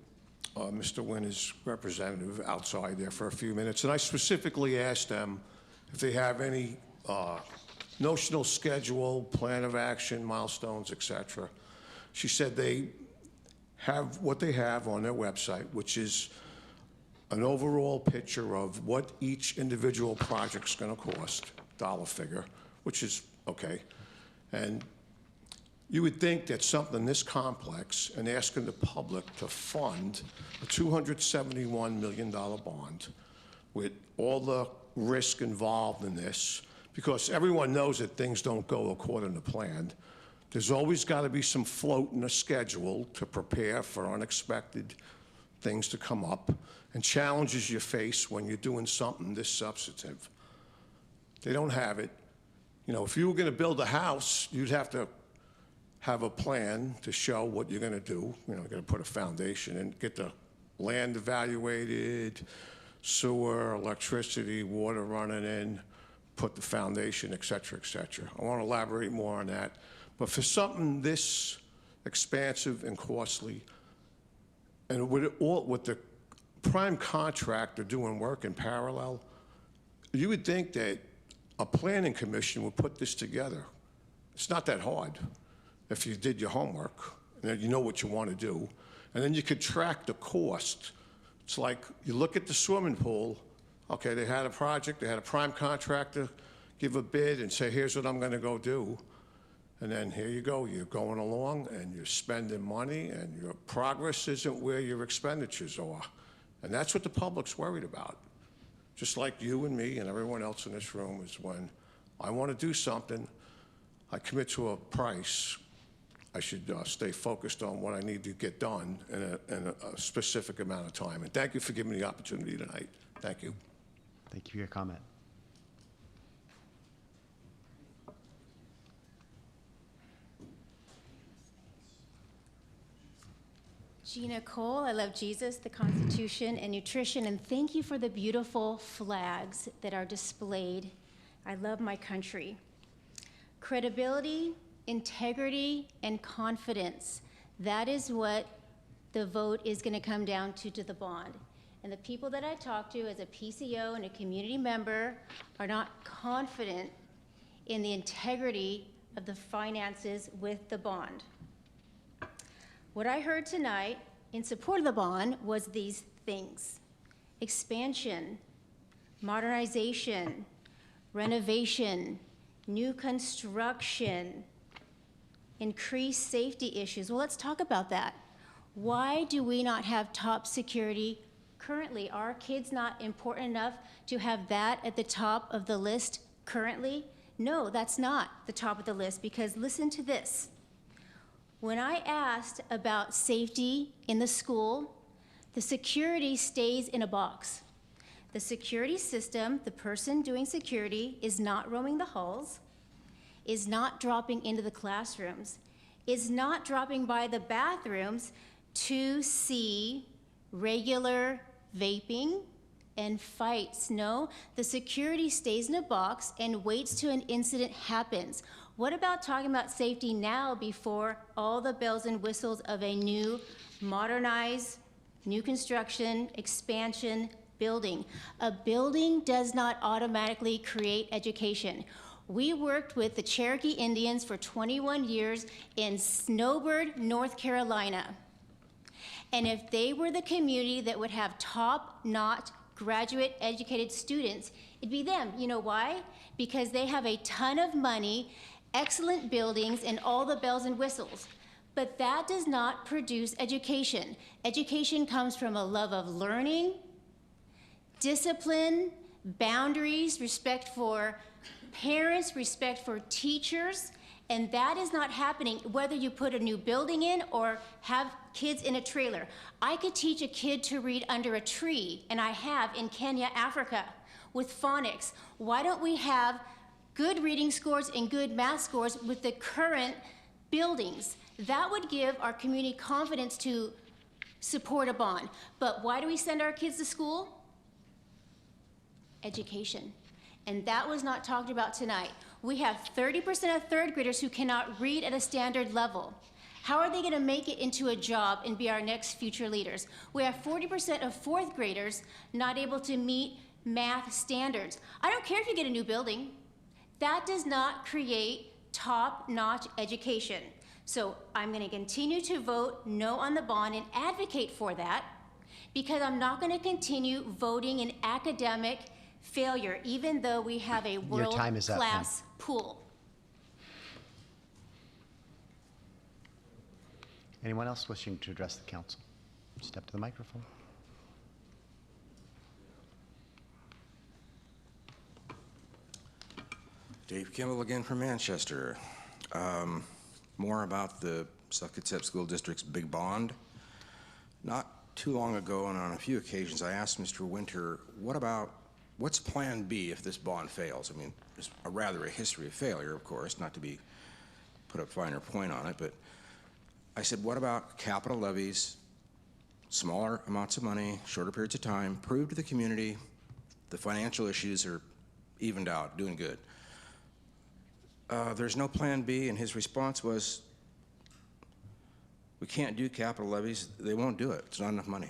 Mr. Winter's representative outside there for a few minutes, and I specifically asked them if they have any notional schedule, plan of action, milestones, etc. She said they have what they have on their website, which is an overall picture of what each individual project's going to cost, dollar figure, which is okay. And you would think that something this complex and asking the public to fund a $271 million bond with all the risk involved in this, because everyone knows that things don't go according to plan. There's always got to be some float in a schedule to prepare for unexpected things to come up and challenges you face when you're doing something this substantive. They don't have it. If you were going to build a house, you'd have to have a plan to show what you're going to do. You're going to put a foundation and get the land evaluated, sewer, electricity, water running in, put the foundation, et cetera, et cetera. I want to elaborate more on that. But for something this expansive and costly, and with the prime contractor doing work in parallel, you would think that a planning commission would put this together. It's not that hard if you did your homework and you know what you want to do. And then you could track the cost. It's like you look at the swimming pool. Okay, they had a project, they had a prime contractor give a bid and say, here's what I'm going to go do. And then here you go, you're going along and you're spending money and your progress isn't where your expenditures are. And that's what the public's worried about. Just like you and me and everyone else in this room is when I want to do something, I commit to a price. I should stay focused on what I need to get done in a specific amount of time. And thank you for giving me the opportunity tonight. Thank you. Thank you for your comment. Gina Cole, I love Jesus, the Constitution, and nutrition, and thank you for the beautiful flags that are displayed. I love my country. Credibility, integrity, and confidence. That is what the vote is going to come down to the bond. And the people that I talk to as a PCO and a community member are not confident in the integrity of the finances with the bond. What I heard tonight in support of the bond was these things: expansion, modernization, renovation, new construction, increased safety issues. Well, let's talk about that. Why do we not have top security currently? Are our kids not important enough to have that at the top of the list currently? No, that's not the top of the list, because listen to this. When I asked about safety in the school, the security stays in a box. The security system, the person doing security, is not roaming the halls, is not dropping into the classrooms, is not dropping by the bathrooms to see regular vaping and fights. No, the security stays in a box and waits till an incident happens. What about talking about safety now before all the bells and whistles of a new, modernized, new construction, expansion building? A building does not automatically create education. We worked with the Cherokee Indians for 21 years in Snowbird, North Carolina. And if they were the community that would have top-notch graduate educated students, it'd be them. You know why? Because they have a ton of money, excellent buildings, and all the bells and whistles. But that does not produce education. Education comes from a love of learning, discipline, boundaries, respect for parents, respect for teachers, and that is not happening whether you put a new building in or have kids in a trailer. I could teach a kid to read under a tree, and I have in Kenya, Africa, with phonics. Why don't we have good reading scores and good math scores with the current buildings? That would give our community confidence to support a bond. But why do we send our kids to school? Education. And that was not talked about tonight. We have 30% of third graders who cannot read at a standard level. How are they going to make it into a job and be our next future leaders? We have 40% of fourth graders not able to meet math standards. I don't care if you get a new building. That does not create top-notch education. So I'm going to continue to vote no on the bond and advocate for that, because I'm not going to continue voting in academic failure, even though we have a world-class pool. Anyone else wishing to address the council? Step to the microphone. Dave Kimball again from Manchester. More about the South Kitsap School District's big bond. Not too long ago and on a few occasions I asked Mr. Winter, what's plan B if this bond fails? I mean, there's rather a history of failure, of course, not to be put a finer point on it, but I said, what about capital levies, smaller amounts of money, shorter periods of time, prove to the community the financial issues are evened out, doing good. There's no plan B, and his response was, we can't do capital levies, they won't do it, there's not enough money.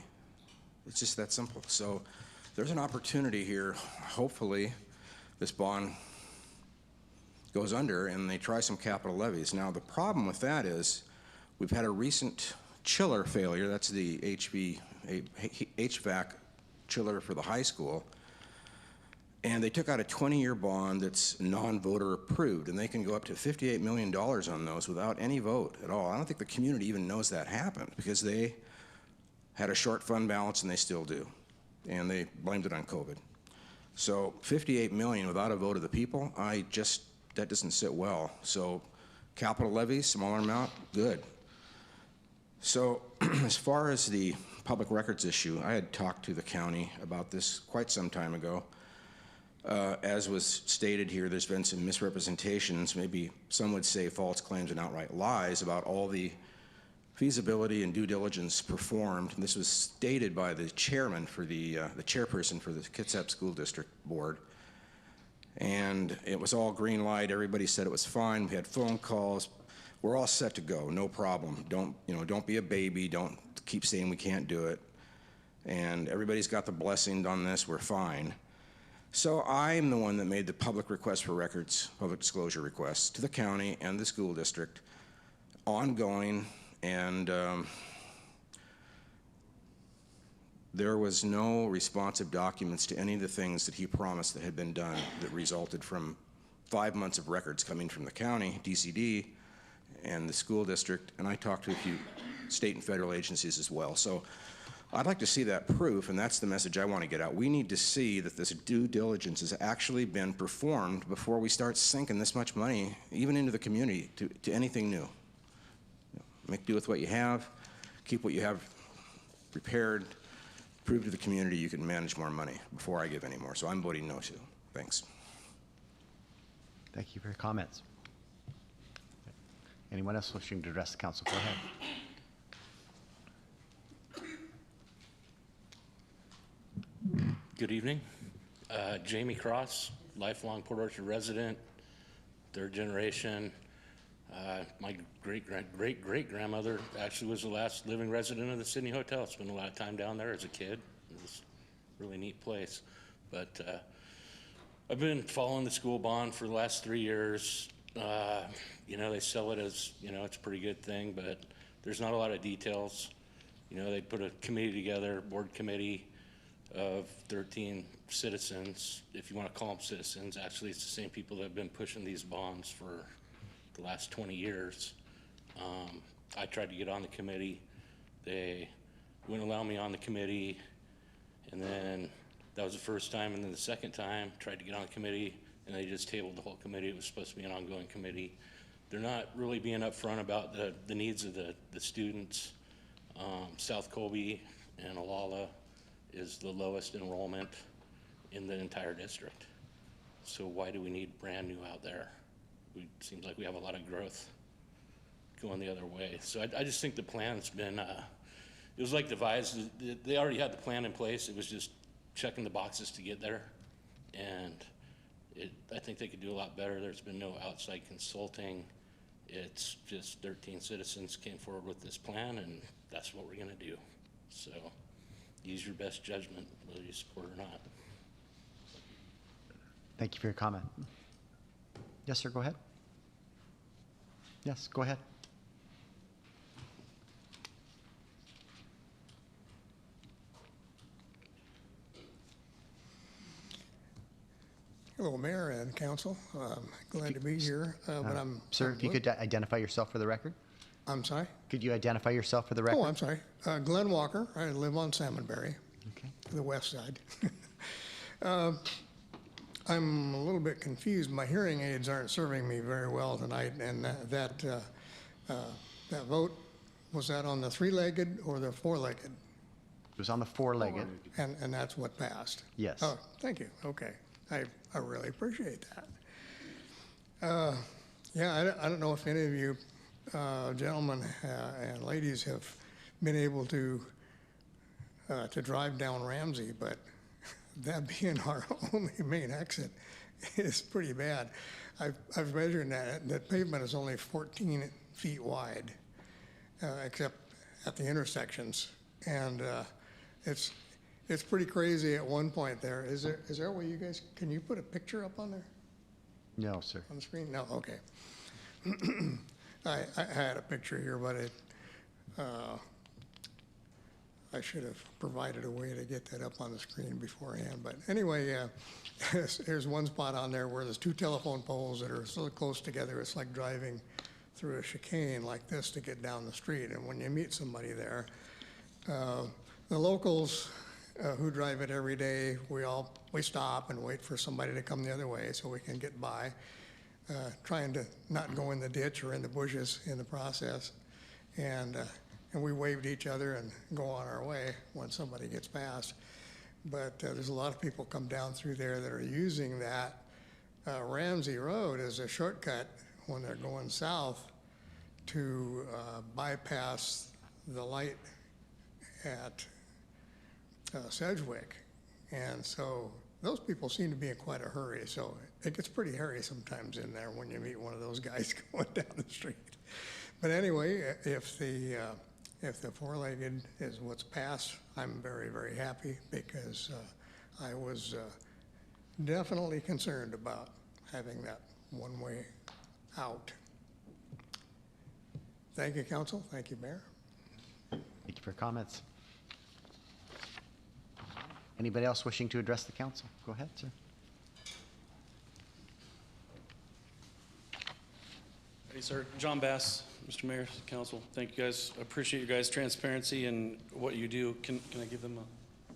It's just that simple. So there's an opportunity here, hopefully this bond goes under and they try some capital levies. Now, the problem with that is we've had a recent chiller failure. That's the HVAC chiller for the high school. And they took out a 20-year bond that's non-voter approved, and they can go up to $58 million on those without any vote at all. I don't think the community even knows that happened because they had a short fund balance and they still do. And they blamed it on COVID. So $58 million without a vote of the people, that doesn't sit well. So capital levies, smaller amount, good. So as far as the public records issue, I had talked to the county about this quite some time ago. As was stated here, there's been some misrepresentations, maybe some would say false claims and outright lies about all the feasibility and due diligence performed. And this was stated by the chairman for the chairperson for the Kitsap School District Board. And it was all green light. Everybody said it was fine. We had phone calls. We're all set to go. No problem. Don't be a baby. Don't keep saying we can't do it. And everybody's got the blessing on this. We're fine. So I'm the one that made the public request for records, public disclosure requests to the county and the school district, ongoing, and there was no responsive documents to any of the things that he promised that had been done that resulted from 5 months of records coming from the county, DCD, and the school district, and I talked to a few state and federal agencies as well. So I'd like to see that proof, and that's the message I want to get out. We need to see that this due diligence has actually been performed before we start sinking this much money, even into the community, to anything new. Make do with what you have, keep what you have prepared, prove to the community you can manage more money before I give any more. So I'm voting no to. Thanks. Thank you for your comments. Anyone else wishing to address the council? Go ahead. Good evening. Jamie Cross, lifelong Port Orchard resident, third generation. My great-great-great-grandmother actually was the last living resident of the Sydney Hotel. Spent a lot of time down there as a kid. It was a really neat place. But I've been following the school bond for the last 3 years. They sell it as, it's a pretty good thing, but there's not a lot of details. They put a committee together, board committee of 13 citizens, if you want to call them citizens. Actually, it's the same people that have been pushing these bonds for the last 20 years. I tried to get on the committee. They wouldn't allow me on the committee, and then that was the first time, and then the second time, tried to get on the committee, and they just tabled the whole committee. It was supposed to be an ongoing committee. They're not really being upfront about the needs of the students. South Colby and Olalla is the lowest enrollment in the entire district. So why do we need brand new out there? It seems like we have a lot of growth going the other way. So I just think the plan's been, it was like devised. They already had the plan in place. It was just checking the boxes to get there. And I think they could do a lot better. There's been no outside consulting. It's just 13 citizens came forward with this plan, and that's what we're gonna do. So use your best judgment whether you support or not. Thank you for your comment. Yes, sir, go ahead. Yes, go ahead. Hello, Mayor and Council. Glad to be here, but I'm... Sir, if you could identify yourself for the record? I'm sorry? Could you identify yourself for the record? Oh, I'm sorry. Glenn Walker. I live on Salmonberry, the west side. I'm a little bit confused. My hearing aids aren't serving me very well tonight, and that vote, was that on the three-legged or the four-legged? It was on the four-legged. And that's what passed? Yes. Oh, thank you. Okay. I really appreciate that. Yeah, I don't know if any of you gentlemen and ladies have been able to drive down Ramsey, but that being our only main exit is pretty bad. I've measured that pavement is only 14 feet wide, except at the intersections, and it's pretty crazy at one point there. Is there a way you guys, can you put a picture up on there? No, sir. On the screen? No, okay. I had a picture here, but I should have provided a way to get that up on the screen beforehand. But anyway, there's one spot on there where there's two telephone poles that are so close together, it's like driving through a chicane like this to get down the street. And when you meet somebody there, the locals who drive it every day, we stop and wait for somebody to come the other way so we can get by, trying to not go in the ditch or in the bushes in the process. And we wave to each other and go on our way when somebody gets past. But there's a lot of people come down through there that are using that Ramsey Road as a shortcut when they're going south to bypass the light at Sedgwick. And so those people seem to be in quite a hurry. So it gets pretty hairy sometimes in there when you meet one of those guys going down the street. But anyway, if the four-legged is what's passed, I'm very, very happy because I was definitely concerned about having that one-way out. Thank you, Council. Thank you, Mayor. Thank you for your comments. Anybody else wishing to address the council? Go ahead, sir. Hey, sir. John Bass, Mr. Mayor, Council. Thank you, guys. I appreciate your guys' transparency and what you do. Can I give them a?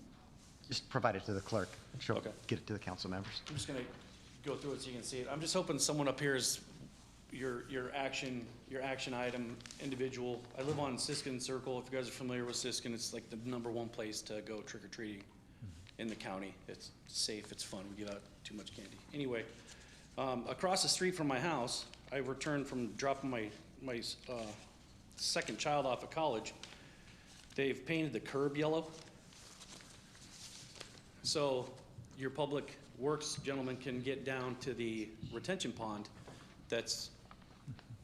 Just provide it to the clerk. She'll Okay. get it to the council members. I'm just gonna go through it so you can see it. I'm just hoping someone up here is your action item individual. I live on Siskin Circle. If you guys are familiar with Siskin, it's like the #1 place to go trick-or-treating in the county. It's safe, it's fun, we give out too much candy. Anyway, across the street from my house, I returned from dropping my second child off at college. They've painted the curb yellow. So your public works gentleman can get down to the retention pond. That's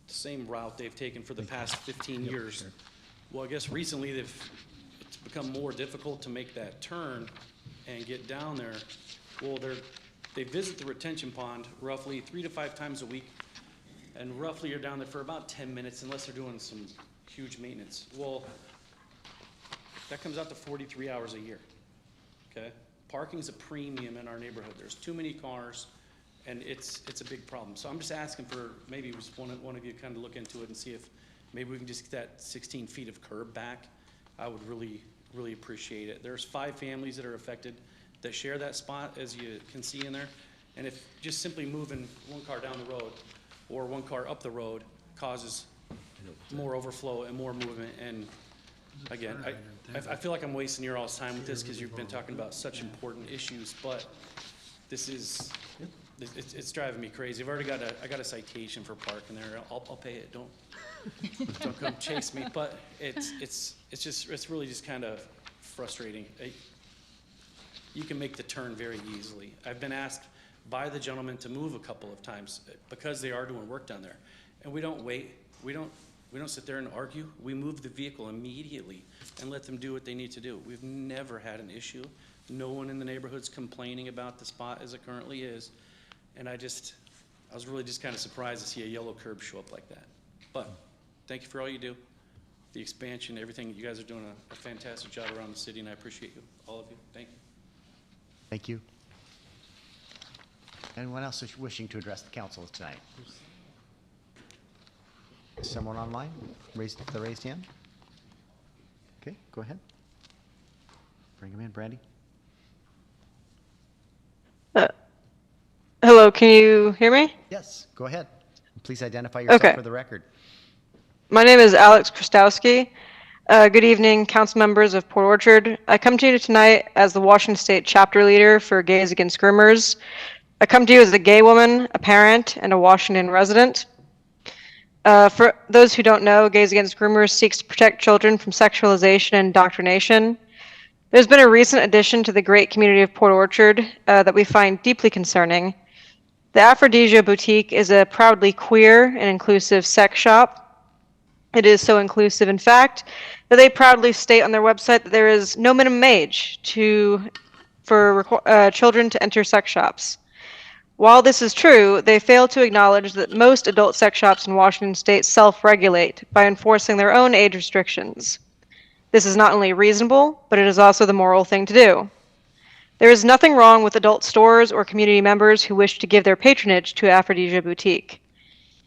the same route they've taken for the past 15 years. Well, I guess recently it's become more difficult to make that turn and get down there. Well, they visit the retention pond roughly 3 to 5 times a week, and roughly you're down there for about 10 minutes unless they're doing some huge maintenance. Well, that comes out to 43 hours a year, okay? Parking's a premium in our neighborhood. There's too many cars, and it's a big problem. So I'm just asking for maybe just one of you kind of look into it and see if maybe we can just get that 16 feet of curb back. I would really appreciate it. There's 5 families that are affected that share that spot, as you can see in there. And if just simply moving one car down the road or one car up the road causes more overflow and more movement. And again, I feel like I'm wasting your all's time with this because you've been talking about such important issues, but this is, it's driving me crazy. I got a citation for parking there. I'll pay it. Don't come chase me. But it's really just kind of frustrating. You can make the turn very easily. I've been asked by the gentleman to move a couple of times because they are doing work down there, and we don't wait. We don't sit there and argue. We move the vehicle immediately and let them do what they need to do. We've never had an issue. No one in the neighborhood's complaining about the spot as it currently is. And I was really just kind of surprised to see a yellow curb show up like that. But thank you for all you do, the expansion, everything. You guys are doing a fantastic job around the city, and I appreciate you, all of you. Thank you. Thank you. Anyone else wishing to address the council tonight? Someone online? Raised hand? Okay, go ahead. Bring him in, Brandy. Hello, can you hear me? Yes, go ahead. Please identify yourself for the record. My name is Alex Krastowski. Good evening, council members of Port Orchard. I come to you tonight as the Washington State chapter leader for Gays Against Groomers. I come to you as a gay woman, a parent, and a Washington resident. For those who don't know, Gays Against Groomers seeks to protect children from sexualization and indoctrination. There's been a recent addition to the great community of Port Orchard that we find deeply concerning. The Aphrodisia Boutique is a proudly queer and inclusive sex shop. It is so inclusive, in fact, that they proudly state on their website that there is no minimum age for children to enter sex shops. While this is true, they fail to acknowledge that most adult sex shops in Washington state self-regulate by enforcing their own age restrictions. This is not only reasonable, but it is also the moral thing to do. There is nothing wrong with adult stores or community members who wish to give their patronage to Aphrodisia Boutique.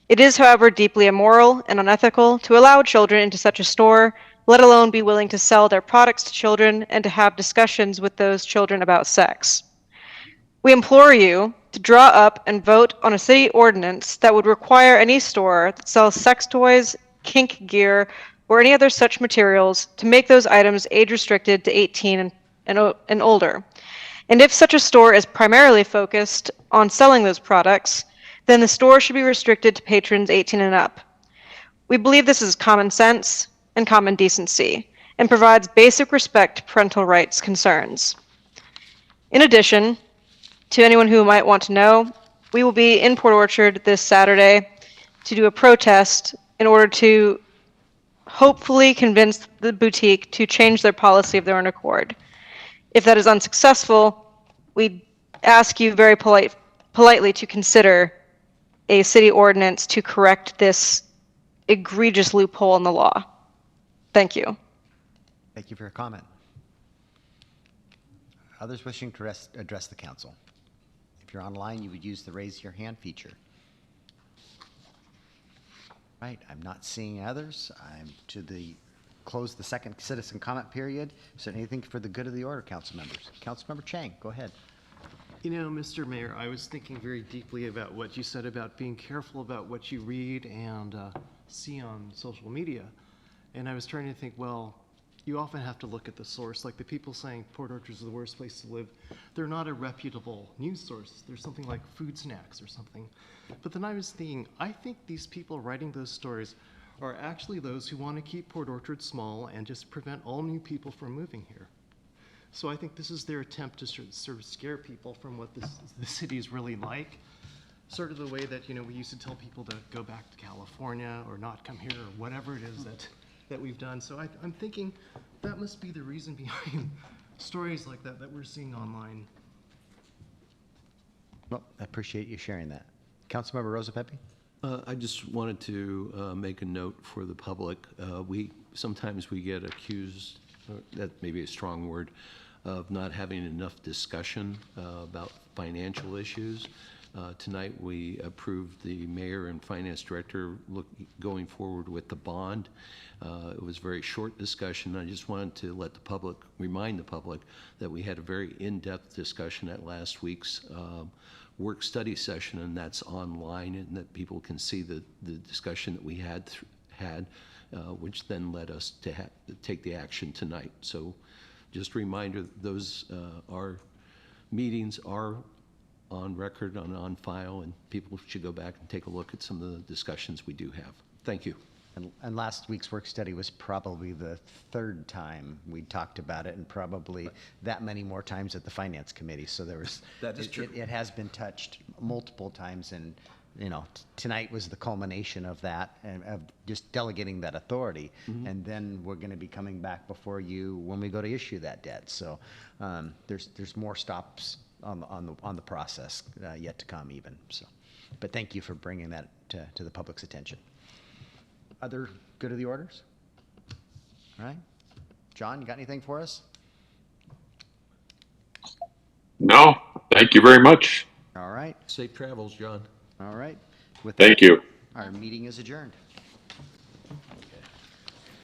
It is, however, deeply immoral and unethical to allow children into such a store, let alone be willing to sell their products to children and to have discussions with those children about sex. We implore you to draw up and vote on a city ordinance that would require any store that sells sex toys, kink gear, or any other such materials to make those items age restricted to 18 and older. And if such a store is primarily focused on selling those products, then the store should be restricted to patrons 18 and up. We believe this is common sense and common decency, and provides basic respect to parental rights concerns. In addition, to anyone who might want to know, we will be in Port Orchard this Saturday to do a protest in order to hopefully convince the boutique to change their policy of their own accord. If that is unsuccessful, we ask you very politely to consider a city ordinance to correct this egregious loophole in the law. Thank you. Thank you for your comment. Others wishing to address the council? If you're online, you would use the raise your hand feature. Right, I'm not seeing others. I'm to close the second citizen comment period. Is there anything for the good of the order, council members? Councilmember Chang, go ahead. You know, Mr. Mayor, I was thinking very deeply about what you said about being careful about what you read and see on social media. And I was trying to think, well, you often have to look at the source. Like the people saying Port Orchard is the worst place to live, they're not a reputable news source. There's something like Food Snacks or something. But then I was thinking, I think these people writing those stories are actually those who want to keep Port Orchard small and just prevent all new people from moving here. So I think this is their attempt to sort of scare people from what the city is really like. Sort of the way that, you know, we used to tell people to go back to California or not come here or whatever it is that we've done. So I'm thinking that must be the reason behind stories like that we're seeing online. Well, I appreciate you sharing that. Councilmember Rosa Pepe? I just wanted to make a note for the public. Sometimes we get accused, that may be a strong word, of not having enough discussion about financial issues. Tonight we approved the mayor and finance director going forward with the bond. It was a very short discussion. I just wanted to let the public, remind the public that we had a very in-depth discussion at last week's work study session, and that's online, and that people can see the discussion that we had, which then led us to take the action tonight. So just a reminder, those our meetings are on record, on file, and people should go back and take a look at some of the discussions we do have. Thank you. And last week's work study was probably the third time we talked about it, and probably that many more times at the finance committee. So there was, that is true. It has been touched multiple times, and you know, tonight was the culmination of that, and of just delegating that authority. Mm-hmm. And then we're going to be coming back before you when we go to issue that debt. So there's more stops on the process yet to come even. So, but thank you for bringing that to the public's attention. Other good of the orders? All right. John, you got anything for us? No, thank you very much. All right. Safe travels, John. All right. With Thank that, you. Our meeting is adjourned.